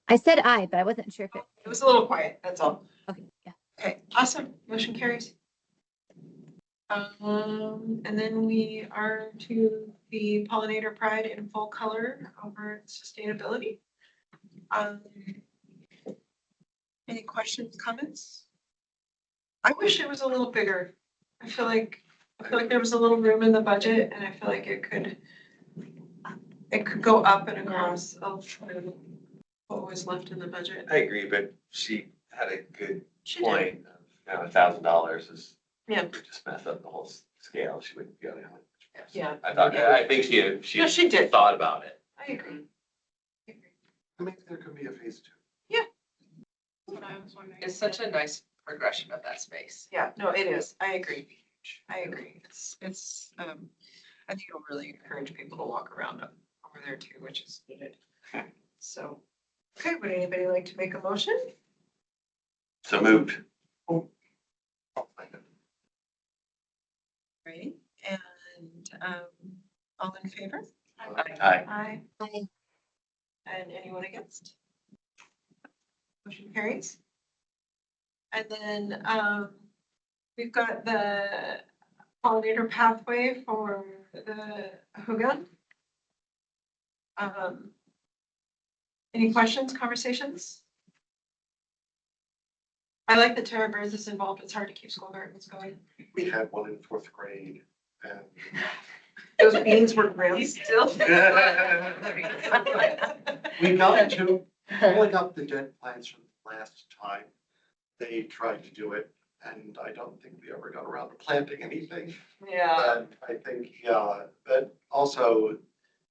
I said aye, but I wasn't sure if it. It was a little quiet, that's all. Okay, yeah. Okay, awesome. Motion carries. And then we are to the Pollinator Pride in full color over sustainability. Any questions, comments? I wish it was a little bigger. I feel like there was a little room in the budget and I feel like it could go up and across of what was left in the budget. I agree, but she had a good She did. point. $1,000 is, Yeah. would just mess up the whole scale. She wouldn't be able to. Yeah. I think No, she did. thought about it. I agree. I mean, there could be a phase 2. That's what I was wondering. It's such a nice progression of that space. Yeah, no, it is. I agree. I agree. I think it'll really encourage people to walk around over there too, which is needed. So, okay, would anybody like to make a motion? So moved. Right, and, all in favor? Aye. Aye. Aye. And anyone against? Motion carries. And then, we've got the pollinator pathway for the Hugon. Any questions, conversations? I like that Tara Burns is involved. It's hard to keep school gardens going. We had one in 4th grade and Those beans were grim still. we got to pulling up the dead plants from the last time they tried to do it. And I don't think we ever got around to planting anything. Yeah. But I think, yeah, but also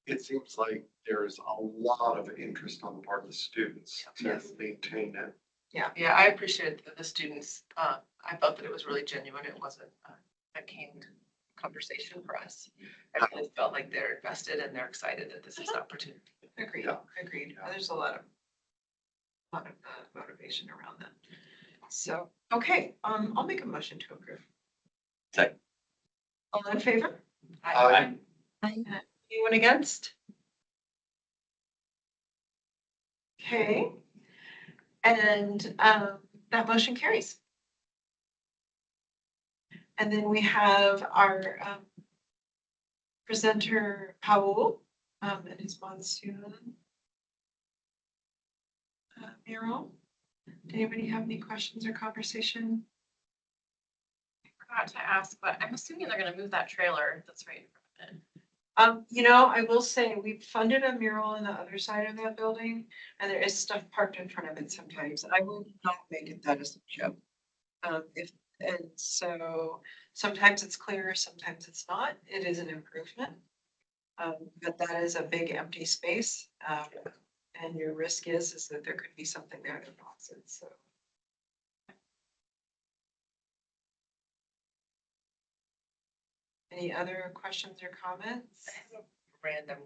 it seems like there's a lot of interest on the part of the students to Yes. maintain it. Yeah, I appreciate that the students, I felt that it was really genuine. It wasn't a canned conversation for us. I really felt like they're invested and they're excited that this is an opportunity. Agreed, Yeah. agreed. There's a lot of motivation around that. So, okay, I'll make a motion to approve. Second. All in favor? Aye. Anyone against? Okay. And that motion carries. And then we have our presenter, Paul, and his monsoon mural. Did anybody have any questions or conversation? I forgot to ask, but I'm assuming they're gonna move that trailer that's right in front of it. You know, I will say we funded a mural on the other side of that building and there is stuff parked in front of it sometimes. I will not make it that as a joke. And so sometimes it's clear, sometimes it's not. It is an improvement. But that is a big empty space. And your risk is that there could be something there that blocks it, so. Any other questions or comments? I have a random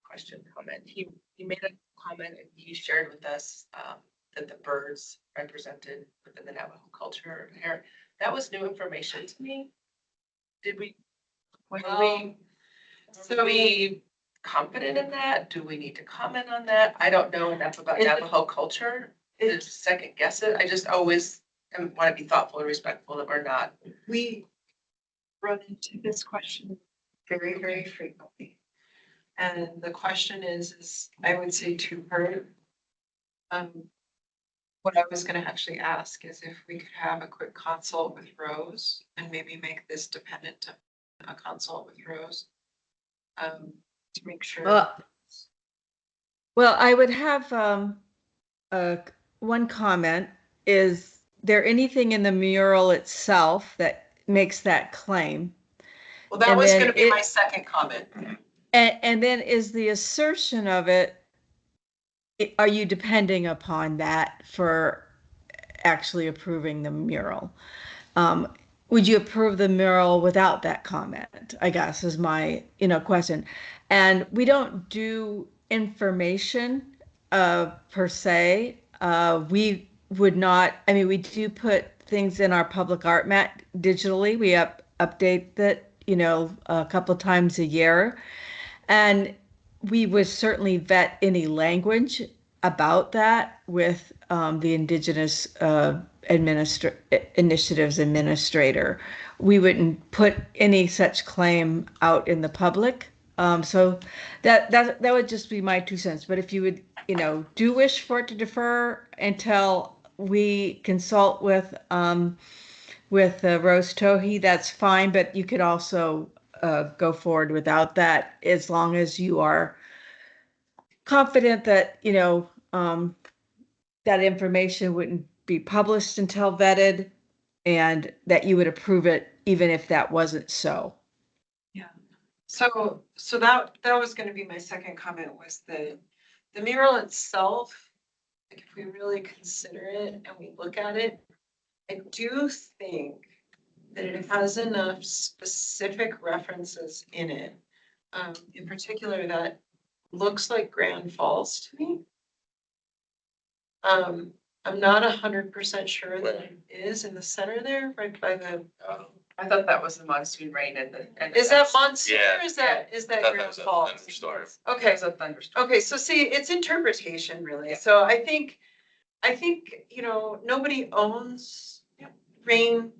question comment. He made a comment and he shared with us that the birds represented within the Navajo culture here. That was new information to me. Did we, are we confident in that? Do we need to comment on that? I don't know enough about Navajo culture to second guess it. I just always want to be thoughtful and respectful that we're not. We run into this question very, very frequently. And the question is I would say two-part. What I was gonna actually ask is if we could have a quick consult with Rose and maybe make this dependent to a consult with Rose. To make sure. Well, I would have one comment. Is there anything in the mural itself that makes that claim? Well, that was gonna be my second comment. And then is the assertion of it, are you depending upon that for actually approving the mural? Would you approve the mural without that comment, I guess, is my, question. And we don't do information per se. We would not, we do put things in our public art mat digitally. We update that, a couple times a year. And we would certainly vet any language about that with the Indigenous Initiatives Administrator. We wouldn't put any such claim out in the public. So that would just be my 2 cents. But if you would, do wish for it to defer until we consult with Rose Tohi, that's fine. But you could also go forward without that, as long as you are confident that that information wouldn't be published until vetted, and that you would approve it even if that wasn't so. Yeah. So that was going to be my second comment, was the mural itself. Like if we really consider it and we look at it, I do think that it has enough specific references in it, in particular that looks like Grand Falls to me. I'm not 100% sure that it is in the center there, right by the. I thought that was the monsoon rain and Is that monsoon Yeah. or is that Grand Falls? Thunderstorm. Okay. It was a thunderstorm. Okay, so see, it's interpretation really. So I think, nobody owns rain,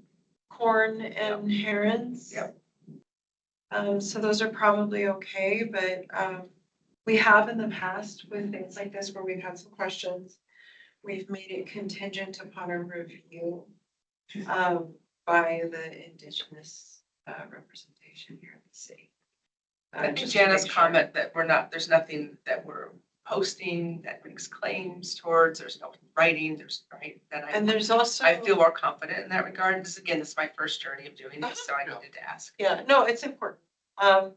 corn and herons. Yep. So those are probably okay, but we have in the past with things like this where we've had some questions, we've made it contingent upon a review by the Indigenous representation here in the city. I think just to Jana's make sure. comment that there's nothing that we're posting that makes claims towards, there's no writing, And there's also. I feel more confident in that regard. This is my first journey of doing this, so I needed to ask. Yeah, no, it's important. And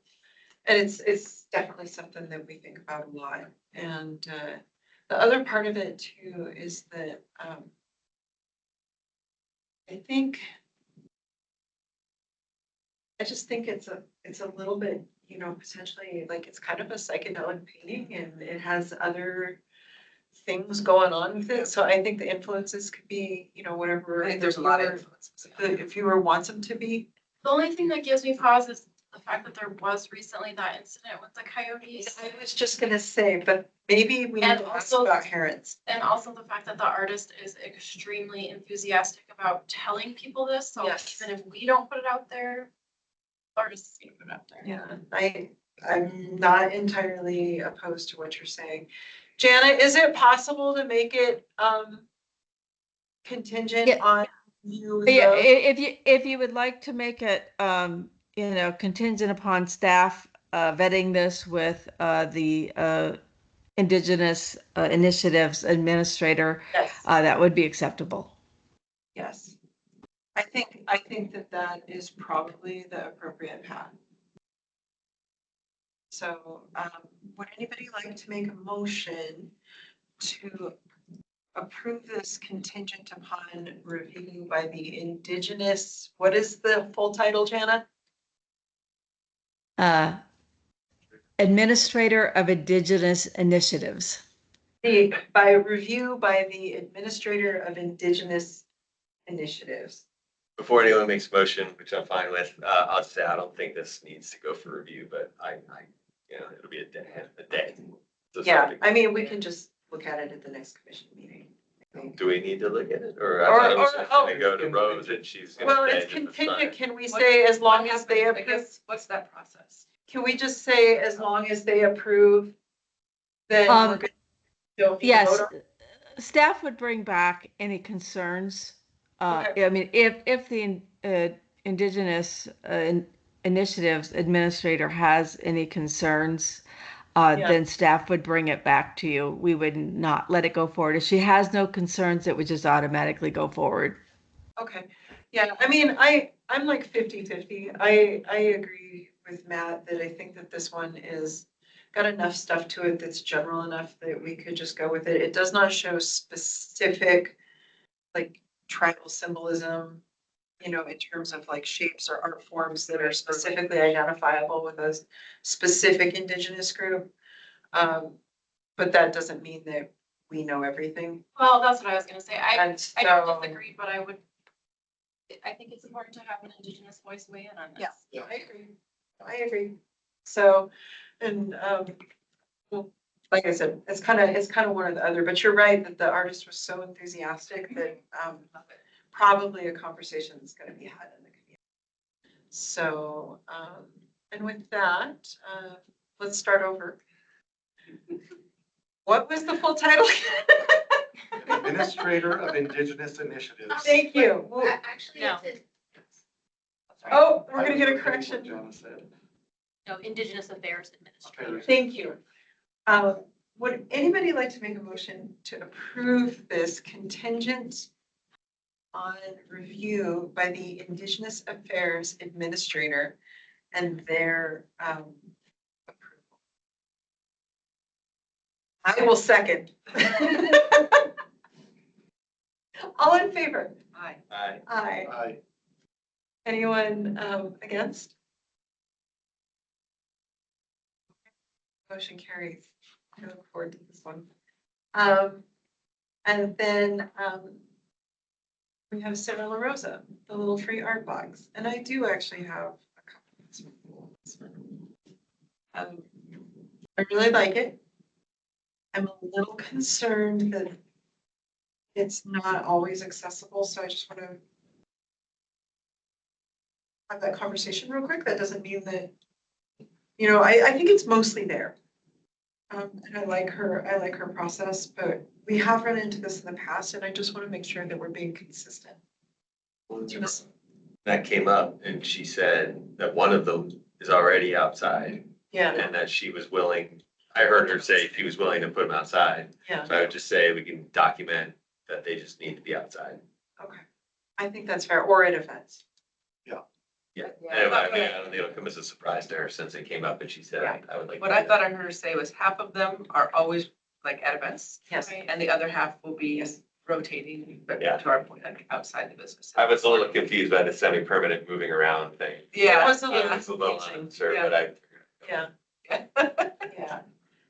it's definitely something that we think about a lot. And the other part of it too is that I just think it's a little bit, potentially like it's kind of a psychedelic painting and it has other things going on with it. So I think the influences could be, whatever. I think there's a lot of influences. The viewer wants them to be. The only thing that gives me pause is the fact that there was recently that incident with the coyotes. I was just gonna say, but maybe we need And to ask also- about herons. And also the fact that the artist is extremely enthusiastic about telling people this, so Yes. even if we don't put it out there, the artist is gonna put it out there. Yeah, I'm not entirely opposed to what you're saying. Janet, is it possible to make it, contingent Yeah. on you? Yeah, vote? if you would like to make it, you know, contingent upon staff vetting this with the Indigenous Initiatives Administrator, Yes. that would be acceptable. Yes. I think that is probably the appropriate path. So, would anybody like to make a motion to approve this contingent upon review by the Indigenous, what is the full title, Jana? Administrator of Indigenous Initiatives. By review by the Administrator of Indigenous Initiatives. Before anyone makes a motion, which I'm fine with, I'll say I don't think this needs to go for review, but you know, it'll be a day. So Yeah, something- I mean, we can just look at it at the next commission meeting. Do we need to look at it, or I Or- thought it was or- just gonna go to Rose and she's gonna Well, say it's just to sign contingent, it? can we say as long as they I approve? guess, what's that process? Can we just say as long as they approve, then we're good? Don't need to Yes, vote on- staff would bring back any concerns. Okay. I mean, if the Indigenous Initiatives Administrator has any concerns, Yeah. then staff would bring it back to you. We would not let it go forward. If she has no concerns, it would just automatically go forward. Okay, yeah, I mean, I'm like 50-50. I agree with Matt that I think that this one is got enough stuff to it that's general enough that we could just go with it. It does not show specific, like, tribal symbolism, you know, in terms of like shapes or art forms that are specifically identifiable with a specific Indigenous group. But that doesn't mean that we know everything. Well, that's what I was gonna say. I And don't so- disagree, but I think it's important to have an Indigenous voice weigh in on this. Yeah, I agree. I agree. So, and, well, like I said, it's kind of one or the other, but you're right that the artist was so enthusiastic that, probably a conversation that's gonna be had in the community. So, and with that, let's start over. What was the full title? Administrator of Indigenous Initiatives. Thank you. Actually, No. it's Oh, we're I gonna was get a repeating what correction. Jana said. no Indigenous Affairs Administrator. Thank you. Would anybody like to make a motion to approve this contingent on review by the Indigenous Affairs Administrator and their approval? I will second. All in favor? Aye. Aye. Aye. Aye. Anyone against? Motion carries. I look forward to this one. And then we have Sarah La Rosa, the little free art box. And I do actually have a couple of this one. I really like it. I'm a little concerned that it's not always accessible, so I just want to have that conversation real quick. That doesn't mean that, you know, I think it's mostly there. And I like her process, but we have run into this in the past, and I just want to make sure that we're being consistent. That came up and she said that one of them is already outside Yeah, and that she was willing, I heard her say she was willing to put them outside. yeah, So I would just say we can document that they just need to be outside. okay. I think that's fair, or at events. Yeah, and I mean, I don't think it'll come as a surprise to her since it came up and she said, I would like. What I thought I heard her say was half of them are always like at events. Yes. And the other half will be rotating, but Yeah. to our point, like outside the business. I was a little confused by the semi-permanent moving around thing. Yeah. It was a little It's a little confusing. unsure, Yeah. but Yeah. Yeah.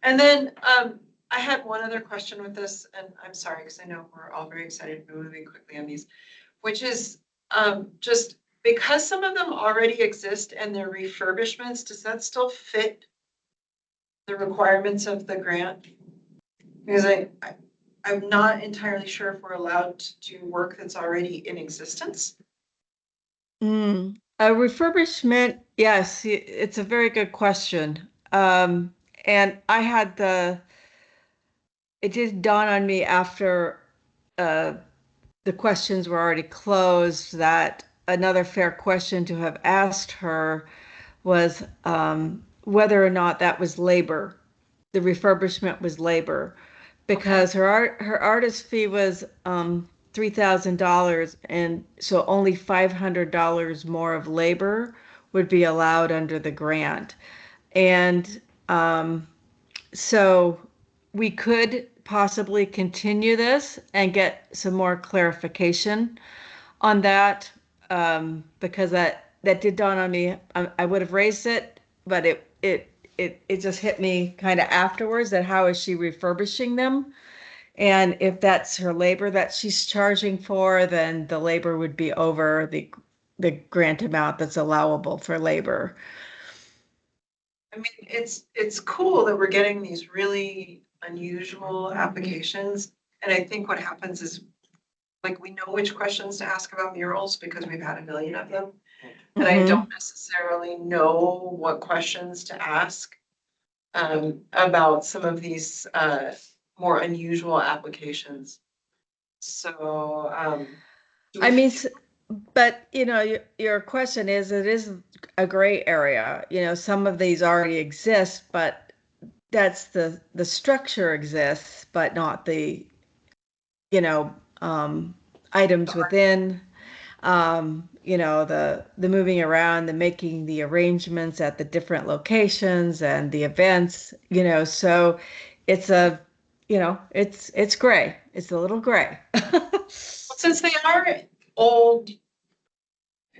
And then I had one other question with this, and I'm sorry, because I know we're all very excited and moving quickly on these, which is just because some of them already exist and they're refurbishments, does that still fit the requirements of the grant? Because I'm not entirely sure if we're allowed to do work that's already in existence. A refurbishment, yes, it's a very good question. And I had it did dawn on me after the questions were already closed that another fair question to have asked her was whether or not that was labor. The refurbishment was labor, because her artist fee was $3,000, and so only $500 more of labor would be allowed under the grant. And so we could possibly continue this and get some more clarification on that, because that did dawn on me. I would have raised it, but it just hit me kind of afterwards that how is she refurbishing them? And if that's her labor that she's charging for, then the labor would be over the grant amount that's allowable for labor. I mean, it's cool that we're getting these really unusual applications. And I think what happens is, like, we know which questions to ask about murals because we've had a million of them. And I don't necessarily know what questions to ask about some of these more unusual applications. So, I mean, but you know, your question is, it is a gray area. You know, some of these already exist, but that's the structure exists, but not the, you know, items within, you know, the moving around, the making the arrangements at the different locations and the events, you know, so it's a, you know, it's gray. It's a little gray. since they are old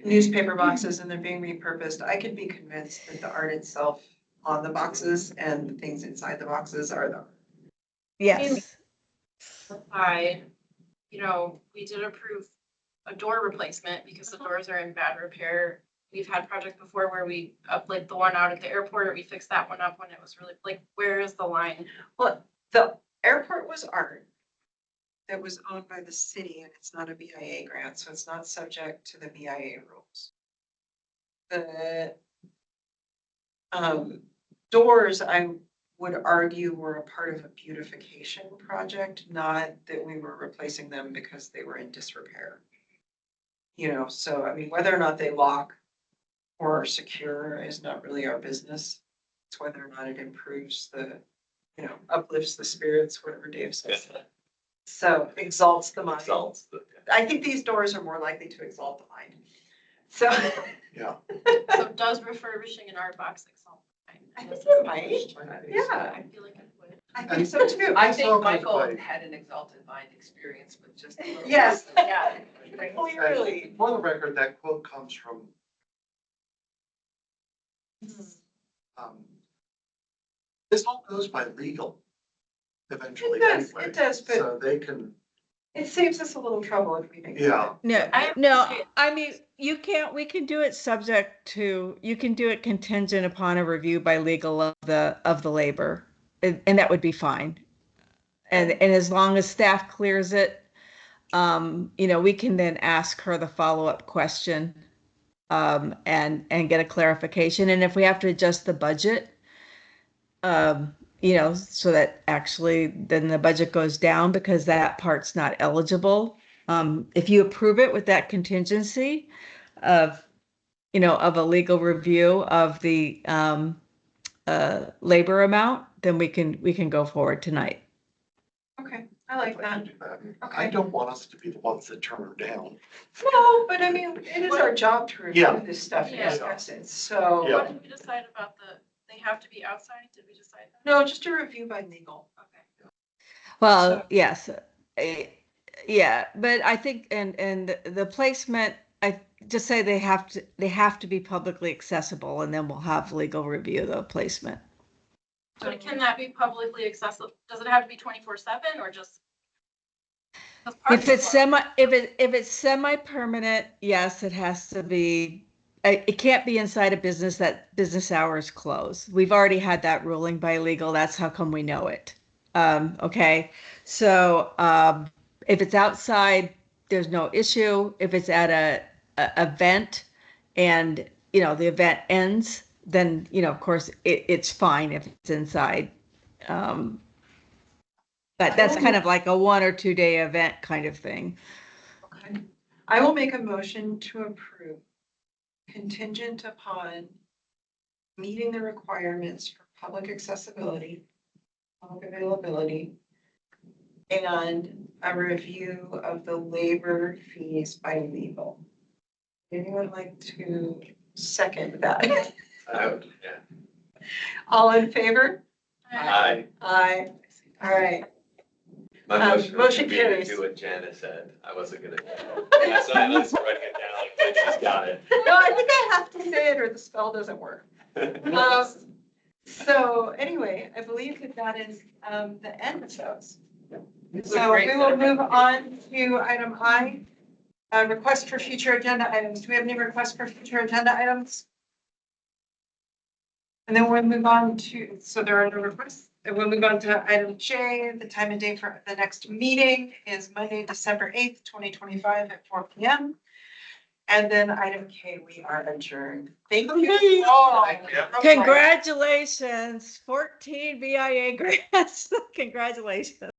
newspaper boxes and they're being repurposed, I could be convinced that the art itself on the boxes and the things inside the boxes are the. Yes. You know, we did approve a door replacement because the doors are in bad repair. We've had projects before where we like the one out at the airport, we fixed that one up when it was really, like, where is the line? Well, the airport was art that was owned by the city, and it's not a BIA grant, so it's not subject to the BIA rules. The doors, I would argue, were a part of a beautification project, not that we were replacing them because they were in disrepair. You know, so I mean, whether or not they lock or are secure is not really our business. It's whether or not it improves the, you know, uplifts the spirits, whatever Dave says. So exalts the mind. I think these doors are more likely to exalt the mind. So. Yeah. So does refurbishing an art box exalt the mind? I think it might. Yeah. I feel like it would. I think so too. I think Michael had an exalted mind experience with just. Yes. Yeah. Clearly. For the record, that quote comes from this all goes by legal eventually. It does, anyway, it does, but so they can. it saves us a little trouble if we make. Yeah. No, I mean, we can do it subject to, you can do it contingent upon a review by legal of the labor, and that would be fine. And as long as staff clears it, you know, we can then ask her the follow-up question, and get a clarification. And if we have to adjust the budget, you know, so that actually then the budget goes down because that part's not eligible. If you approve it with that contingency of, you know, of a legal review of the labor amount, then we can go forward tonight. Okay, I like that. I don't want us to be the ones that turn her down. No, but I mean, it is our job to review Yeah. this stuff and Yeah. discuss it, so. Yeah. What did we decide about they have to be outside? Did we decide that? No, just a review by legal. Okay. Well, yes, yeah, but I think, and the placement, I just say they have to be publicly accessible, and then we'll have legal review the placement. But can that be publicly accessible? Does it have to be 24/7 or just? If it's semi-permanent, yes, it has to be, it can't be inside a business that business hours close. We've already had that ruling by legal. That's how come we know it. Okay. So, if it's outside, there's no issue. If it's at a event and, the event ends, then, of course, it's fine if it's inside. But that's kind of like a 1 or 2 day event kind of thing. Okay. I will make a motion to approve contingent upon meeting the requirements for public accessibility, public availability, and a review of the labor fees by legal. Anyone like to second that? I would, yeah. All in favor? Aye. Aye. All right. My motion motion would be to carries. do what Janice said. I wasn't gonna. That's why I was writing it down, like, she's got it. No, I think I have to say it or the spell doesn't work. So anyway, I believe that is the end of those. So we will move on to item I, request for future agenda items. Do we have any requests for future agenda items? And then we'll move on to, so there are no requests. And we'll move on to item J. The time and date for the next meeting is Monday, December 8th, 2025 at 4 p.m. And then item K, we are adjourned. Thank you all. Congratulations, 14 BIA grants. Congratulations.